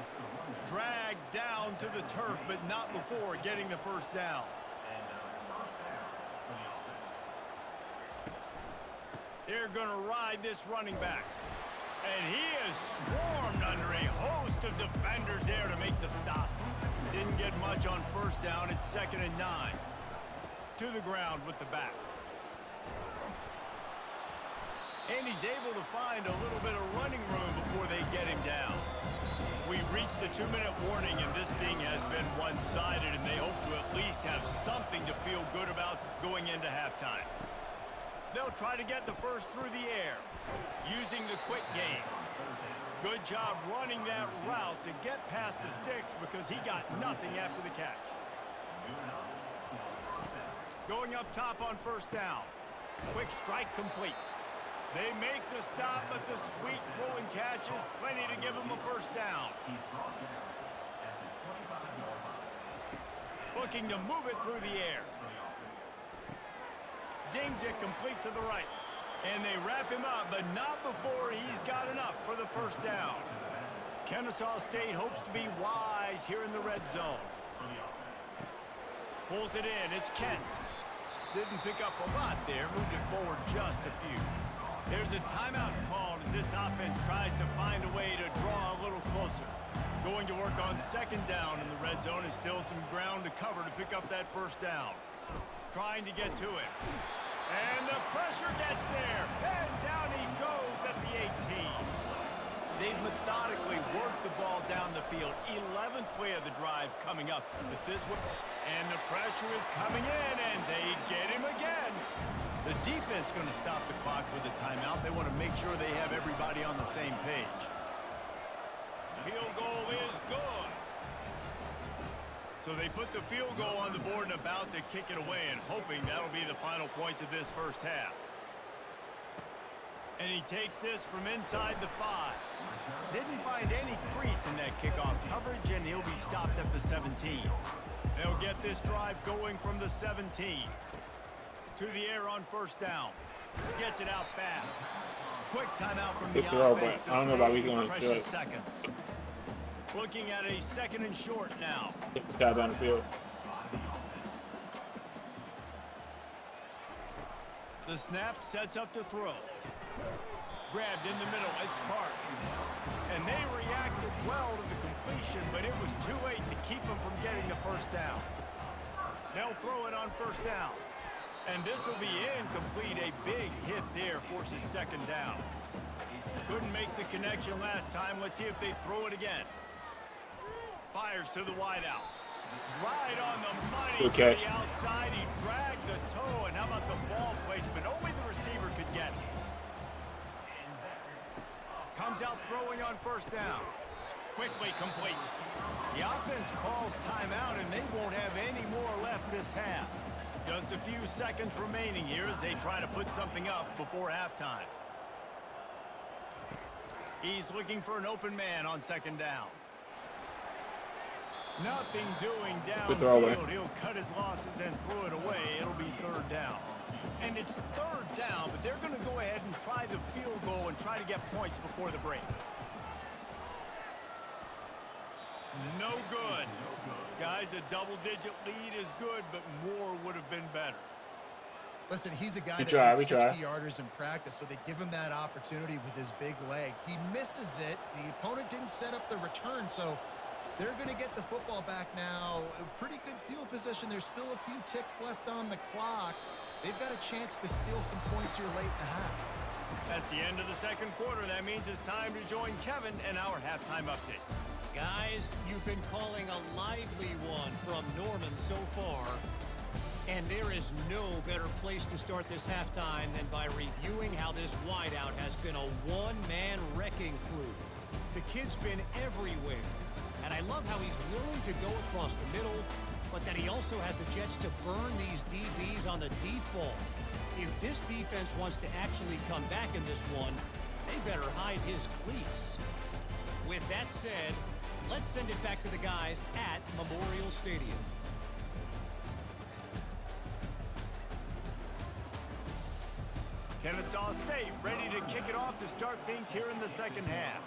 Dragged down to the turf, but not before getting the first down. They're going to ride this running back. And he is swarmed under a host of defenders there to make the stop. Didn't get much on first down. It's 2nd and 9. To the ground with the back. And he's able to find a little bit of running room before they get him down. We've reached the 2-minute warning, and this thing has been one-sided, and they hope to at least have something to feel good about going into halftime. They'll try to get the first through the air, using the quick game. Good job running that route to get past the sticks because he got nothing after the catch. Going up top on first down. Quick strike complete. They make the stop, but the sweet rolling catch is plenty to give them a first down. Looking to move it through the air. Zings it complete to the right. And they wrap him up, but not before he's got enough for the first down. Kennesaw State hopes to be wise here in the red zone. Pulls it in. It's Kent. Didn't pick up a lot there. Moved it forward just a few. There's a timeout called as this offense tries to find a way to draw a little closer. Going to work on 2nd down in the red zone is still some ground to cover to pick up that first down. Trying to get to it. And the pressure gets there. And down he goes at the 18. They've methodically worked the ball down the field. 11th play of the drive coming up. But this one, and the pressure is coming in, and they get him again. The defense going to stop the clock with a timeout. They want to make sure they have everybody on the same page. Field goal is good. So they put the field goal on the board and about to kick it away, and hoping that'll be the final points of this first half. And he takes this from inside the 5. Didn't find any crease in that kickoff coverage, and he'll be stopped at the 17. They'll get this drive going from the 17. To the air on first down. Gets it out fast. Quick timeout from the offense to I don't know about we save going precious to seconds. Looking at a 2nd and short now. Get the tap down the field. The snap sets up to throw. Grabbed in the middle, it's Parks. And they reacted well to the completion, but it was too late to keep them from getting the first down. They'll throw it on first down. And this will be incomplete. A big hit there forces 2nd down. Couldn't make the connection last time. Let's see if they throw it again. Fires to the wideout. Right on the money. Good catch. To the outside. He dragged the toe. And how about the ball placement? Only the receiver could get it. Comes out throwing on first down. Quickly complete. The offense calls timeout, and they won't have any more left this half. Just a few seconds remaining here as they try to put something up before halftime. He's looking for an open man on 2nd down. Nothing doing downfield. He'll cut his losses and throw it away. It'll be 3rd down. And it's 3rd down, but they're going to go ahead and try the field goal and try to get points before the break. No good. Guys, a double-digit lead is good, but more would have been better. Listen, he's a guy We that try. makes 60-yarders in practice, so they give him that opportunity with his big leg. He misses it. The opponent didn't set up the return, so they're going to get the football back now. A pretty good field position. There's still a few ticks left on the clock. They've got a chance to steal some points here late in the half. That's the end of the second quarter. That means it's time to join Kevin in our halftime update. Guys, you've been calling a lively one from Norman so far. And there is no better place to start this halftime than by reviewing how this wideout has been a one-man wrecking crew. The kid's been everywhere. And I love how he's willing to go across the middle, but that he also has the jets to burn these DBs on the deep ball. If this defense wants to actually come back in this one, they better hide his cleats. With that said, let's send it back to the guys at Memorial Stadium. Kennesaw State ready to kick it off to start things here in the second half.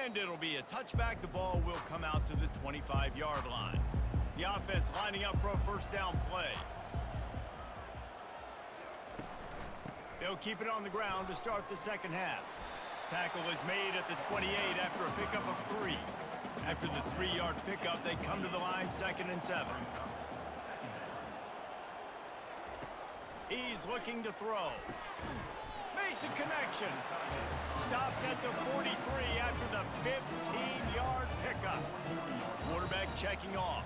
And it'll be a touchback. The ball will come out to the 25-yard line. The offense lining up for a first down play. They'll keep it on the ground to start the second half. Tackle is made at the 28 after a pickup of 3. After the 3-yard pickup, they come to the line 2nd and 7. He's looking to throw. Makes a connection. Stopped at the 43 after the 15-yard pickup. Quarterback checking off.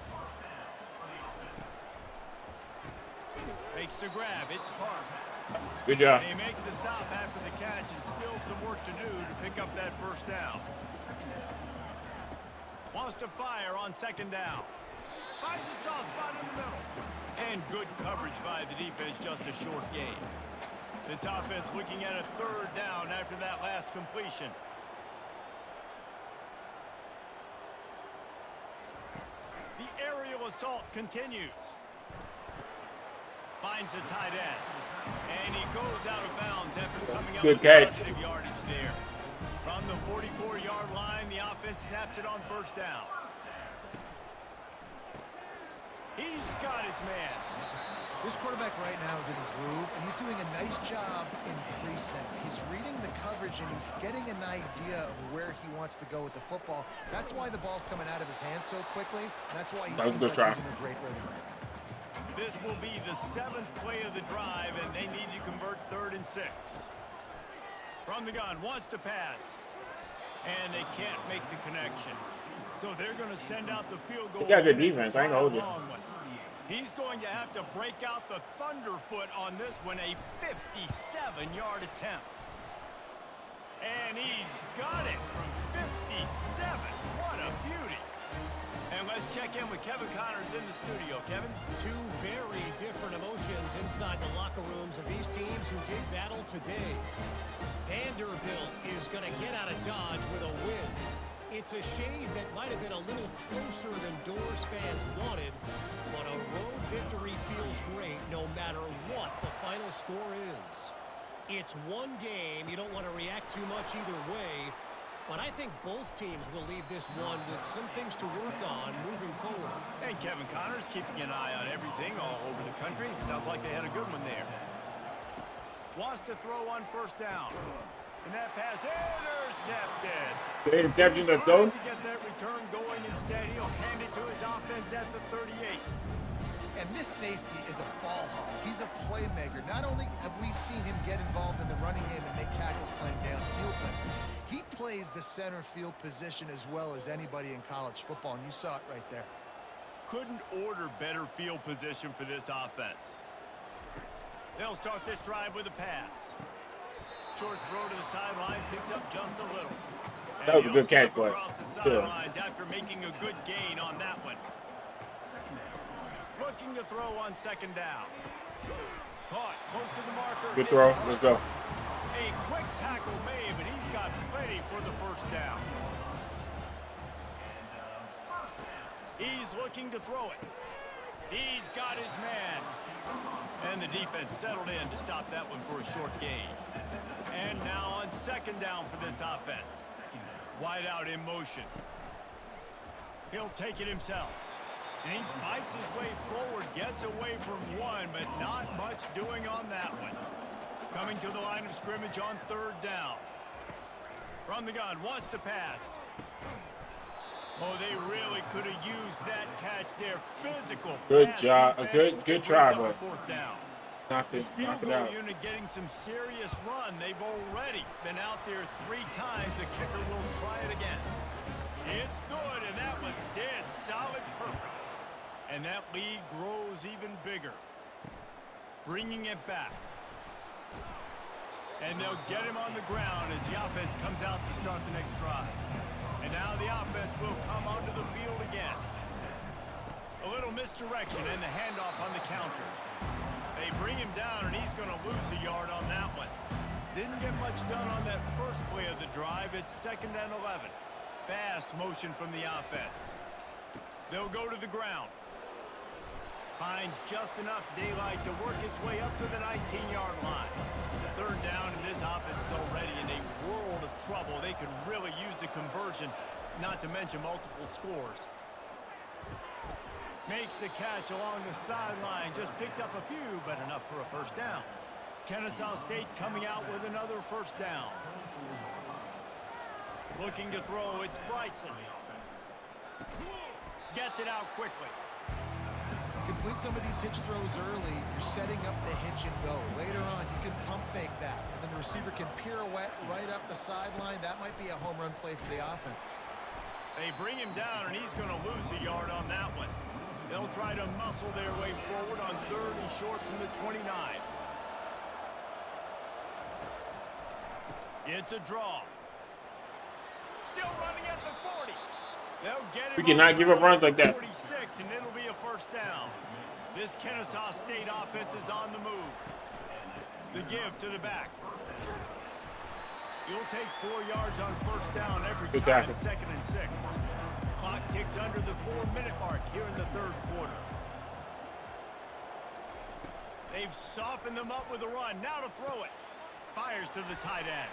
Makes the grab. It's Parks. Good job. They make the stop after the catch and still some work to do to pick up that first down. Wants to fire on 2nd down. Finds a soft spot in the middle. And good coverage by the defense, just a short gain. This offense looking at a 3rd down after that last completion. The aerial assault continues. Finds a tight end. And he goes out of bounds after coming up Good with catch. positive yardage there. From the 44-yard line, the offense snaps it on 1st down. He's got his man. This quarterback right now is in a groove, and he's doing a nice job in pre-snap. He's reading the coverage, and he's getting an idea of where he wants to go with the football. That's why the ball's coming out of his hands so quickly, and that's why he seems like he's in a great rhythm right now. This will be the 7th play of the drive, and they need to convert 3rd and 6. From the gun, wants to pass. And they can't make the connection. So they're going to send out the field goal. They got good defense. I ain't gonna hold you. He's going to have to break out the thunderfoot on this one, a 57-yard attempt. And he's got it from 57. What a beauty. And let's check in with Kevin Connors in the studio. Kevin? Two very different emotions inside the locker rooms of these teams who did battle today. Vanderbilt is going to get out of Dodge with a win. It's a shave that might have been a little closer than Doors fans wanted, but a road victory feels great no matter what the final score is. It's one game. You don't want to react too much either way, but I think both teams will leave this one with some things to work on moving forward. And Kevin Connors keeping an eye on everything all over the country. Sounds like they had a good one there. Wants to throw on 1st down. And that pass intercepted. The interception, let's go. To get that return going instead, he'll hand it to his offense at the 38. And this safety is a ball hawk. He's a playmaker. Not only have we seen him get involved in the running game and make tackles playing downfield, but he plays the center field position as well as anybody in college football, and you saw it right there. Couldn't order better field position for this offense. They'll start this drive with a pass. Short throw to the sideline, picks up just a little. And That was a good catch, boy. across the sidelines after making a good gain on that one. Looking to throw on 2nd down. Caught close to the marker. Good throw. Let's go. A quick tackle made, but he's got plenty for the 1st down. He's looking to throw it. He's got his man. And the defense settled in to stop that one for a short gain. And now on 2nd down for this offense. Wide out in motion. He'll take it himself. And he fights his way forward, gets away from one, but not much doing on that one. Coming to the line of scrimmage on 3rd down. From the gun, wants to pass. Oh, they really could have used that catch there. Physical. Good pass job. defense. Good try, Brings up but 4th down. knock This it field goal out. unit getting some serious run. They've already been out there 3 times. The kicker will try it again. It's good, and that was dead solid perfect. And that lead grows even bigger. Bringing it back. And they'll get him on the ground as the offense comes out to start the next drive. And now the offense will come onto the field again. A little misdirection and the handoff on the counter. They bring him down, and he's going to lose a yard on that one. Didn't get much done on that first play of the drive. It's 2nd and 11. Fast motion from the offense. They'll go to the ground. Finds just enough daylight to work his way up to the 19-yard line. 3rd down, and this offense is already in a world of trouble. They could really use a conversion, not to mention multiple scores. Makes the catch along the sideline. Just picked up a few, but enough for a 1st down. Kennesaw State coming out with another 1st down. Looking to throw, it's Bryson. Gets it out quickly. Complete some of these hitch throws early, you're setting up the hitch and go. Later on, you can pump fake that, and then the receiver can pirouette right up the sideline. That might be a home run play for the offense. They bring him down, and he's going to lose a yard on that one. They'll try to muscle their way forward on 3rd and short from the 29. It's a draw. Still running at the 40. They'll get him. We cannot give up runs like that. 46, and it'll be a 1st down. This Kennesaw State offense is on the move. The give to the back. You'll take 4 yards on 1st down every Good time. tackle. 2nd and 6. Clock ticks under the 4-minute mark here in the 3rd quarter. They've softened them up with a run. Now to throw it. Fires to the tight end.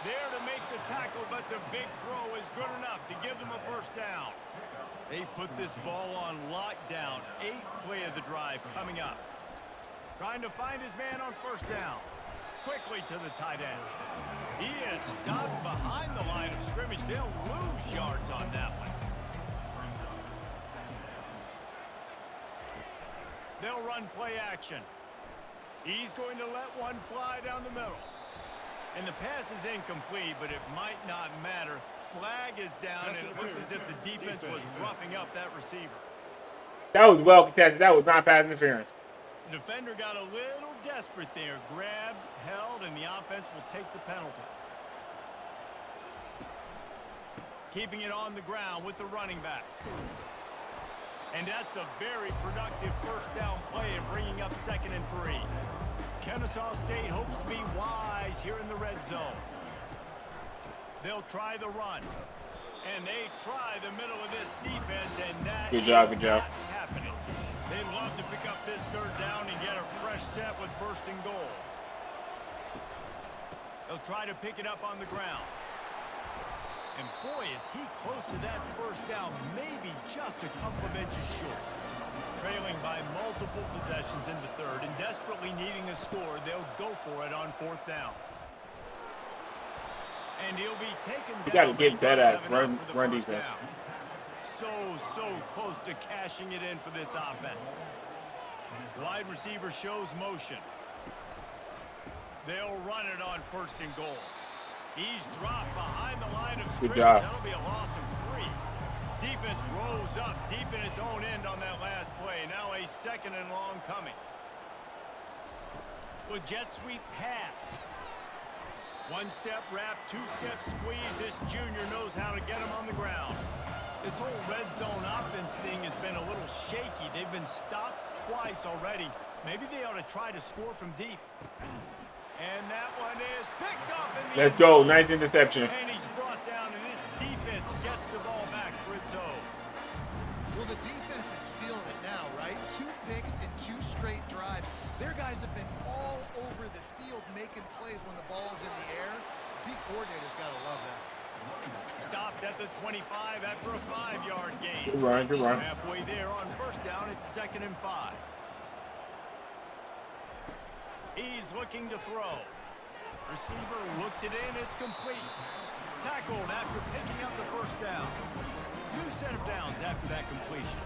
There to make the tackle, but the big throw is good enough to give them a 1st down. They've put this ball on lockdown. 8th play of the drive coming up. Trying to find his man on 1st down. Quickly to the tight end. He is stopped behind the line of scrimmage. They'll lose yards on that one. They'll run play action. He's going to let one fly down the middle. And the pass is incomplete, but it might not matter. Flag is down, and it looked as if the defense was roughing up that receiver. That was well contested. That was not pass interference. The defender got a little desperate there. Grabbed, held, and the offense will take the penalty. Keeping it on the ground with the running back. And that's a very productive 1st down play and bringing up 2nd and 3. Kennesaw State hopes to be wise here in the red zone. They'll try the run. And they try the middle of this defense, and that Good job, is good job. not happening. They'd love to pick up this 3rd down and get a fresh set with 1st and goal. They'll try to pick it up on the ground. And boy, is he close to that 1st down, maybe just a couple of inches short. Trailing by multiple possessions in the 3rd and desperately needing a score, they'll go for it on 4th down. And he'll be taken down. You got to get that at run defense. defense. So close to cashing it in for this offense. Wide receiver shows motion. They'll run it on 1st and goal. He's dropped behind the line of scrimmage. Good job. That'll be a loss of 3. Defense rose up deep in its own end on that last play. Now a 2nd and long coming. With jet sweep pass. 1-step wrap, 2-step squeeze. This junior knows how to get him on the ground. This whole red zone offense thing has been a little shaky. They've been stopped twice already. Maybe they ought to try to score from deep. And that one is picked off in the Let's go. 9th interception. And he's brought down, and his defense gets the ball back for its own. Well, the defense is feeling it now, right? 2 picks and 2 straight drives. Their guys have been all over the field making plays when the ball's in the air. D coordinator's got to love that. Stopped at the 25 after a 5-yard gain. Good run, good run. Halfway there on first down, it's 2nd and 5. He's looking to throw. Receiver looks it in, it's complete. Tackled after picking up the first down. New set of downs after that completion.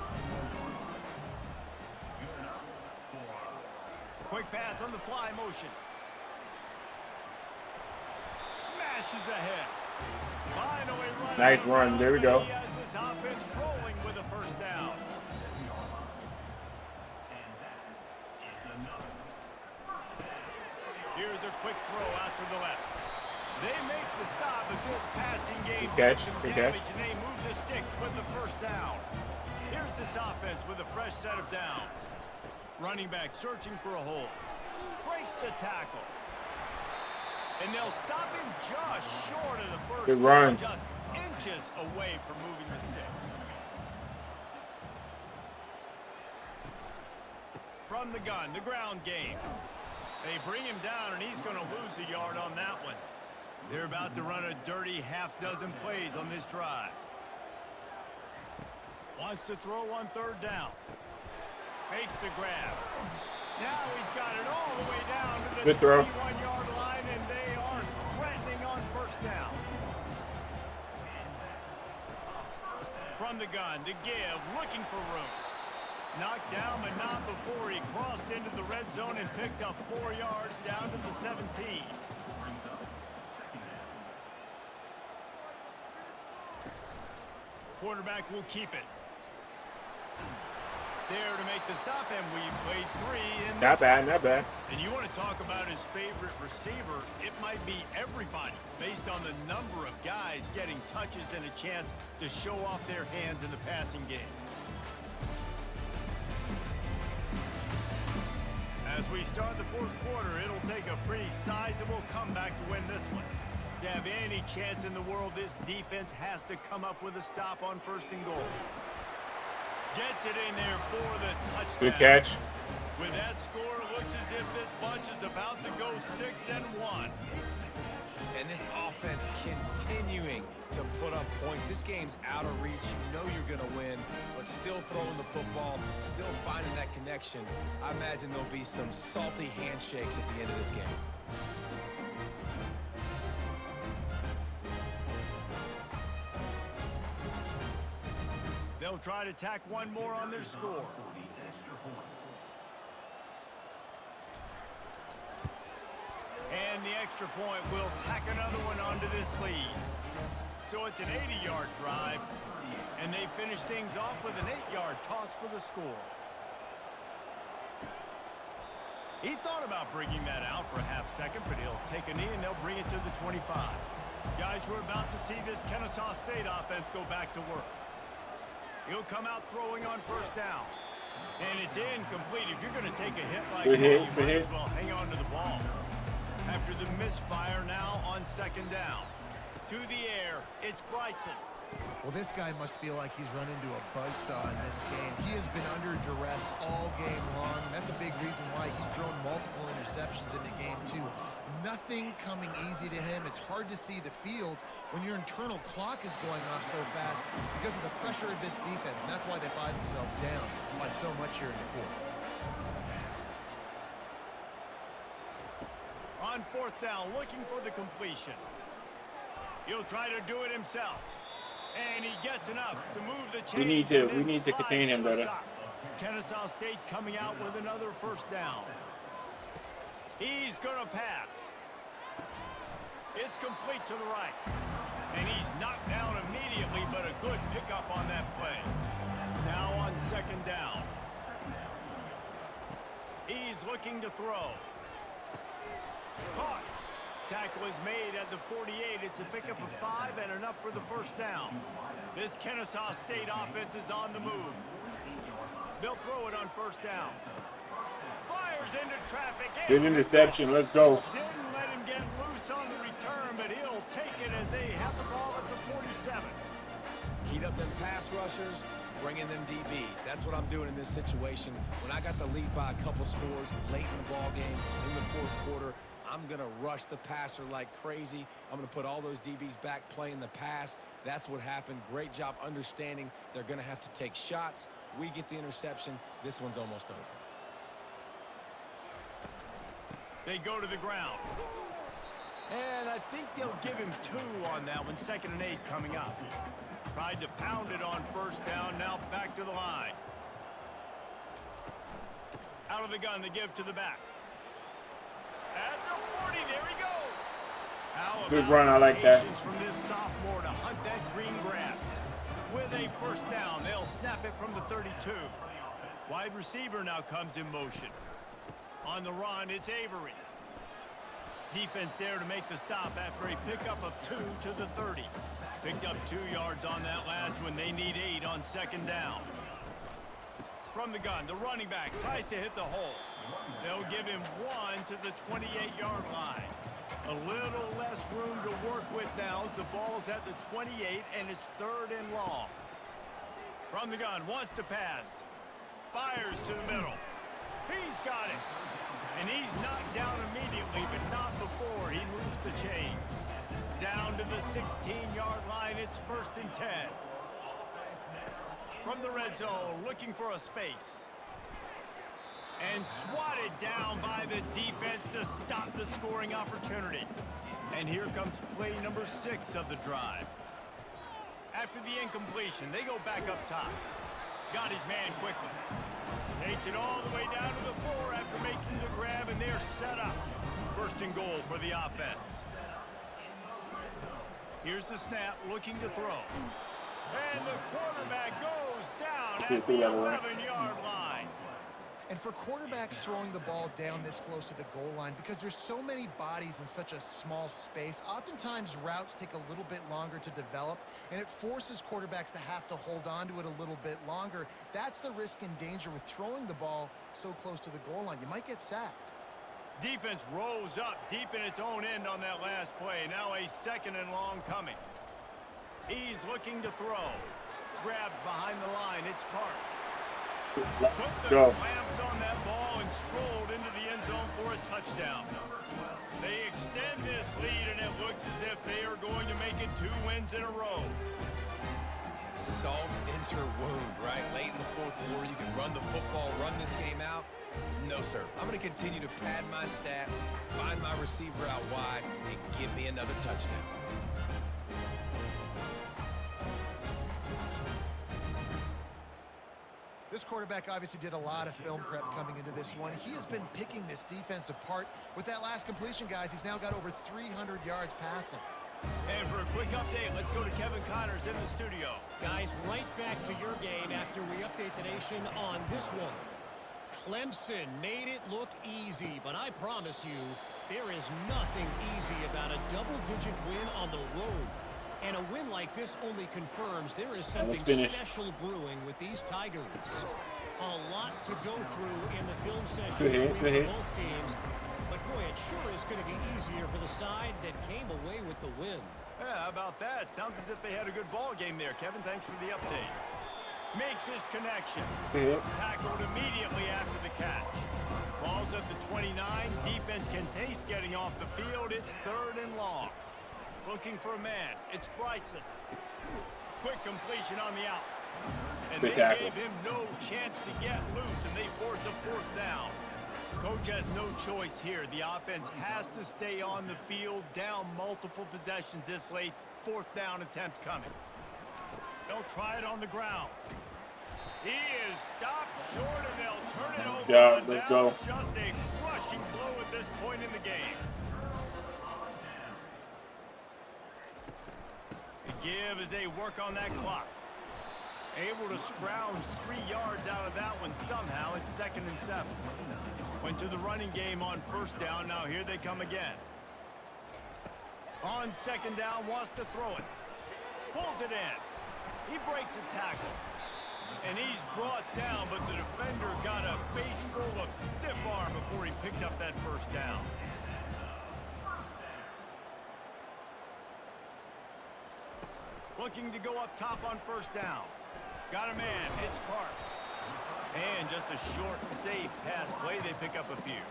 Quick pass on the fly motion. Smashes ahead. Finally running. Nice run. There we go. He has this offense rolling with a first down. Here's a quick throw out to the left. They make the stop at this passing game. Good catch, Some good damage, catch. and they move the sticks with the first down. Here's this offense with a fresh set of downs. Running back searching for a hole. Breaks the tackle. And they'll stop him just short of the first Good run. down, just inches away from moving the sticks. From the gun, the ground game. They bring him down, and he's going to lose a yard on that one. They're about to run a dirty half-dozen plays on this drive. Wants to throw on 3rd down. Makes the grab. Now he's got it all the way down to the 21-yard line, and they are threatening on first down. From the gun, to give, looking for room. Knocked down, but not before he crossed into the red zone and picked up 4 yards down to the 17. Quarterback will keep it. There to make the stop, and we played 3. Not bad, not bad. And you want to talk about his favorite receiver, it might be everybody, based on the number of guys getting touches and a chance to show off their hands in the passing game. As we start the 4th quarter, it'll take a pretty sizable comeback to win this one. To have any chance in the world, this defense has to come up with a stop on 1st and goal. Gets it in there for the touchdown. Good catch. With that score, it looks as if this bunch is about to go 6-1. And this offense continuing to put up points. This game's out of reach. You know you're going to win, but still throwing the football, still finding that connection. I imagine there'll be some salty handshakes at the end of this game. They'll try to tack one more on their score. And the extra point will tack another one onto this lead. So it's an 80-yard drive, and they finish things off with an 8-yard toss for the score. He thought about bringing that out for a half second, but he'll take a knee and they'll bring it to the 25. Guys, we're about to see this Kennesaw State offense go back to work. He'll come out throwing on first down. And it's incomplete. If you're going to take a hit like that, you might as well hang on to the ball. After the misfire, now on 2nd down. To the air, it's Bryson. Well, this guy must feel like he's run into a buzzsaw in this game. He has been under duress all game long, and that's a big reason why he's thrown multiple interceptions in the game, too. Nothing coming easy to him. It's hard to see the field when your internal clock is going off so fast because of the pressure of this defense, and that's why they find themselves down by so much here in the 4th. On 4th down, looking for the completion. He'll try to do it himself. And he gets enough to move the chains. We need to contain him, brother. Kennesaw State coming out with another first down. He's going to pass. It's complete to the right. And he's knocked down immediately, but a good pickup on that play. Now on 2nd down. He's looking to throw. Caught. Tackle is made at the 48. It's a pickup of 5 and enough for the first down. This Kennesaw State offense is on the move. They'll throw it on first down. Fires into traffic. Good interception. Let's go. Didn't let him get loose on the return, but he'll take it as they have the ball at the 47. Heat up them pass rushers, bring in them DBs. That's what I'm doing in this situation. When I got the lead by a couple scores late in the ball game, in the 4th quarter, I'm going to rush the passer like crazy. I'm going to put all those DBs back playing the pass. That's what happened. Great job understanding they're going to have to take shots. We get the interception. This one's almost over. They go to the ground. And I think they'll give him 2 on that one. 2nd and 8 coming up. Tried to pound it on first down. Now back to the line. Out of the gun to give to the back. At the 40, there he goes. How Good run, I like that. From this sophomore to hunt that green grass. With a first down, they'll snap it from the 32. Wide receiver now comes in motion. On the run, it's Avery. Defense there to make the stop after a pickup of 2 to the 30. Picked up 2 yards on that last one. They need 8 on 2nd down. From the gun, the running back tries to hit the hole. They'll give him 1 to the 28-yard line. A little less room to work with now as the ball's at the 28 and it's 3rd and long. From the gun, wants to pass. Fires to the middle. He's got it. And he's knocked down immediately, but not before he moves the chains. Down to the 16-yard line, it's 1st and 10. From the red zone, looking for a space. And swatted down by the defense to stop the scoring opportunity. And here comes play number 6 of the drive. After the incompletion, they go back up top. Got his man quickly. Takes it all the way down to the 4 after making the grab, and they're set up. 1st and goal for the offense. Here's the snap, looking to throw. And the quarterback goes down at the 11-yard line. And for quarterbacks throwing the ball down this close to the goal line, because there's so many bodies in such a small space, oftentimes routes take a little bit longer to develop, and it forces quarterbacks to have to hold on to it a little bit longer. That's the risk and danger with throwing the ball so close to the goal line. You might get sacked. Defense rose up deep in its own end on that last play. Now a 2nd and long coming. He's looking to throw. Grabbed behind the line. It's Parks. Put the clamps on that ball and strolled into the end zone for a touchdown. They extend this lead, and it looks as if they are going to make it 2 wins in a row. Salt into her wound, right? Late in the 4th quarter, you can run the football, run this game out. No, sir. I'm going to continue to pad my stats, find my receiver out wide, and give me another touchdown. This quarterback obviously did a lot of film prep coming into this one. He has been picking this defense apart. With that last completion, guys, he's now got over 300 yards passing. And for a quick update, let's go to Kevin Connors in the studio. Guys, right back to your game after we update the nation on this one. Clemson made it look easy, but I promise you, there is nothing easy about a double-digit win on the road. And a win like this only confirms there is something special brewing with these Tigers. A lot to go through in the film session this week for both teams. But boy, it sure is going to be easier for the side that came away with the win. Yeah, how about that? Sounds as if they had a good ball game there. Kevin, thanks for the update. Makes his connection. Tackled immediately after the catch. Ball's at the 29. Defense can taste getting off the field. It's 3rd and long. Looking for a man. It's Bryson. Quick completion on the out. And they gave him no chance to get loose, and they force a 4th down. Coach has no choice here. The offense has to stay on the field, down multiple possessions this late. 4th down attempt coming. They'll try it on the ground. He is stopped short, and they'll turn it over. Yeah, let's go. Just a crushing blow at this point in the game. The give as they work on that clock. Able to scrounge 3 yards out of that one somehow. It's 2nd and 7. Went to the running game on 1st down. Now here they come again. On 2nd down, wants to throw it. Pulls it in. He breaks a tackle. And he's brought down, but the defender got a face full of stiff arm before he picked up that 1st down. Looking to go up top on 1st down. Got a man. It's Parks. And just a short, safe pass play, they pick up a few.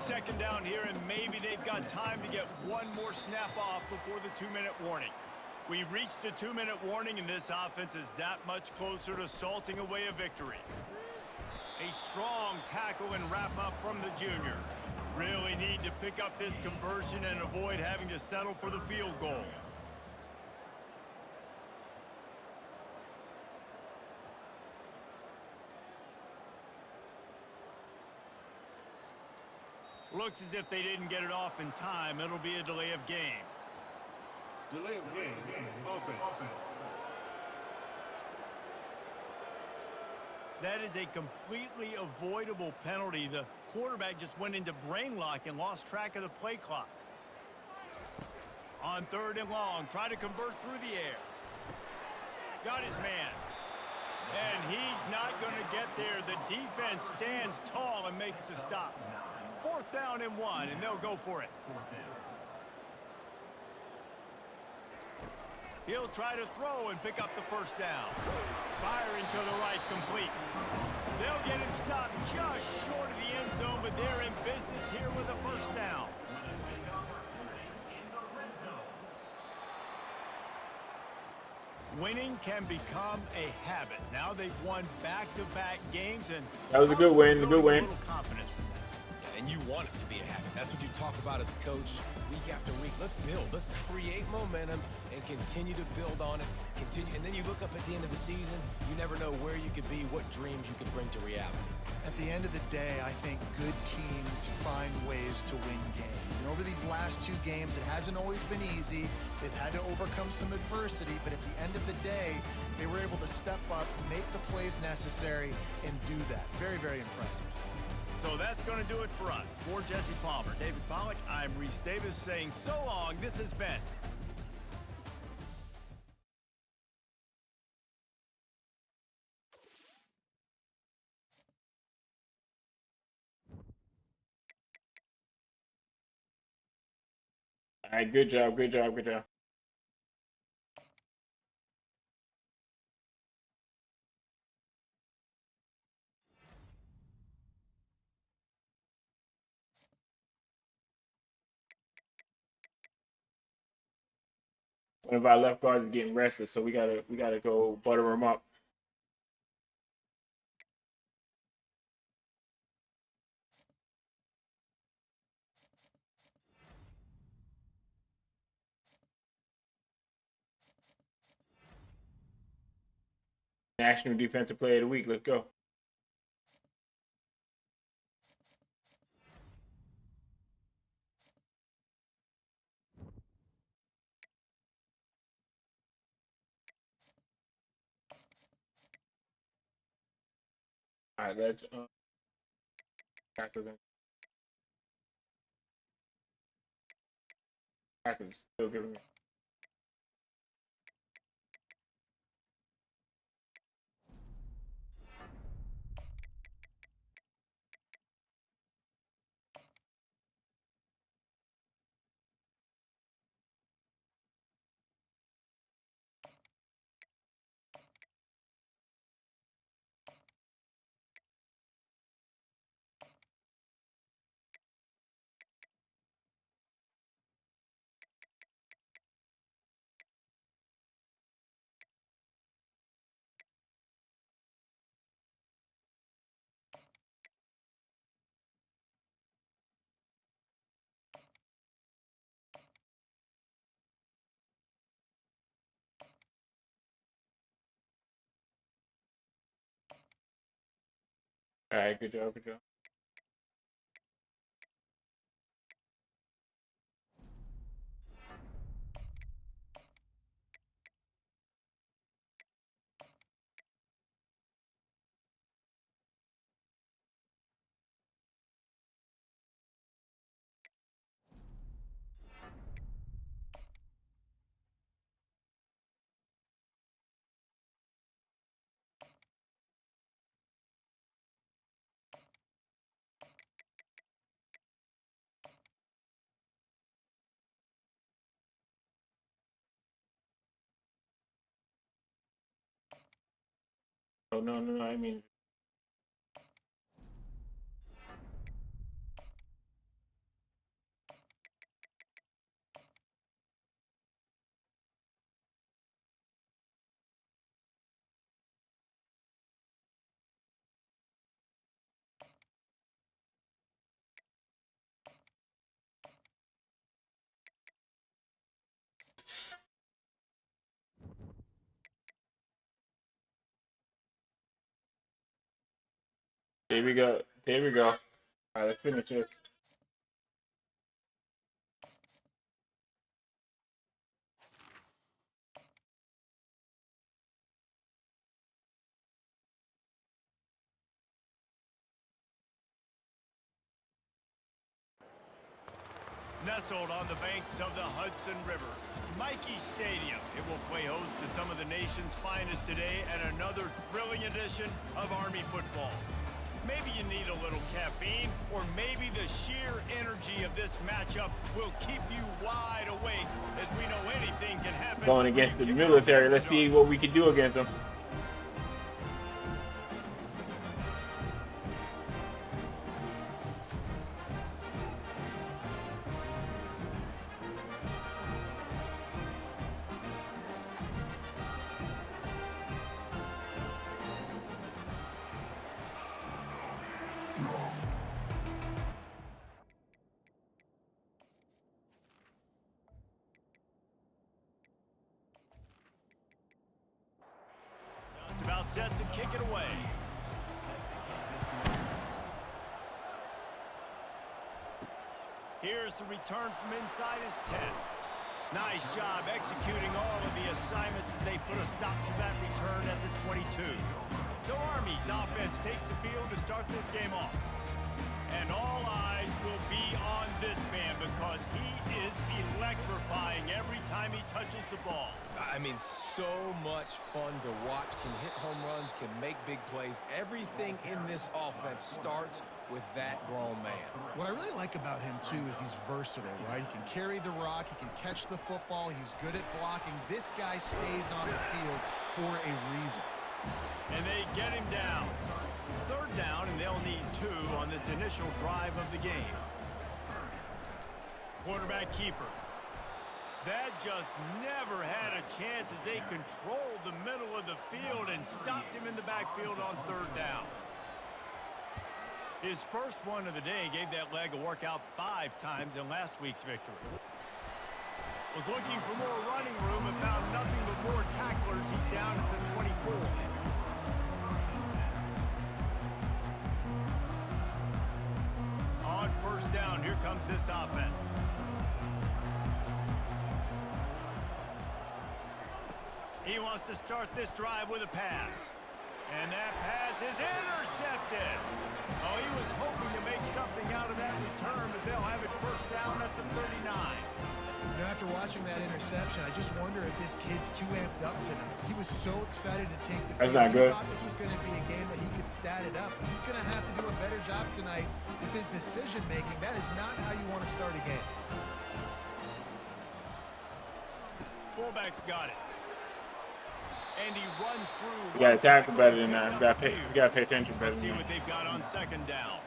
Second down here, and maybe they've got time to get one more snap off before the 2-minute warning. We've reached the 2-minute warning, and this offense is that much closer to salting away a victory. A strong tackle and wrap-up from the junior. Really need to pick up this conversion and avoid having to settle for the field goal. Looks as if they didn't get it off in time. It'll be a delay of game. Delay of game. Offense. That is a completely avoidable penalty. The quarterback just went into brain lock and lost track of the play clock. On 3rd and long, try to convert through the air. Got his man. And he's not going to get there. The defense stands tall and makes the stop. 4th down and 1, and they'll go for it. He'll try to throw and pick up the 1st down. Firing to the right, complete. They'll get him stopped just short of the end zone, but they're in business here with a 1st down. Winning can become a habit. Now they've won back-to-back games, and that was a good win. A good win. Confidence from that. And you want it to be a habit. That's what you talk about as a coach week after week. Let's build. Let's create momentum and continue to build on it. And then you look up at the end of the season, you never know where you could be, what dreams you could bring to reality. At the end of the day, I think good teams find ways to win games. And over these last 2 games, it hasn't always been easy. They've had to overcome some adversity, but at the end of the day, they were able to step up, make the plays necessary, and do that. Very, very impressive. So that's going to do it for us. For Jesse Palmer, David Pollack, I'm Reese Davis saying so long. This has been All right, good job. One of our left guards is getting rested, so we gotta go butter him up. National Defensive Player of the Week. Let's go. All right, let's Packers still giving me. All right, good job. Oh no, I mean There we go. There we go. All right, let's finish this. Nestled on the banks of the Hudson River, Mikey Stadium. It will play host to some of the nation's finest today at another thrilling edition of Army football. Maybe you need a little caffeine, or maybe the sheer energy of this matchup will keep you wide awake, as we know anything can happen. Going against the military. Let's see what we can do against them. Just about set to kick it away. Here's the return from inside his 10. Nice job executing all of the assignments as they put a stop to that return at the 22. So Army's offense takes the field to start this game off. And all eyes will be on this man because he is electrifying every time he touches the ball. I mean, so much fun to watch. Can hit home runs, can make big plays. Everything in this offense starts with that grown man. What I really like about him, too, is he's versatile, right? He can carry the rock, he can catch the football, he's good at blocking. This guy stays on the field for a reason. And they get him down. Third down, and they'll need 2 on this initial drive of the game. Quarterback keeper. That just never had a chance as they controlled the middle of the field and stopped him in the backfield on third down. His first one of the day gave that leg a workout 5 times in last week's victory. Was looking for more running room and found nothing but more tacklers. He's down at the 24. On first down, here comes this offense. He wants to start this drive with a pass. And that pass is intercepted. Oh, he was hoping to make something out of that return, but they'll have it first down at the 39. You know, after watching that interception, I just wonder if this kid's too amped up tonight. He was so excited to take the field. That's not good. He thought this was going to be a game that he could stat it up. He's going to have to do a better job tonight with his decision-making. That is not how you want to start a game. Fullback's got it. And he runs through. You gotta tackle better than that. You gotta pay attention better Let's see than what that. they've got on second down.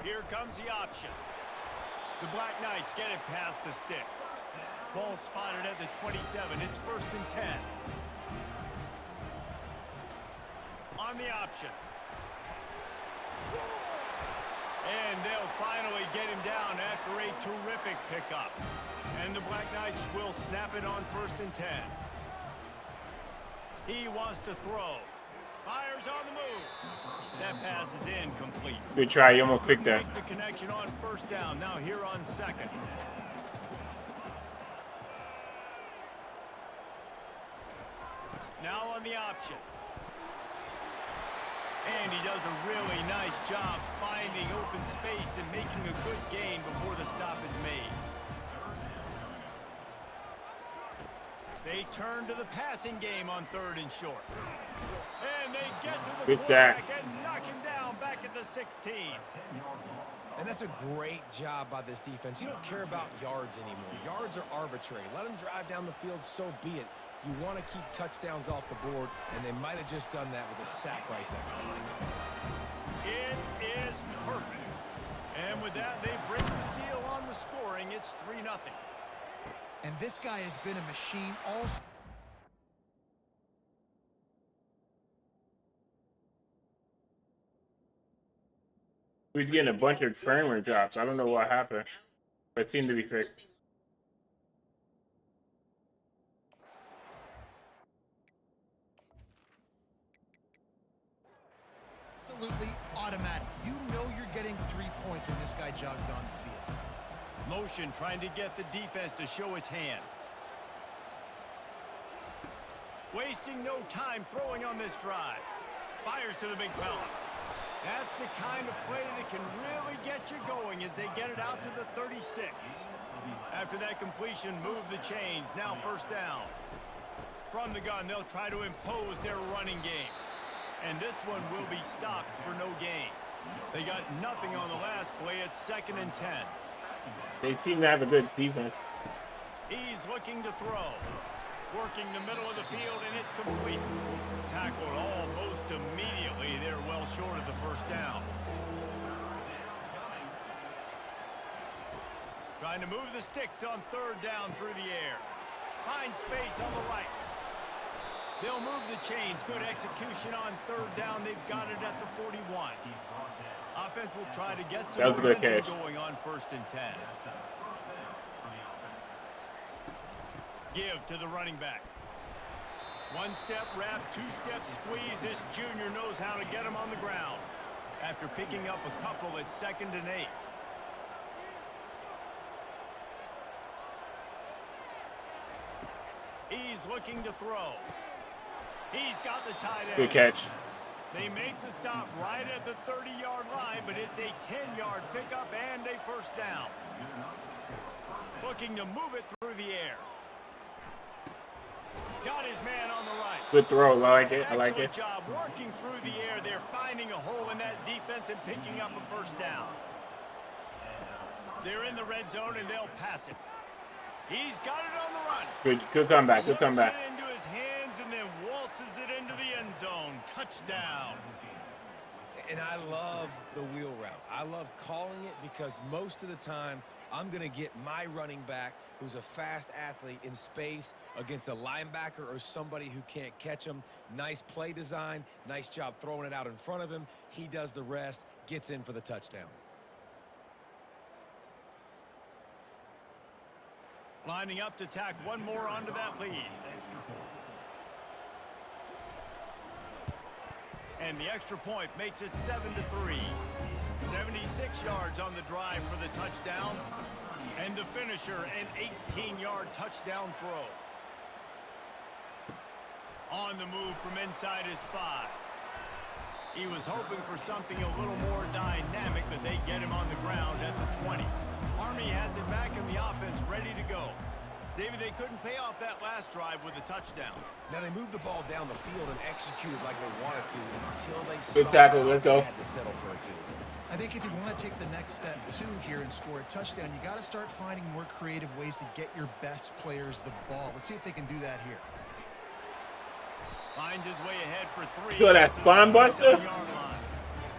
Here comes the option. The Black Knights get it past the sticks. Ball spotted at the 27. It's first and 10. On the option. And they'll finally get him down after a terrific pickup. And the Black Knights will snap it on first and 10. He wants to throw. Fires on the move. That pass is incomplete. Good try. You almost picked that. Make the connection on first down. Now here on second. Now on the option. And he does a really nice job finding open space and making a good gain before the stop is made. They turn to the passing game on third and short. And they get to the quarterback and knock him down back at the 16. And that's a great job by this defense. You don't care about yards anymore. Yards are arbitrary. Let them drive down the field, so be it. You want to keep touchdowns off the board, and they might have just done that with a sack right there. It is perfect. And with that, they break the seal on the scoring. It's 3-0. And this guy has been a machine all season. We're getting a bunch of framer drops. I don't know what happened, but it seemed to be fixed. absolutely automatic. You know you're getting 3 points when this guy jogs on the field. Motion trying to get the defense to show his hand. Wasting no time throwing on this drive. Fires to the big fella. That's the kind of play that can really get you going as they get it out to the 36. After that completion, move the chains. Now first down. From the gun, they'll try to impose their running game. And this one will be stopped for no gain. They got nothing on the last play. It's 2nd and 10. They seem to have a good defense. He's looking to throw. Working the middle of the field, and it's complete. Tackled almost immediately. They're well short of the first down. Trying to move the sticks on 3rd down through the air. Find space on the right. They'll move the chains. Good execution on 3rd down. They've got it at the 41. Offense will try to get some momentum going on 1st and 10. Give to the running back. 1-step wrap, 2-step squeeze. This junior knows how to get him on the ground. After picking up a couple, it's 2nd and 8. He's looking to throw. He's got the tight end. Good catch. They make the stop right at the 30-yard line, but it's a 10-yard pickup and a first down. Looking to move it through the air. Got his man on the right. Good throw. I like it. I like Excellent it. job working through the air. They're finding a hole in that defense and picking up a first down. They're in the red zone, and they'll pass it. He's got it on the run. Good comeback. Good comeback. It into his hands and then waltzes it into the end zone. Touchdown. And I love the wheel route. I love calling it because most of the time I'm going to get my running back, who's a fast athlete, in space against a linebacker or somebody who can't catch him. Nice play design. Nice job throwing it out in front of him. He does the rest, gets in for the touchdown. Lining up to tack one more onto that lead. And the extra point makes it 7-3. 76 yards on the drive for the touchdown. And the finisher, an 18-yard touchdown throw. On the move from inside his 5. He was hoping for something a little more dynamic, but they get him on the ground at the 20. Army has it back in the offense, ready to go. David, they couldn't pay off that last drive with a touchdown. Now they moved the ball down the field and executed like they wanted to until they Good tackle. Let's go. had to settle for a field. I think if you want to take the next step, too, here and score a touchdown, you got to start finding more creative ways to get your best players the ball. Let's see if they can do that here. Finds his way ahead for 3. Good at spine buster.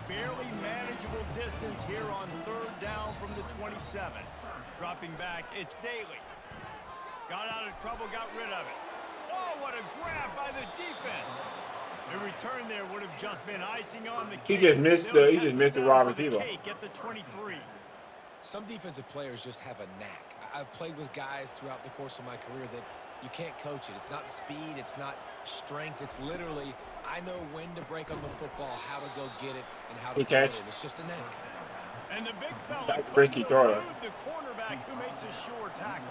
Fairly manageable distance here on 3rd down from the 27. Dropping back, it's Daly. Got out of trouble, got rid of it. Oh, what a grab by the defense. The return there would have just been icing on the cake. He just missed the wide receiver. At the 23. Some defensive players just have a knack. I've played with guys throughout the course of my career that you can't coach it. It's not speed, it's not strength. It's literally, I know when to break on the football, how to go get it, and how to Good play catch. it. It's just a knack. And the big fella That's risky throw. the cornerback who makes a sure tackle.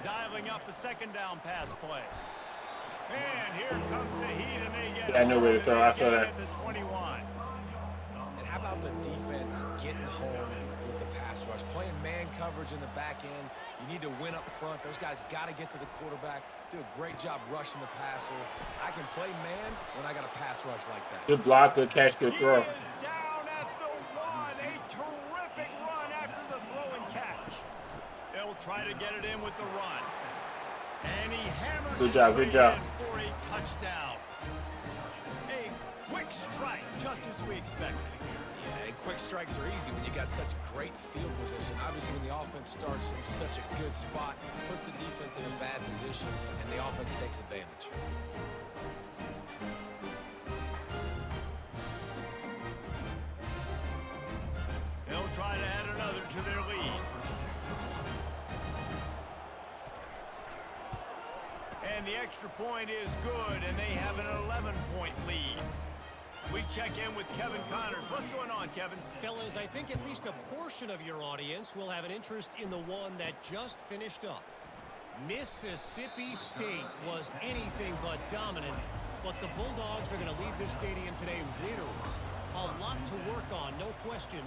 Dialing up a 2nd down pass play. And here comes the heat, and they get I know where to throw. I saw that. at the 21. And how about the defense getting home with the pass rush? Playing man coverage in the back end. You need to win up front. Those guys got to get to the quarterback. Do a great job rushing the passer. I can play man when I got a pass rush like that. Good block. Good catch. Good throw. He is down at the 1. A terrific run after the throw and catch. They'll try to get it in with the run. And he hammers Good job. Good job. for a touchdown. A quick strike, just as we expected. Yeah, and quick strikes are easy when you got such great field position. Obviously, when the offense starts in such a good spot, puts the defense in a bad position, and the offense takes advantage. They'll try to add another to their lead. And the extra point is good, and they have an 11-point lead. We check in with Kevin Connors. What's going on, Kevin? Fellas, I think at least a portion of your audience will have an interest in the one that just finished up. Mississippi State was anything but dominant, but the Bulldogs are going to leave this stadium today winners. A lot to work on, no question,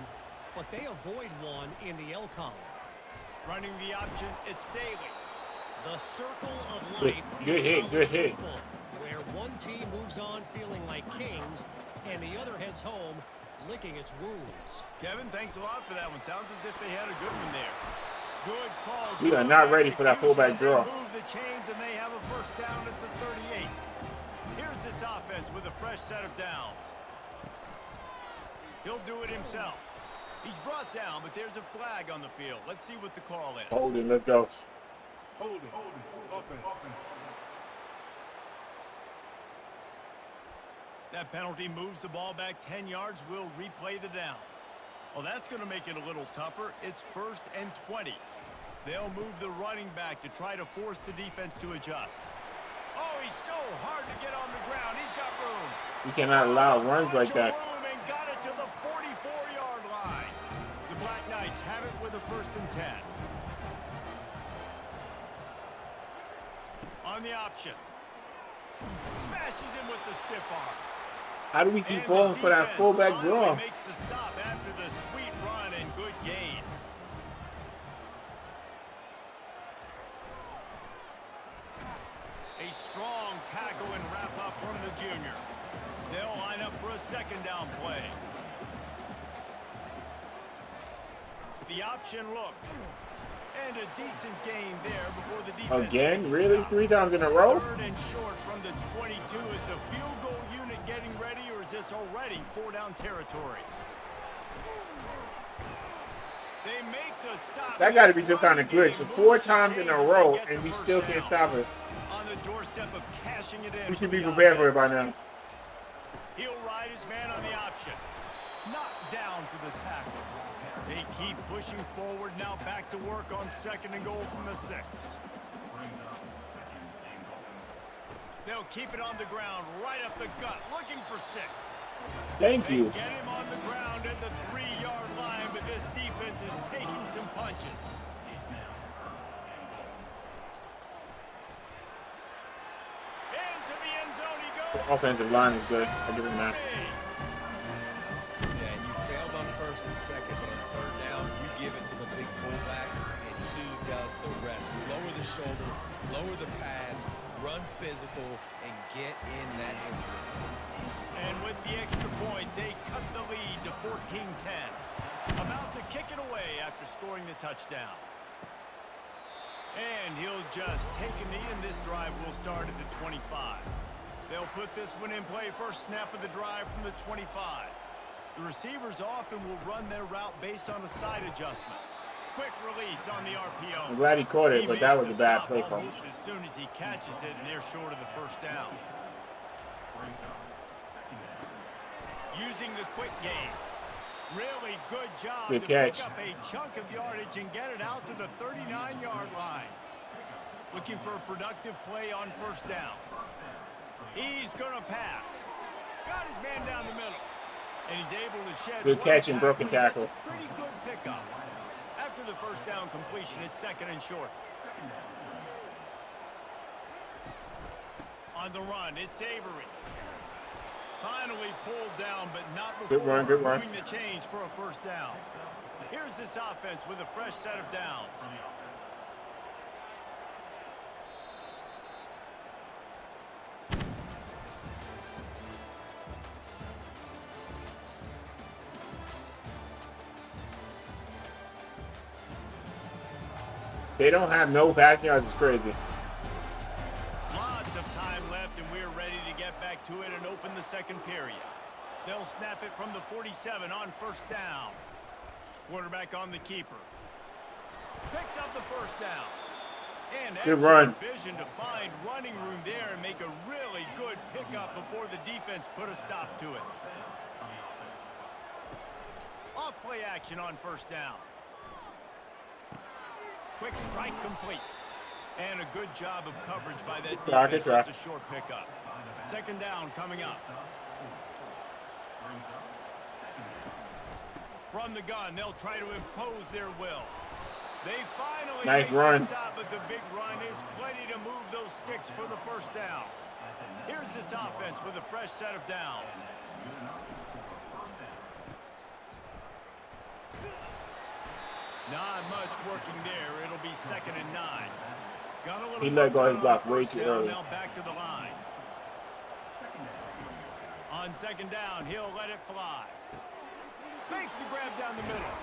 but they avoid one in the L column. Running the option, it's Daly. The circle of life Good hit, good hit. football, where one team moves on feeling like kings and the other heads home licking its wounds. Kevin, thanks a lot for that one. Sounds as if they had a good one there. Good call. We are not ready for that fullback draw. Move the chains and they have a first down at the 38. Here's this offense with a fresh set of downs. He'll do it himself. He's brought down, but there's a flag on the field. Let's see what the call is. Hold it, let's go. Hold it. Offense. That penalty moves the ball back 10 yards. We'll replay the down. Well, that's going to make it a little tougher. It's 1st and 20. They'll move the running back to try to force the defense to adjust. Oh, he's so hard to get on the ground. He's got room. We cannot allow runs like that. And got it to the 44-yard line. The Black Knights have it with a 1st and 10. On the option. Smashes him with the stiff arm. How do we keep falling for that fullback draw? Makes the stop after the sweet run and good gain. A strong tackle and wrap up from the junior. They'll line up for a 2nd down play. The option look. And a decent gain there before the defense. Again? Really? 3 times in a row? 3rd and short from the 22. Is the field goal unit getting ready, or is this already 4-down territory? They make the stop. That got to be some kind of glitch. 4 times in a row, and we still can't stop it. On the doorstep of cashing it in. We should be prepared for it by now. He'll ride his man on the option. Knocked down for the tackle. They keep pushing forward, now back to work on 2nd and goal from the 6. They'll keep it on the ground, right up the gut, looking for 6. Thank you. They get him on the ground at the 3-yard line, but this defense is taking some punches. Into the end zone he goes. The offensive line is good. I give him that. Yeah, and you failed on 1st and 2nd, but on 3rd down, you give it to the big fullback, and he does the rest. Lower the shoulder, lower the pads, run physical, and get in that end zone. And with the extra point, they cut the lead to 14-10. About to kick it away after scoring the touchdown. And he'll just take a knee, and this drive will start at the 25. They'll put this one in play. First snap of the drive from the 25. The receivers often will run their route based on a side adjustment. Quick release on the RPO. I'm glad he caught it, but that was a bad play call. Almost as soon as he catches it, and they're short of the 1st down. Using the quick game. Really good job Good to catch. pick up a chunk of yardage and get it out to the 39-yard line. Looking for a productive play on 1st down. He's going to pass. Got his man down the middle. And he's able to shed Good one catch and broken tackle. That's a pretty good pickup. After the 1st down completion, it's 2nd and short. On the run, it's Avery. Finally pulled down, but not before moving the chains for a 1st down. Here's this offense with a fresh set of downs. They don't have no backyards. It's crazy. Lots of time left, and we're ready to get back to it and open the 2nd period. They'll snap it from the 47 on 1st down. Quarterback on the keeper. Picks up the 1st down. And good run. Vision to find running room there and make a really good pickup before the defense put a stop to it. Off play action on 1st down. Quick strike complete. And a good job of coverage by that defense. Just a short pickup. 2nd down coming up. From the gun, they'll try to impose their will. They finally Nice make run. the stop, but the big run is plenty to move those sticks for the first down. Here's this offense with a fresh set of downs. Not much working there. It'll be 2nd and 9. Got a little He let go of his on block the way first too down, early. Now back to the line. On 2nd down, he'll let it fly. Makes the grab down the middle.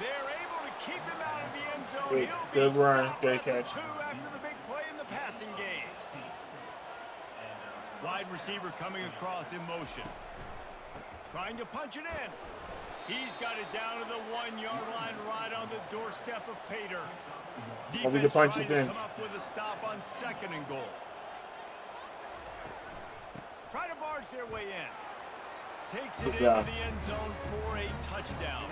They're able to keep him out of the end zone. Good He'll be run, stopped good at the catch. 2 after the big play in the passing game. Wide receiver coming across in motion. Trying to punch it in. He's got it down to the 1-yard line right on the doorstep of Pater. Defense trying to come up with a stop on 2nd and goal. Try to barge their way in. Takes it into the end zone for a touchdown.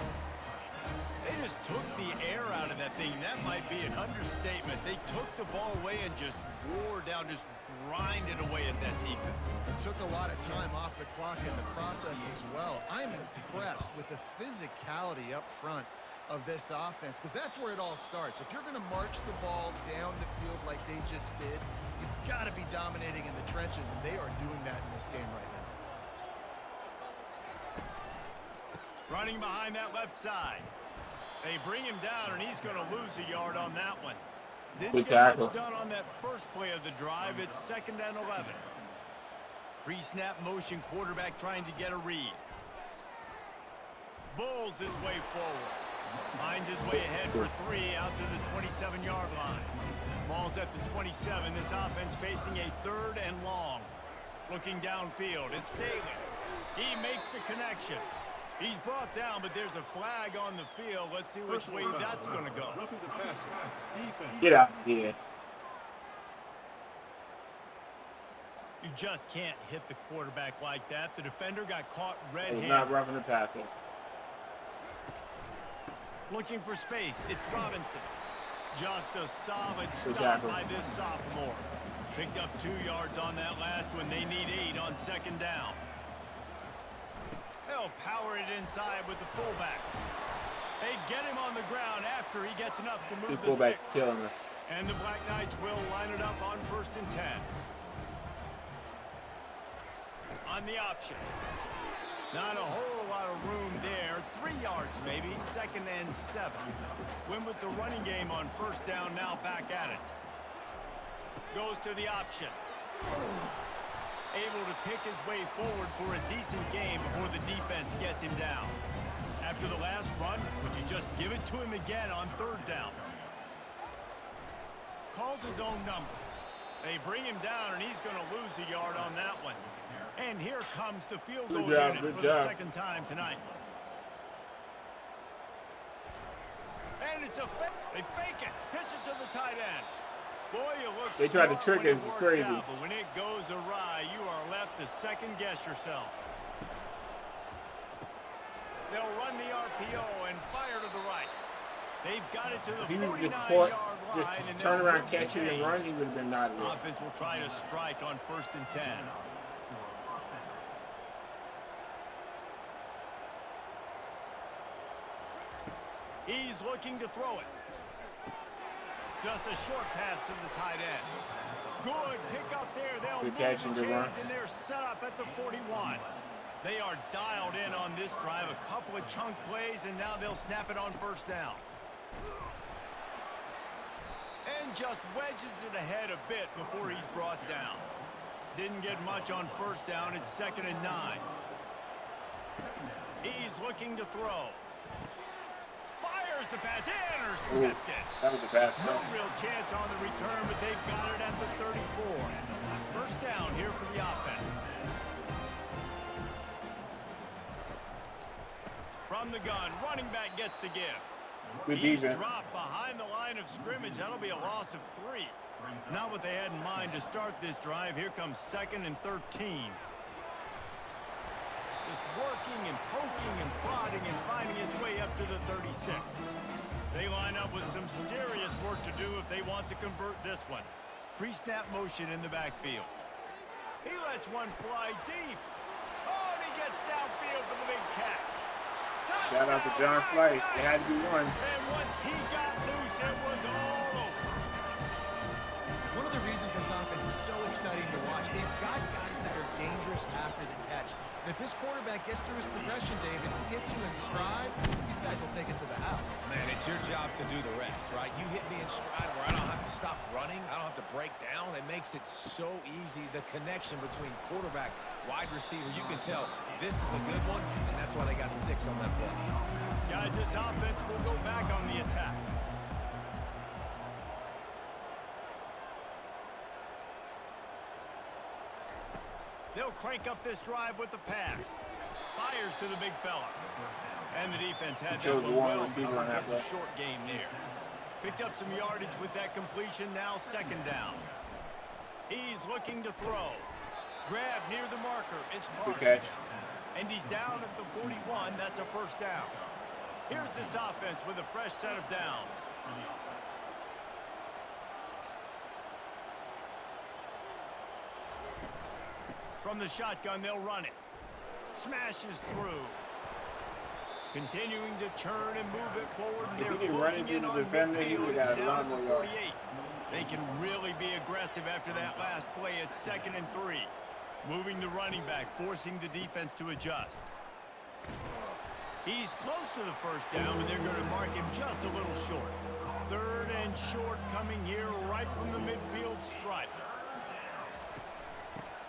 They just took the air out of that thing. That might be an understatement. They took the ball away and just wore down, just grinded away at that defense. It took a lot of time off the clock in the process as well. I'm impressed with the physicality up front of this offense, because that's where it all starts. If you're going to march the ball down the field like they just did, you've got to be dominating in the trenches, and they are doing that in this game right now. Running behind that left side. They bring him down, and he's going to lose a yard on that one. Didn't get much done on that first play of the drive. It's 2nd and 11. Pre-snap motion, quarterback trying to get a read. Bulls his way forward. Finds his way ahead for 3 out to the 27-yard line. Ball's at the 27. This offense facing a 3rd and long. Looking downfield, it's Daly. He makes the connection. He's brought down, but there's a flag on the field. Let's see which way that's going to go. Roughing the passer. Defense. Get out here. You just can't hit the quarterback like that. The defender got caught red-handed. He's not roughing the tackle. Looking for space. It's Robinson. Just a solid stop by this sophomore. Picked up 2 yards on that last one. They need 8 on 2nd down. They'll power it inside with the fullback. They get him on the ground after he gets enough to move the fullback sticks. killing us. And the Black Knights will line it up on 1st and 10. On the option. Not a whole lot of room there. 3 yards maybe. 2nd and 7. Win with the running game on 1st down. Now back at it. Goes to the option. Able to pick his way forward for a decent game before the defense gets him down. After the last run, would you just give it to him again on 3rd down? Calls his own number. They bring him down, and he's going to lose a yard on that one. And here comes the field goal unit for the 2nd time tonight. And it's a fake. They fake it. Pitch it to the tight end. Boy, you look They tried to smart trick when it. it It's works crazy. out, but when it goes awry, you are left to second-guess yourself. They'll run the RPO and fire to the right. They've got it to the 49-yard line. Just turn around, catch it, and run. He would have been not there. Offense will try to strike on 1st and 10. He's looking to throw it. Just a short pass to the tight end. Good pick up there. They'll move the chains, and they're set up at the 41. They are dialed in on this drive. A couple of chunk plays, and now they'll snap it on 1st down. And just wedges it ahead a bit before he's brought down. Didn't get much on 1st down. It's 2nd and 9. He's looking to throw. Fires the pass. Intercepted. That was a bad No start. real chance on the return, but they've got it at the 34. 1st down here for the offense. From the gun, running back gets to give. He's dropped behind the line of scrimmage. That'll be a loss of 3. Not what they had in mind to start this drive. Here comes 2nd and 13. Just working and poking and prodding and finding his way up to the 36. They line up with some serious work to do if they want to convert this one. Pre-snap motion in the backfield. He lets one fly deep. Oh, and he gets downfield for the big catch. Shout out to John Slice. They had to be one. And once he got loose, it was all over. One of the reasons this offense is so exciting to watch, they've got guys that are dangerous after the catch. And if this quarterback gets through his progression, David, he hits you in stride, these guys will take it to the house. Man, it's your job to do the rest, right? You hit me in stride where I don't have to stop running. I don't have to break down. It makes it so easy. The connection between quarterback, wide receiver, you can tell this is a good one, and that's why they got 6 on that play. Guys, this offense will go back on the attack. They'll crank up this drive with the pass. Fires to the big fella. And the defense had that one well covered, just a short game there. Picked up some yardage with that completion, now second down. He's looking to throw. Grab near the marker, it's Parks. And he's down at the 41, that's a first down. Here's this offense with a fresh set of downs. From the shotgun, they'll run it. Smashes through. Continuing to churn and move it forward. If he didn't run into the defender, he would have a lot more yards. They can really be aggressive after that last play. It's 2nd and 3. Moving the running back, forcing the defense to adjust. He's close to the first down, but they're going to mark him just a little short. 3rd and short coming here right from the midfield stripe.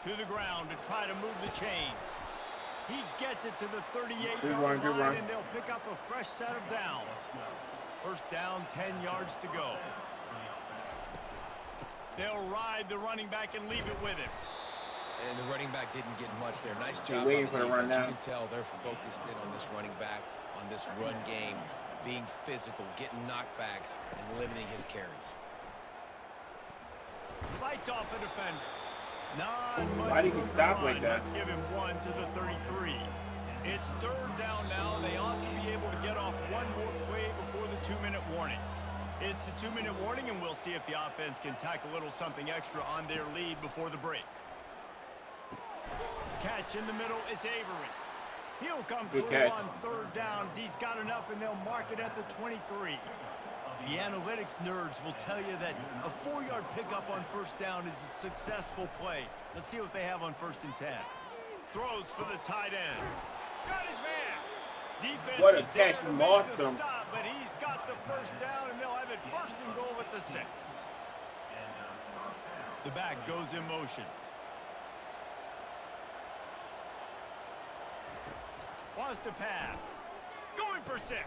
To the ground to try to move the chains. He gets it to the 38-yard line, and they'll pick up a fresh set of downs. First down, 10 yards to go. They'll ride the running back and leave it with him. And the running back didn't get much there. Nice job on the defense. You can tell they're focused in on this running back, on this run game, being physical, getting knockbacks, and limiting his carries. Fights off a defender. Not much. Why did he stop like that? Let's give him 1 to the 33. It's 3rd down now, and they ought to be able to get off one more play before the 2-minute warning. It's the 2-minute warning, and we'll see if the offense can tack a little something extra on their lead before the break. Catch in the middle, it's Avery. He'll come through on 3rd downs. He's got enough, and they'll mark it at the 23. The analytics nerds will tell you that a 4-yard pickup on first down is a successful play. Let's see what they have on 1st and 10. Throws for the tight end. Got his man. Defense What a is catch, there to marked make the him. stop, but he's got the first down, and they'll have it 1st and goal at the 6. The back goes in motion. Wants to pass. Going for 6.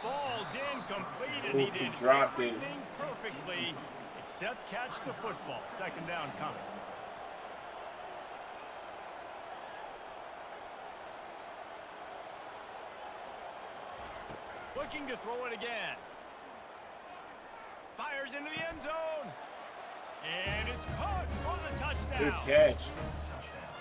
Falls incomplete, and he did everything perfectly except catch the football. 2nd down coming. Looking to throw it again. Fires into the end zone. And it's caught for the touchdown. Good catch.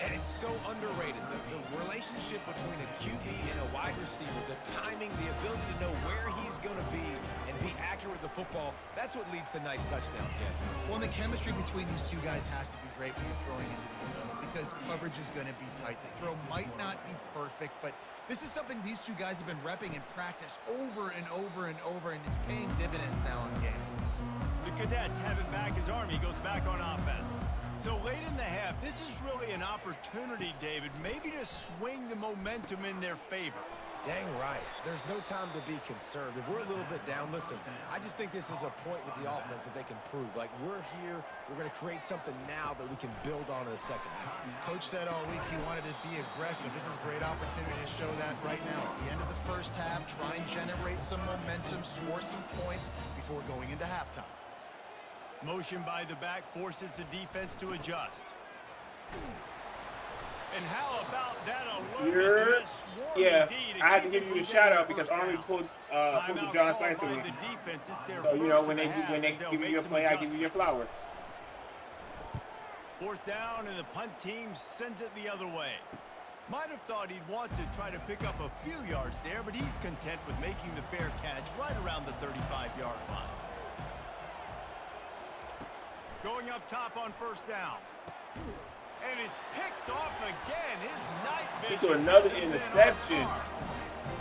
And it's so underrated. The relationship between a QB and a wide receiver, the timing, the ability to know where he's going to be and be accurate with the football, that's what leads to nice touchdowns, Jesse. Well, and the chemistry between these two guys has to be great when you're throwing into the end zone because coverage is going to be tight. The throw might not be perfect, but this is something these two guys have been repping in practice over and over and over, and it's paying dividends now in game. The Cadets have it back as Army goes back on offense. So late in the half, this is really an opportunity, David, maybe to swing the momentum in their favor. Dang right. There's no time to be concerned. If we're a little bit down, listen, I just think this is a point with the offense that they can prove. Like, we're here, we're going to create something now that we can build on in the second half. Coach said all week he wanted to be aggressive. This is a great opportunity to show that right now. At the end of the first half, try and generate some momentum, score some points before going into halftime. Motion by the back forces the defense to adjust. And how about that alertness? Yeah, I had to give you a shout out because Army pulled the John Slice to me. So you know when they give you your play, I give you your flowers. 4th down, and the punt team sends it the other way. Might have thought he'd want to try to pick up a few yards there, but he's content with making the fair catch right around the 35-yard line. Going up top on 1st down. And it's picked off again. His night He vision threw another hasn't been on interception. par.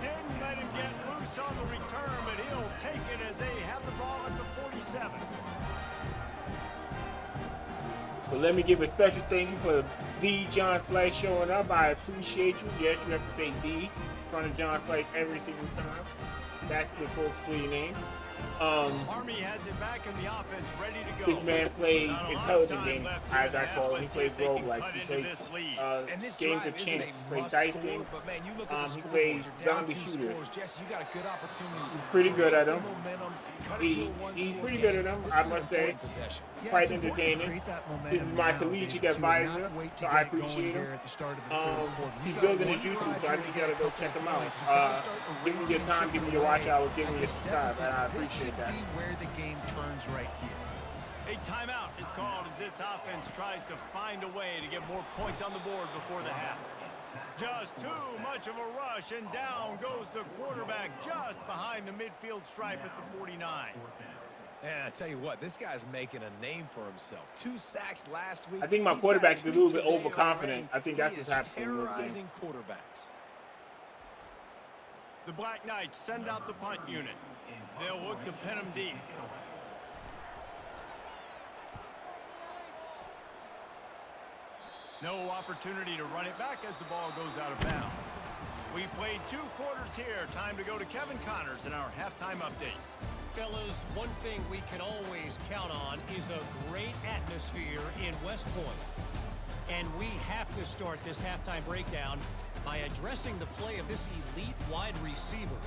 Didn't let him get loose on the return, but he'll take it as they have the ball at the 47. So let me give a special thank you for the John Slice showing up. I appreciate you. Yes, you have to say the in front of John Slice every single time. That's the close to your name. Army has it back in the offense, ready to go. This man plays Not a lot of intelligent time games, left here as in I the call half. it. He Let's see plays if they can roguelikes. cut He into plays this lead. And this games drive of isn't chance. a Plays must dice score, games. but man, you look at the He scoreboard, plays you're down zombie 2 shooter. scores. Jesse, you got a good opportunity. He's pretty good at Create them. some momentum, cut it to a one-score He's pretty game. good at them, This I is an must say. important possession. Yeah, Quite it's important to entertaining. create that This is momentum my now, collegiate David, advisor, not wait to so I get going appreciate him. here at the start of the third quarter. He's You've got building one his YouTube, drive so I here think to you get gotta a go couple check him of out. points. You've got to start Give me erasing your time, and give me chipping your watch away hour, give me at your this subscribe, deficit. and I This appreciate should that. be where the game turns right here. A timeout is called as this offense tries to find a way to get more points on the board before the half. Just too much of a rush, and down goes the quarterback just behind the midfield stripe at the 49. And I tell you what, this guy's making a name for himself. 2 sacks last week. I think my He's quarterback got is a 2 little bit today overconfident. already. I think He that's is what's happening in this game. terrorizing quarterbacks. The Black Knights send out the punt unit. They'll look to pin him deep. No opportunity to run it back as the ball goes out of bounds. We played 2 quarters here. Time to go to Kevin Connors in our halftime update. Fellas, one thing we can always count on is a great atmosphere in West Point. And we have to start this halftime breakdown by addressing the play of this elite wide receiver.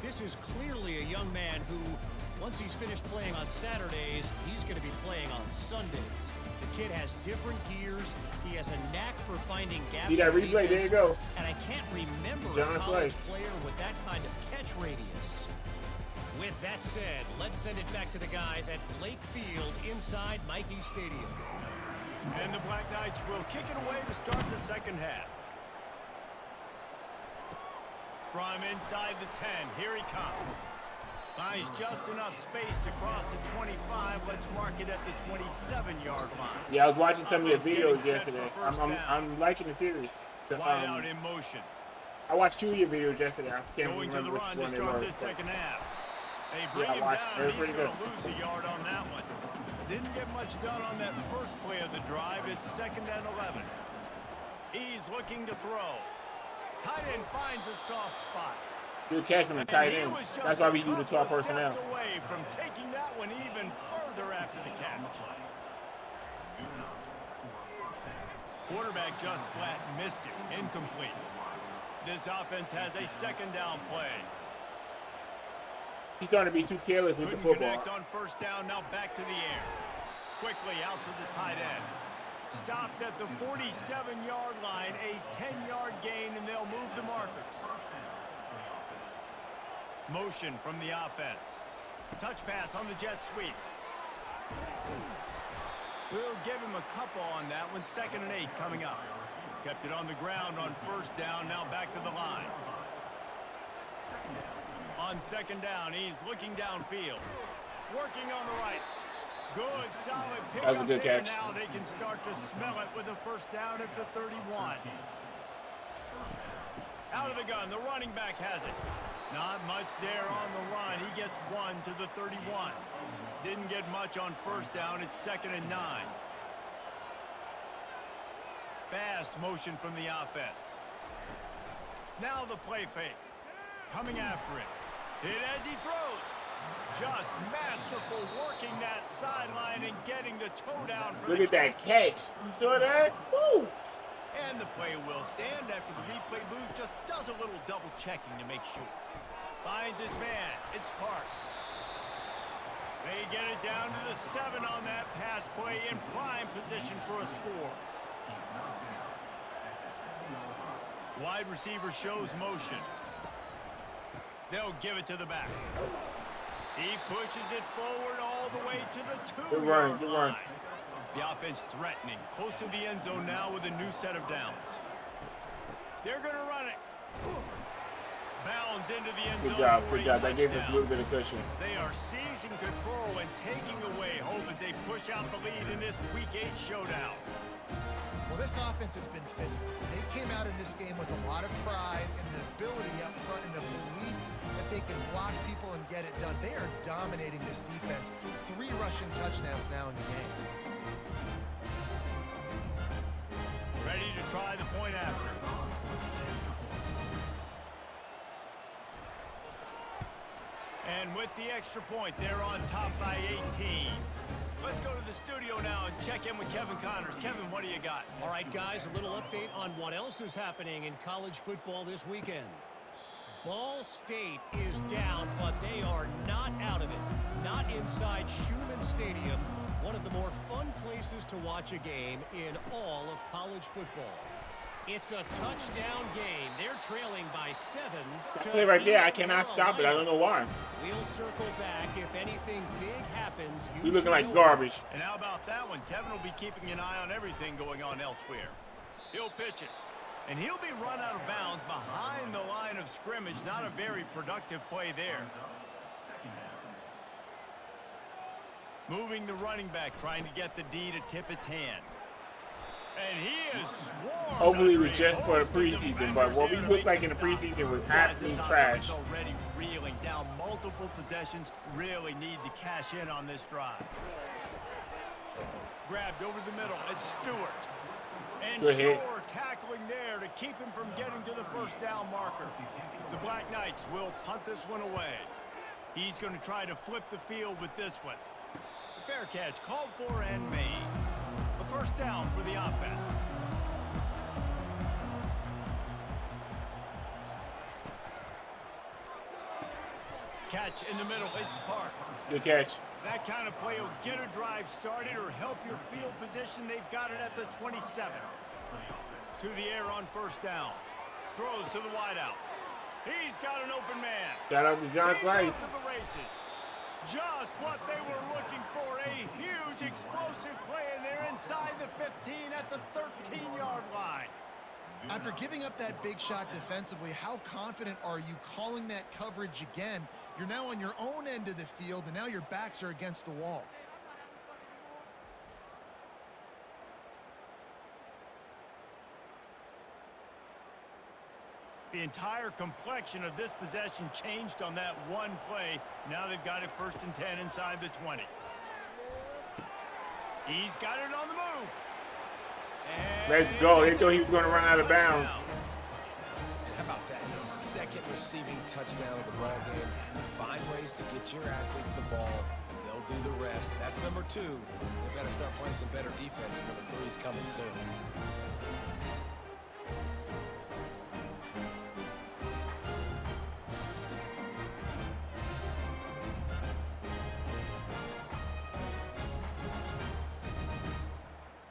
This is clearly a young man who, once he's finished playing on Saturdays, he's going to be playing on Sundays. The kid has different gears. He has a knack for finding gaps. See that in replay? There you go. defense, and I can't remember John a college Slice. player with that kind of catch radius. With that said, let's send it back to the guys at Lake Field inside Michie Stadium. And the Black Knights will kick it away to start the second half. From inside the 10, here he comes. Finds just enough space to cross the 25. Let's mark it at the 27-yard line. Yeah, I was watching some of your Offense videos getting set yesterday. for first down. I'm liking the series. Wide out in motion. I watched 2 of your videos yesterday. I can't Going to the remember run which to one they start were. this second half. They Yeah, bring I him watched down, it. and he's Pretty going to good. lose a yard on that one. Didn't get much done on that first play of the drive. It's 2nd and 11. He's looking to throw. Tight end finds a soft spot. Good catch from the tight end. That's why we do the 12 personnel. Steps away from taking that one even further after the catch. Quarterback just flat missed it. Incomplete. This offense has a 2nd down play. He's starting to be too careless with the Couldn't football. connect on first down. Now back to the air. Quickly out to the tight end. Stopped at the 47-yard line. A 10-yard gain, and they'll move the markers. Motion from the offense. Touch pass on the jet sweep. We'll give him a couple on that one. 2nd and 8 coming up. Kept it on the ground on first down. Now back to the line. On 2nd down, he's looking downfield. Working on the right. Good, solid pick That was a up good there. catch. Now they can start to smell it with a first down at the 31. Out of the gun, the running back has it. Not much there on the run. He gets 1 to the 31. Didn't get much on first down. It's 2nd and 9. Fast motion from the offense. Now the play fake. Coming after it. Hit as he throws. Just masterful working that sideline and getting the toe down for Look the at that catch. You saw that? Woo! And the play will stand after the replay booth just does a little double checking to make sure. Finds his man. It's Parks. They get it down to the 7 on that pass play in prime position for a score. Wide receiver shows motion. They'll give it to the back. He pushes it forward all the way to the 2-yard line. The offense threatening. Close to the end zone now with a new set of downs. They're going to run it. Bounds into the end zone. Good job. That gave us a little bit of cushion. They are seizing control and taking away hope as they push out the lead in this Week 8 showdown. Well, this offense has been physical. They came out in this game with a lot of pride and an ability up front and a belief that they can block people and get it done. They are dominating this defense. 3 rushing touchdowns now in the game. Ready to try the point after. And with the extra point, they're on top by 18. Let's go to the studio now and check in with Kevin Connors. Kevin, what do you got? All right, guys, a little update on what else is happening in college football this weekend. Ball State is down, but they are not out of it. Not inside Schumann Stadium, one of the more fun places to watch a game in all of college football. It's a touchdown game. They're trailing by 7. That play right there, I cannot stop it. I don't know why. We'll circle back if anything big happens. You looking like garbage. And how about that one? Kevin will be keeping an eye on everything going on elsewhere. He'll pitch it. And he'll be run out of bounds behind the line of scrimmage. Not a very productive play there. Moving the running back, trying to get the D to tip its hand. And he is swarmed. Hopefully we just for the preseason, but what we looked like in the preseason was absolute trash. Already reeling down multiple possessions. Really need to cash in on this drive. Grabbed over the middle. It's Stewart. And Shore tackling there to keep him from getting to the first down marker. The Black Knights will punt this one away. He's going to try to flip the field with this one. Fair catch called for and made. A first down for the offense. Catch in the middle. It's Parks. Good catch. That kind of play will get a drive started or help your field position. They've got it at the 27. To the air on first down. Throws to the wideout. He's got an open man. Shout out to John Slice. To the races. Just what they were looking for. A huge explosive play, and they're inside the 15 at the 13-yard line. After giving up that big shot defensively, how confident are you calling that coverage again? You're now on your own end of the field, and now your backs are against the wall. The entire complexion of this possession changed on that one play. Now they've got it first and 10 inside the 20. He's got it on the move. And Let's go. They thought he was going to run out of bounds. How about that? His second receiving touchdown of the ball game. Find ways to get your athletes the ball. They'll do the rest. That's number 2. They better start playing some better defense. Number 3 is coming soon.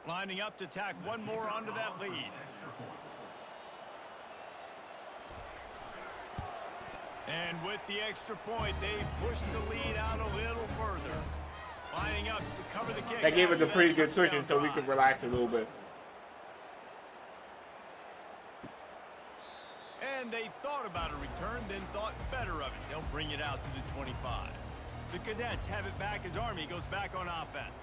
Lining up to tack one more onto that lead. And with the extra point, they push the lead out a little further. Lining up to cover the kick. That gave us a pretty good cushion so we could relax a little bit. And they thought about a return, then thought better of it. They'll bring it out to the 25. The Cadets have it back as Army goes back on offense.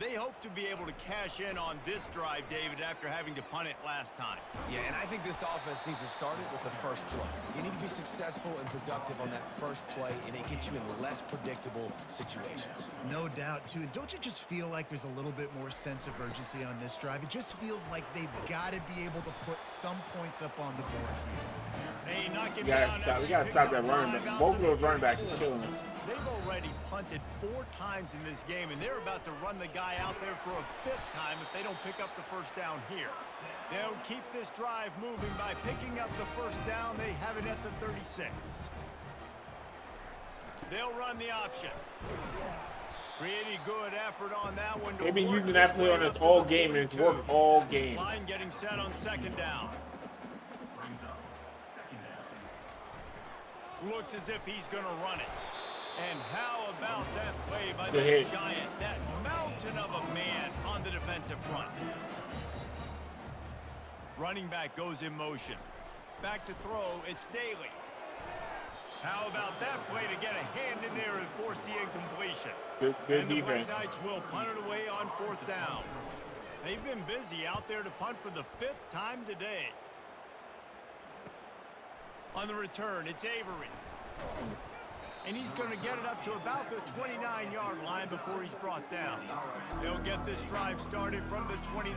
They hope to be able to cash in on this drive, David, after having to punt it last time. Yeah, and I think this offense needs to start it with the first play. You need to be successful and productive on that first play, and it gets you in less predictable situations. No doubt, too. And don't you just feel like there's a little bit more sense of urgency on this drive? It just feels like they've got to be able to put some points up on the board here. Hey, knocking We gotta stop that running back. Both of those running backs is killing us. They've already punted 4 times in this game, and they're about to run the guy out there for a 5th time if they don't pick up the first down here. They'll keep this drive moving by picking up the first down. They have it at the 36. They'll run the option. Pretty good effort on that one. They've been using that play on us all game, and it's worked all game. Line getting set on second down. Looks as if he's going to run it. And how about that play by the Giant? That mountain of a man on the defensive front. Running back goes in motion. Back to throw, it's Daly. How about that play to get a hand in there and force the incompletion? Good and the defense. Black Knights will punt it away on 4th down. They've been busy out there to punt for the 5th time today. On the return, it's Avery. And he's going to get it up to about the 29-yard line before he's brought down. They'll get this drive started from the 29.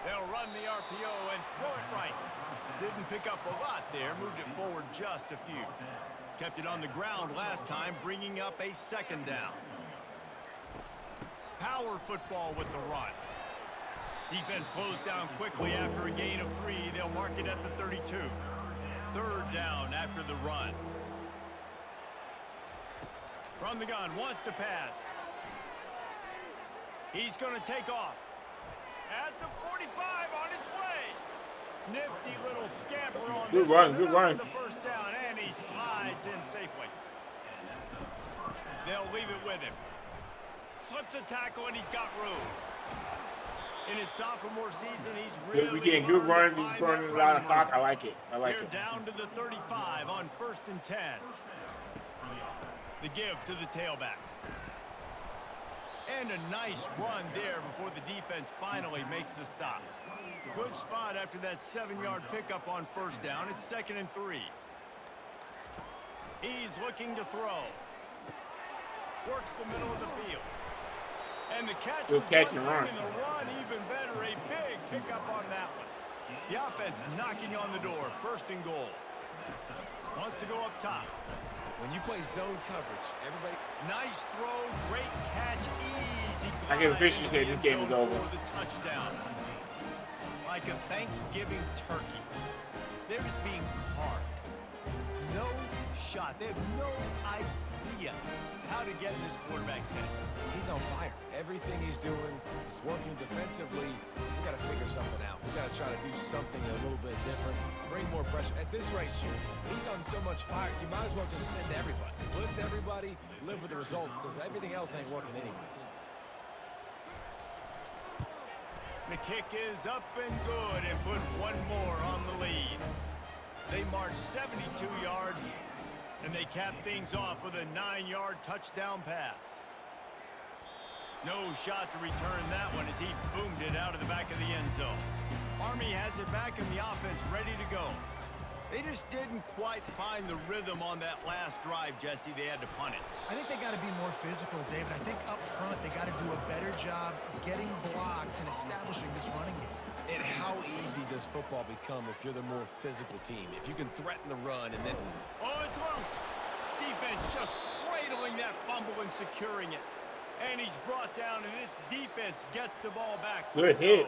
They'll run the RPO and throw it right. Didn't pick up a lot there, moved it forward just a few. Kept it on the ground last time, bringing up a 2nd down. Power football with the run. Defense closed down quickly after a gain of 3. They'll mark it at the 32. 3rd down after the run. From the gun, wants to pass. He's going to take off. At the 45 on his way. Nifty little scamper on good this run, one. good run. The 1st down, and he slides in safely. They'll leave it with him. Slips a tackle, and he's got room. In his sophomore season, he's really we getting good runs. He's burning a lot of clock. I like it. I like it. They're down to the 35 on 1st and 10. The give to the tailback. And a nice run there before the defense finally makes the stop. Good spot after that 7-yard pickup on 1st down. It's 2nd and 3. He's looking to throw. Works the middle of the field. And the catch was catch and run. And the run even better. A big pickup on that one. The offense knocking on the door. 1st and goal. Wants to go up top. When you play zone coverage, everybody... Nice throw, great catch, easy. I give officials say this game is over. The touchdown. Like a Thanksgiving turkey. They're just being carved. No shot. They have no idea how to get in this quarterback's head. He's on fire. Everything he's doing is working defensively. We got to figure something out. We got to try to do something a little bit different. Bring more pressure. At this rate, shoot, he's on so much fire, you might as well just send everybody. Blitz everybody, live with the results, because everything else ain't working anyways. The kick is up and good and put one more on the lead. They march 72 yards, and they cap things off with a 9-yard touchdown pass. No shot to return that one as he boomed it out of the back of the end zone. Army has it back in the offense ready to go. They just didn't quite find the rhythm on that last drive, Jesse. They had to punt it. I think they got to be more physical, David. I think up front they got to do a better job getting blocks and establishing this running game. And how easy does football become if you're the more physical team? If you can threaten the run and then... Oh, it's loose. Defense just cradling that fumble and securing it. And he's brought down, and this defense gets the ball back. Good hit.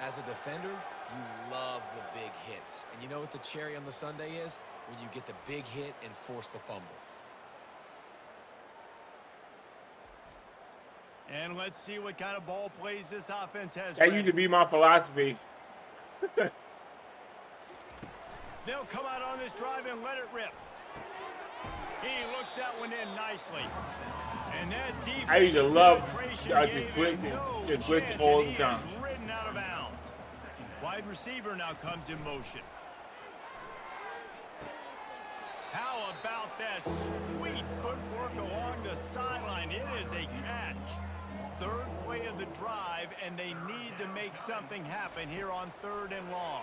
As a defender, you love the big hits. And you know what the cherry on the sundae is? When you get the big hit and force the fumble. And let's see what kind of ball plays this offense has. That used to be my philosophy. They'll come out on this drive and let it rip. He looks that one in nicely. And that defense, I used to love penetration just gave him blitzing, no just blitzing chance, all and the he time. is ridden out of bounds. Wide receiver now comes in motion. How about that sweet footwork along the sideline? It is a catch. 3rd play of the drive, and they need to make something happen here on 3rd and long.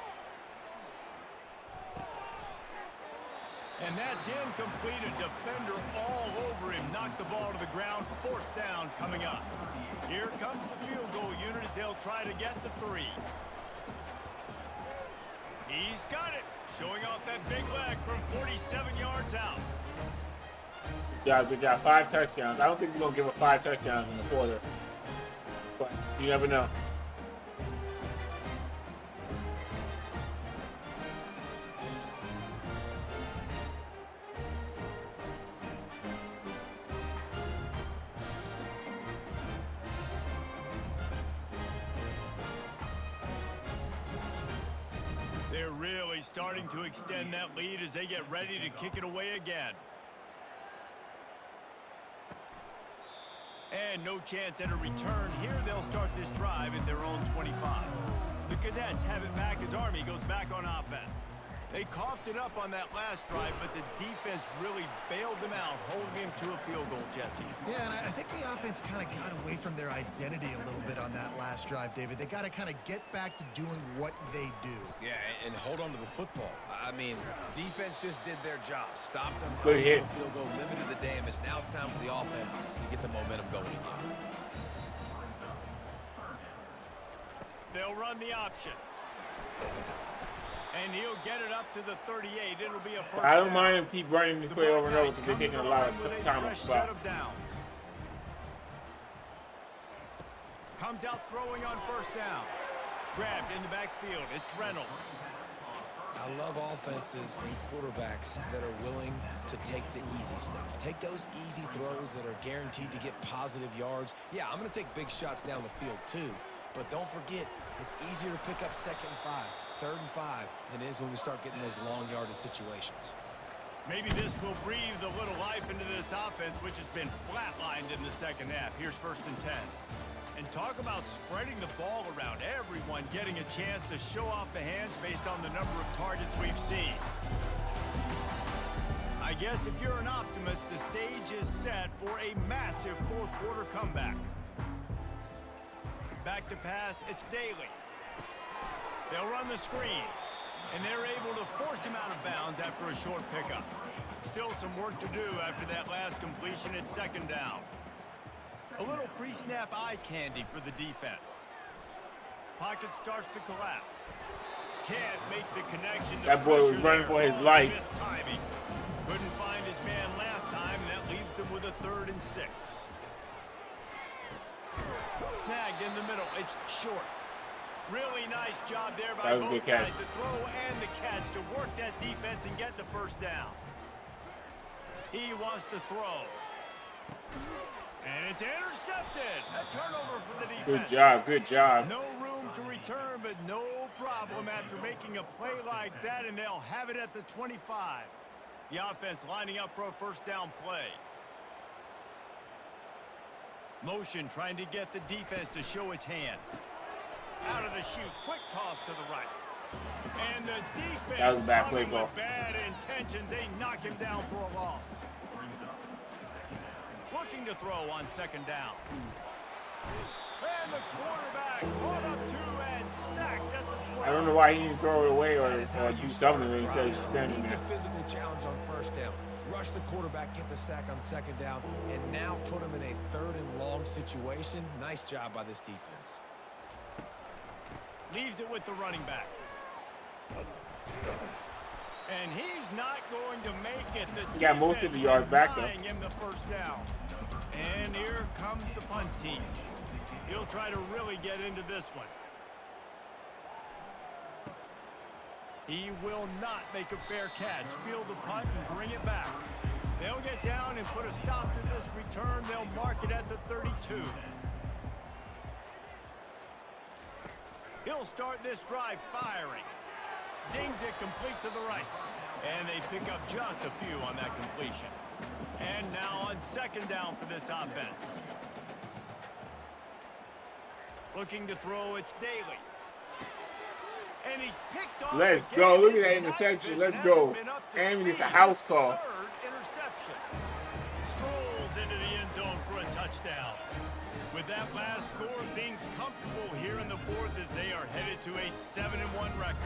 And that's incomplete. A defender all over him. Knocked the ball to the ground. 4th down coming up. Here comes the field goal unit as they'll try to get the 3. He's got it. Showing off that big leg from 47 yards out. Good job. 5 touchdowns. I don't think we're going to give up 5 touchdowns in the quarter. But you never know. They're really starting to extend that lead as they get ready to kick it away again. And no chance at a return. Here they'll start this drive at their own 25. The Cadets have it back as Army goes back on offense. They coughed it up on that last drive, but the defense defense really bailed them out, holding him to a field goal, Jesse. Yeah, and I think the offense kind of got away from their identity a little bit on that last drive, David. They got to kind of get back to doing what they do. Yeah, and hold on to the football. I mean, defense just did their job. Stopped them, Good held hit. them to a field goal, limited the damage. Now it's time for the offense to get the momentum going again. They'll run the option. And he'll get it up to the 38. It'll be a first I don't down. mind him keep running the play over and over because they're taking a lot of time on the spot. Comes out throwing on first down. Grabbed in the backfield. It's Reynolds. I love offenses and quarterbacks that are willing to take the easy stuff. Take those easy throws that are guaranteed to get positive yards. Yeah, I'm going to take big shots down the field too. But don't forget, it's easier to pick up 2nd and 5, 3rd and 5 than it is when we start getting those long yardage situations. Maybe this will breathe a little life into this offense, which has been flatlined in the second half. Here's 1st and 10. And talk about spreading the ball around. Everyone getting a chance to show off the hands based on the number of targets we've seen. I guess if you're an optimist, the stage is set for a massive fourth quarter comeback. Back to pass, it's Daly. They'll run the screen, and they're able to force him out of bounds after a short pickup. Still some work to do after that last completion at 2nd down. A little pre-snap eye candy for the defense. Pocket starts to collapse. Can't make the connection. That boy was running for his life. Timing. Couldn't find his man last time, and that leaves him with a 3rd and 6. Snagged in the middle. It's short. Really nice job there by both guys to throw and the catch to work that defense and get the first down. He wants to throw. And it's intercepted. A turnover for the defense. Good job, good job. No room to return, but no problem after making a play like that, and they'll have it at the 25. The offense lining up for a first down play. Motion trying to get the defense to show its hand. Out of the chute, quick toss to the right. And the defense that was a bad play ball. With bad intentions, they knock him down for a loss. Looking to throw on 2nd down. And the quarterback caught up to and sacked at the 12. I don't know why he didn't throw it away or do something instead of just standing Meet there. the physical challenge on 1st down. Rush the quarterback, get the sack on 2nd down, and now put him in a 3rd and long situation. Nice job by this defense. Leaves it with the running back. And he's not going to make it. He got most of the yards back, though. Him the first down. And here comes the punt team. He'll try to really get into this one. He will not make a fair catch. Field the punt and bring it back. They'll get down and put a stop to this return. They'll mark it at the 32. He'll start this drive firing. Zings it complete to the right. And they pick up just a few on that completion. And now on 2nd down for this offense. Looking to throw, it's Daly. And he's picked off. Let's go. Look at that interception. Let's go. And it's a house call. 3rd interception. Strolls into the end zone for a touchdown. With that last score, things comfortable here in the 4th as they are headed to a 7-1 record.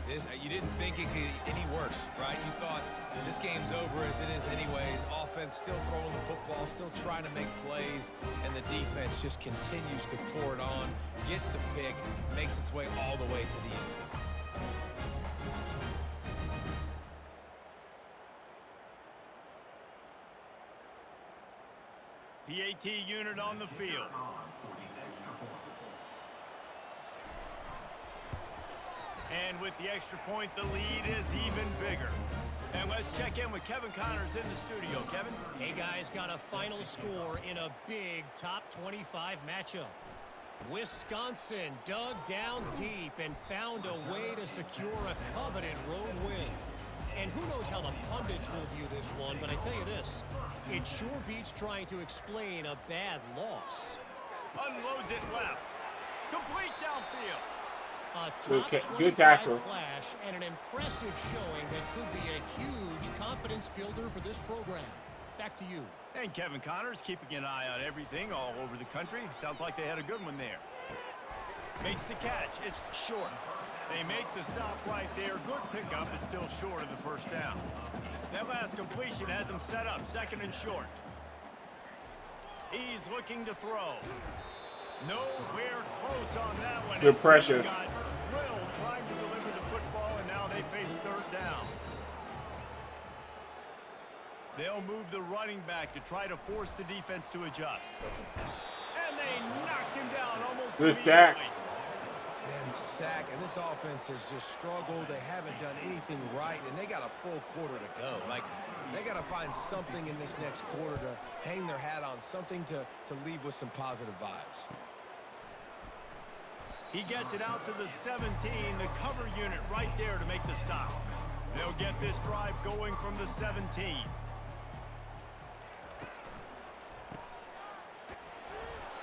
Dude, you didn't think it could get any worse, right? You thought this game's over as it is anyways. Offense still throwing the football, still trying to make plays, and the defense just continues to pour it on, gets the pick, makes its way all the way to the end zone. PAT unit on the field. And with the extra point, the lead is even bigger. And let's check in with Kevin Connors in the studio. Kevin? Hey, guys, got a final score in a big top 25 matchup. Wisconsin dug down deep and found a way to secure a coveted road win. And who knows how the pundits will view this one, but I tell you this, it sure beats trying to explain a bad loss. Unloads it left. Complete downfield. A top Good 25 tackle. flash and an impressive showing that could be a huge confidence builder for this program. Back to you. And Kevin Connors keeping an eye on everything all over the country. Sounds like they had a good one there. Makes the catch. It's short. They make the stop right there. Good pickup, but still short of the first down. That last completion has him set up, 2nd and short. He's looking to throw. Nowhere close on that one. Good pressure. Got drilled trying to deliver the football, and now they face 3rd down. They'll move the running back to try to force the defense to adjust. And they knocked him down almost Good sack. Man, the sack, and this offense has just struggled. They haven't done anything right, and they got a full quarter to go. Like, they got to find something in this next quarter to hang their hat on, something to leave with some positive vibes. He gets it out to the 17, the cover unit right there to make the stop. They'll get this drive going from the 17.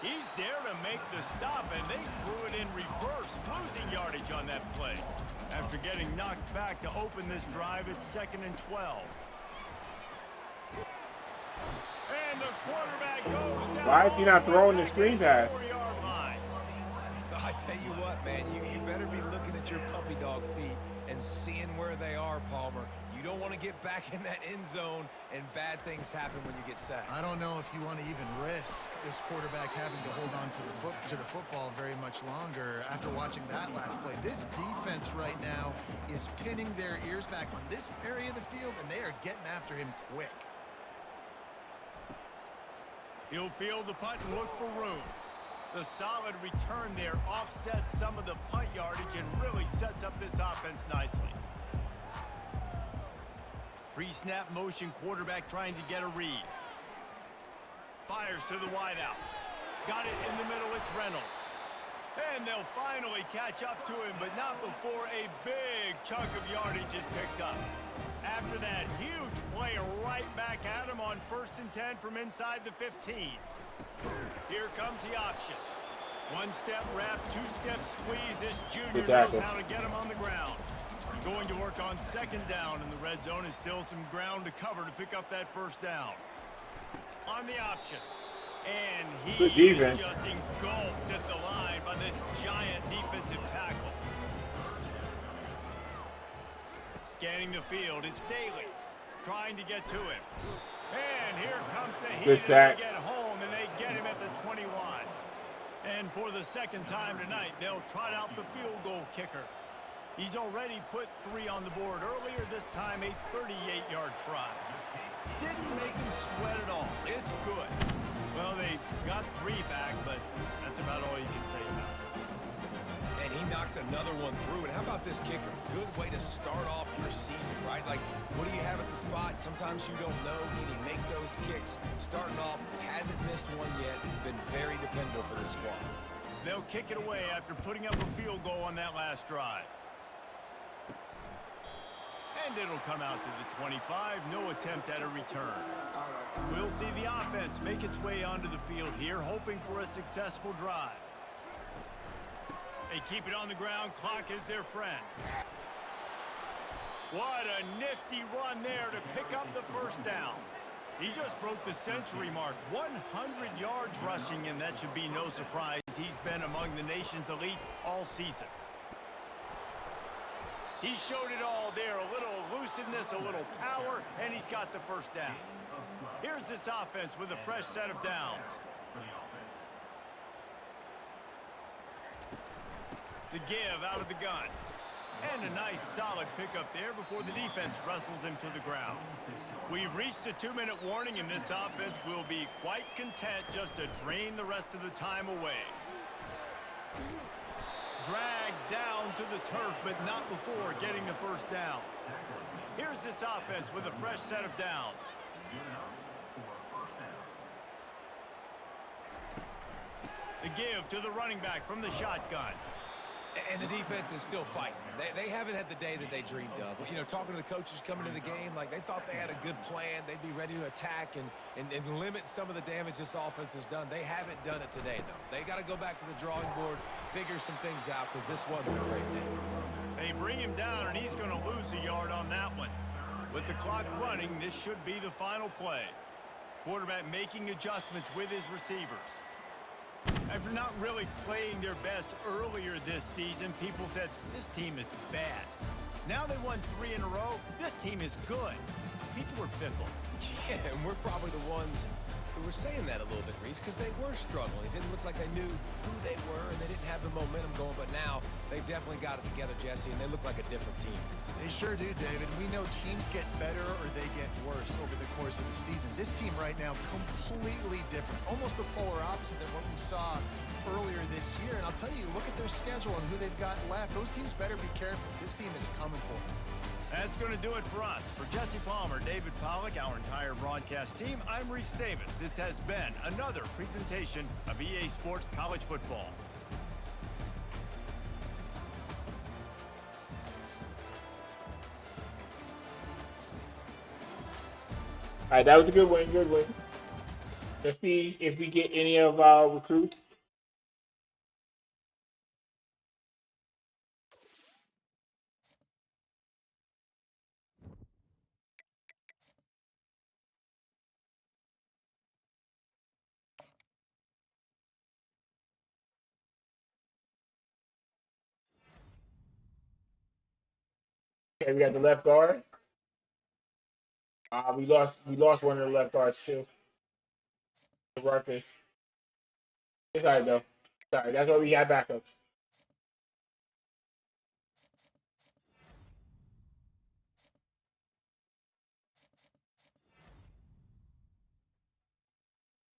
He's there to make the stop, and they threw it in reverse, losing yardage on that play. After getting knocked back to open this drive, it's 2nd and 12. And the quarterback goes down. Why is he not throwing the screen pass? 4-yard line. I tell you what, man, you better be looking at your puppy dog feet and seeing where they are, Palmer. You don't want to get back in that end zone and bad things happen when you get sacked. I don't know if you want to even risk this quarterback having to hold on to the football very much longer after watching that last play. This defense right now is pinning their ears back on this area of the field, and they are getting after him quick. He'll field the punt and look for room. The solid return there offsets some of the punt yardage and really sets up this offense nicely. Pre-snap motion, quarterback trying to get a read. Fires to the wideout. Got it in the middle, it's Reynolds. And they'll finally catch up to him, but not before a big chunk of yardage is picked up. After that huge play right back at him on 1st and 10 from inside the 15. Here comes the option. 1-step wrap, 2-step squeeze. This junior knows how to get him on the ground. Going to work on 2nd down, and the red zone is still some ground to cover to pick up that 1st down. On the option. And he is just engulfed at the line by this giant defensive tackle. Scanning the field, it's Daly trying to get to him. And here comes the heat, and they get home, and they get him at the 21. And for the 2nd time tonight, they'll trot out the field goal kicker. He's already put 3 on the board earlier, this time a 38-yard try. Didn't make him sweat at all. It's good. Well, they got 3 back, but that's about all you can say about it. And he knocks another one through. And how about this kicker? Good way to start off your season, right? Like, what do you have at the spot? Sometimes you don't know. Can he make those kicks? Starting off, hasn't missed one yet. Been very dependable for the squad. They'll kick it away after putting up a field goal on that last drive. And it'll come out to the 25. No attempt at a return. We'll see the offense make its way onto the field here, hoping for a successful drive. They keep it on the ground. Clock is their friend. What a nifty run there to pick up the 1st down. He just broke the century mark. 100 yards rushing, and that should be no surprise. He's been among the nation's elite all season. He showed it all there. A little elusiveness, a little power, and he's got the 1st down. Here's this offense with a fresh set of downs. The give out of the gun. And a nice solid pickup there before the defense wrestles him to the ground. We've reached the 2-minute warning, and this offense will be quite content just to drain the rest of the time away. Dragged down to the turf, but not before getting the 1st down. Here's this offense with a fresh set of downs. The give to the running back from the shotgun. And the defense is still fighting. They haven't had the day that they dreamed of. You know, talking to the coaches coming to the game, like they thought they had a good plan. They'd be ready to attack and limit some of the damage this offense has done. They haven't done it today, though. They got to go back to the drawing board, figure some things out, because this wasn't a great day. They bring him down, and he's going to lose a yard on that one. With the clock running, this should be the final play. Quarterback making adjustments with his receivers. After not really playing their best earlier this season, people said, this team is bad. Now they won 3 in a row. This team is good. People are fickle. Yeah, and we're probably the ones who were saying that a little bit, Reese, because they were struggling. It didn't look like they knew who they were, and they didn't have the momentum going. But now they've definitely got it together, Jesse, and they look like a different team. They sure do, David. We know teams get better or they get worse over the course of the season. This team right now, completely different. Almost the polar opposite than what we saw earlier this year. And I'll tell you, look at their schedule and who they've got left. Those teams better be careful. This team is coming for them. That's going to do it for us. For Jesse Palmer, David Pollack, our entire broadcast team, I'm Reese Davis. This has been another presentation of EA Sports College Football. All right, that was a good win. Good win. Let's see if we get any of our recruits. Okay, we got the left guard. We lost one of the left guards too. The Rutgers. It's all right though. Sorry, that's why we had backups.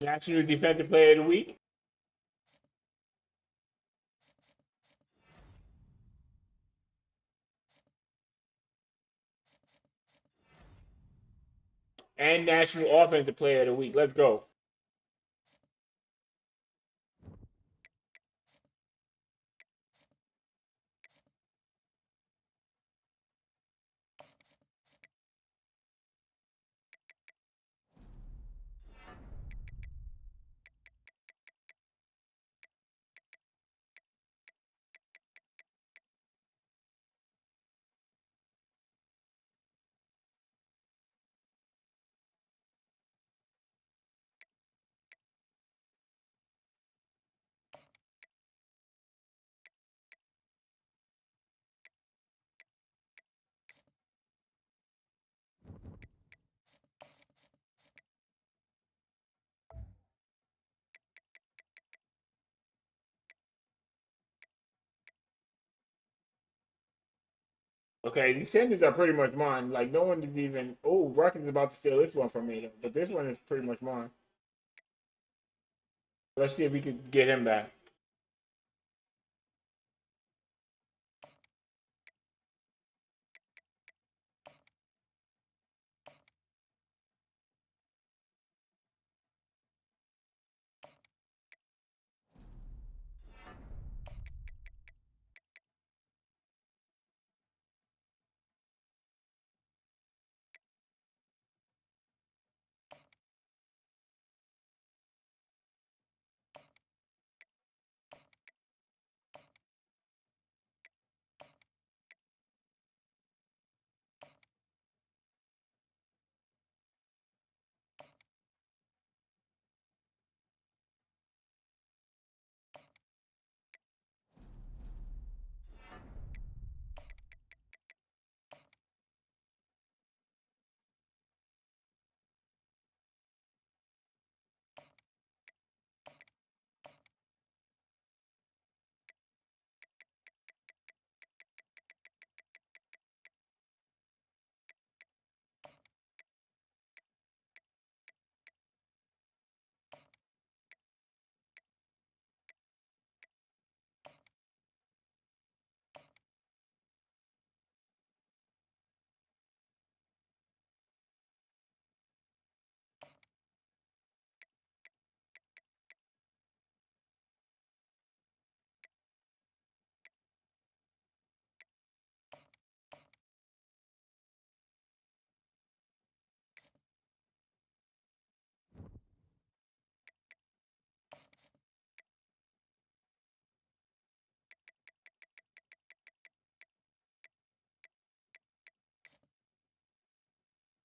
National Defensive Player of the Week. And National Offensive Player of the Week. Let's go. Okay, these sentences are pretty much mine. Like, no one is even... Oh, Rutgers is about to steal this one from me, though. But this one is pretty much mine. Let's see if we can get him back.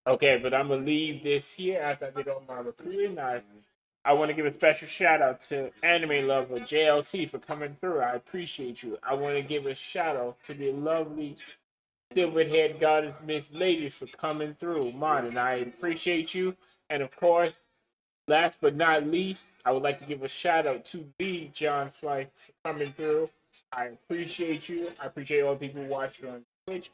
Okay, but I'm gonna leave this here after I get all my recruiting. I want to give a special shout out to Anime Lover JLC for coming through. I appreciate you. I want to give a shout out to the lovely silver-haired goddess Miss Lady for coming through. Martin, I appreciate you. And of course, last but not least, I would like to give a shout out to the John Slice for coming through. I appreciate you. I appreciate all the people who watch on Twitch,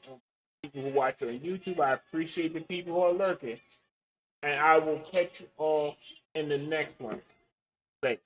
people who watch on YouTube. I appreciate the people who are lurking. And I will catch you all in the next one. Thanks.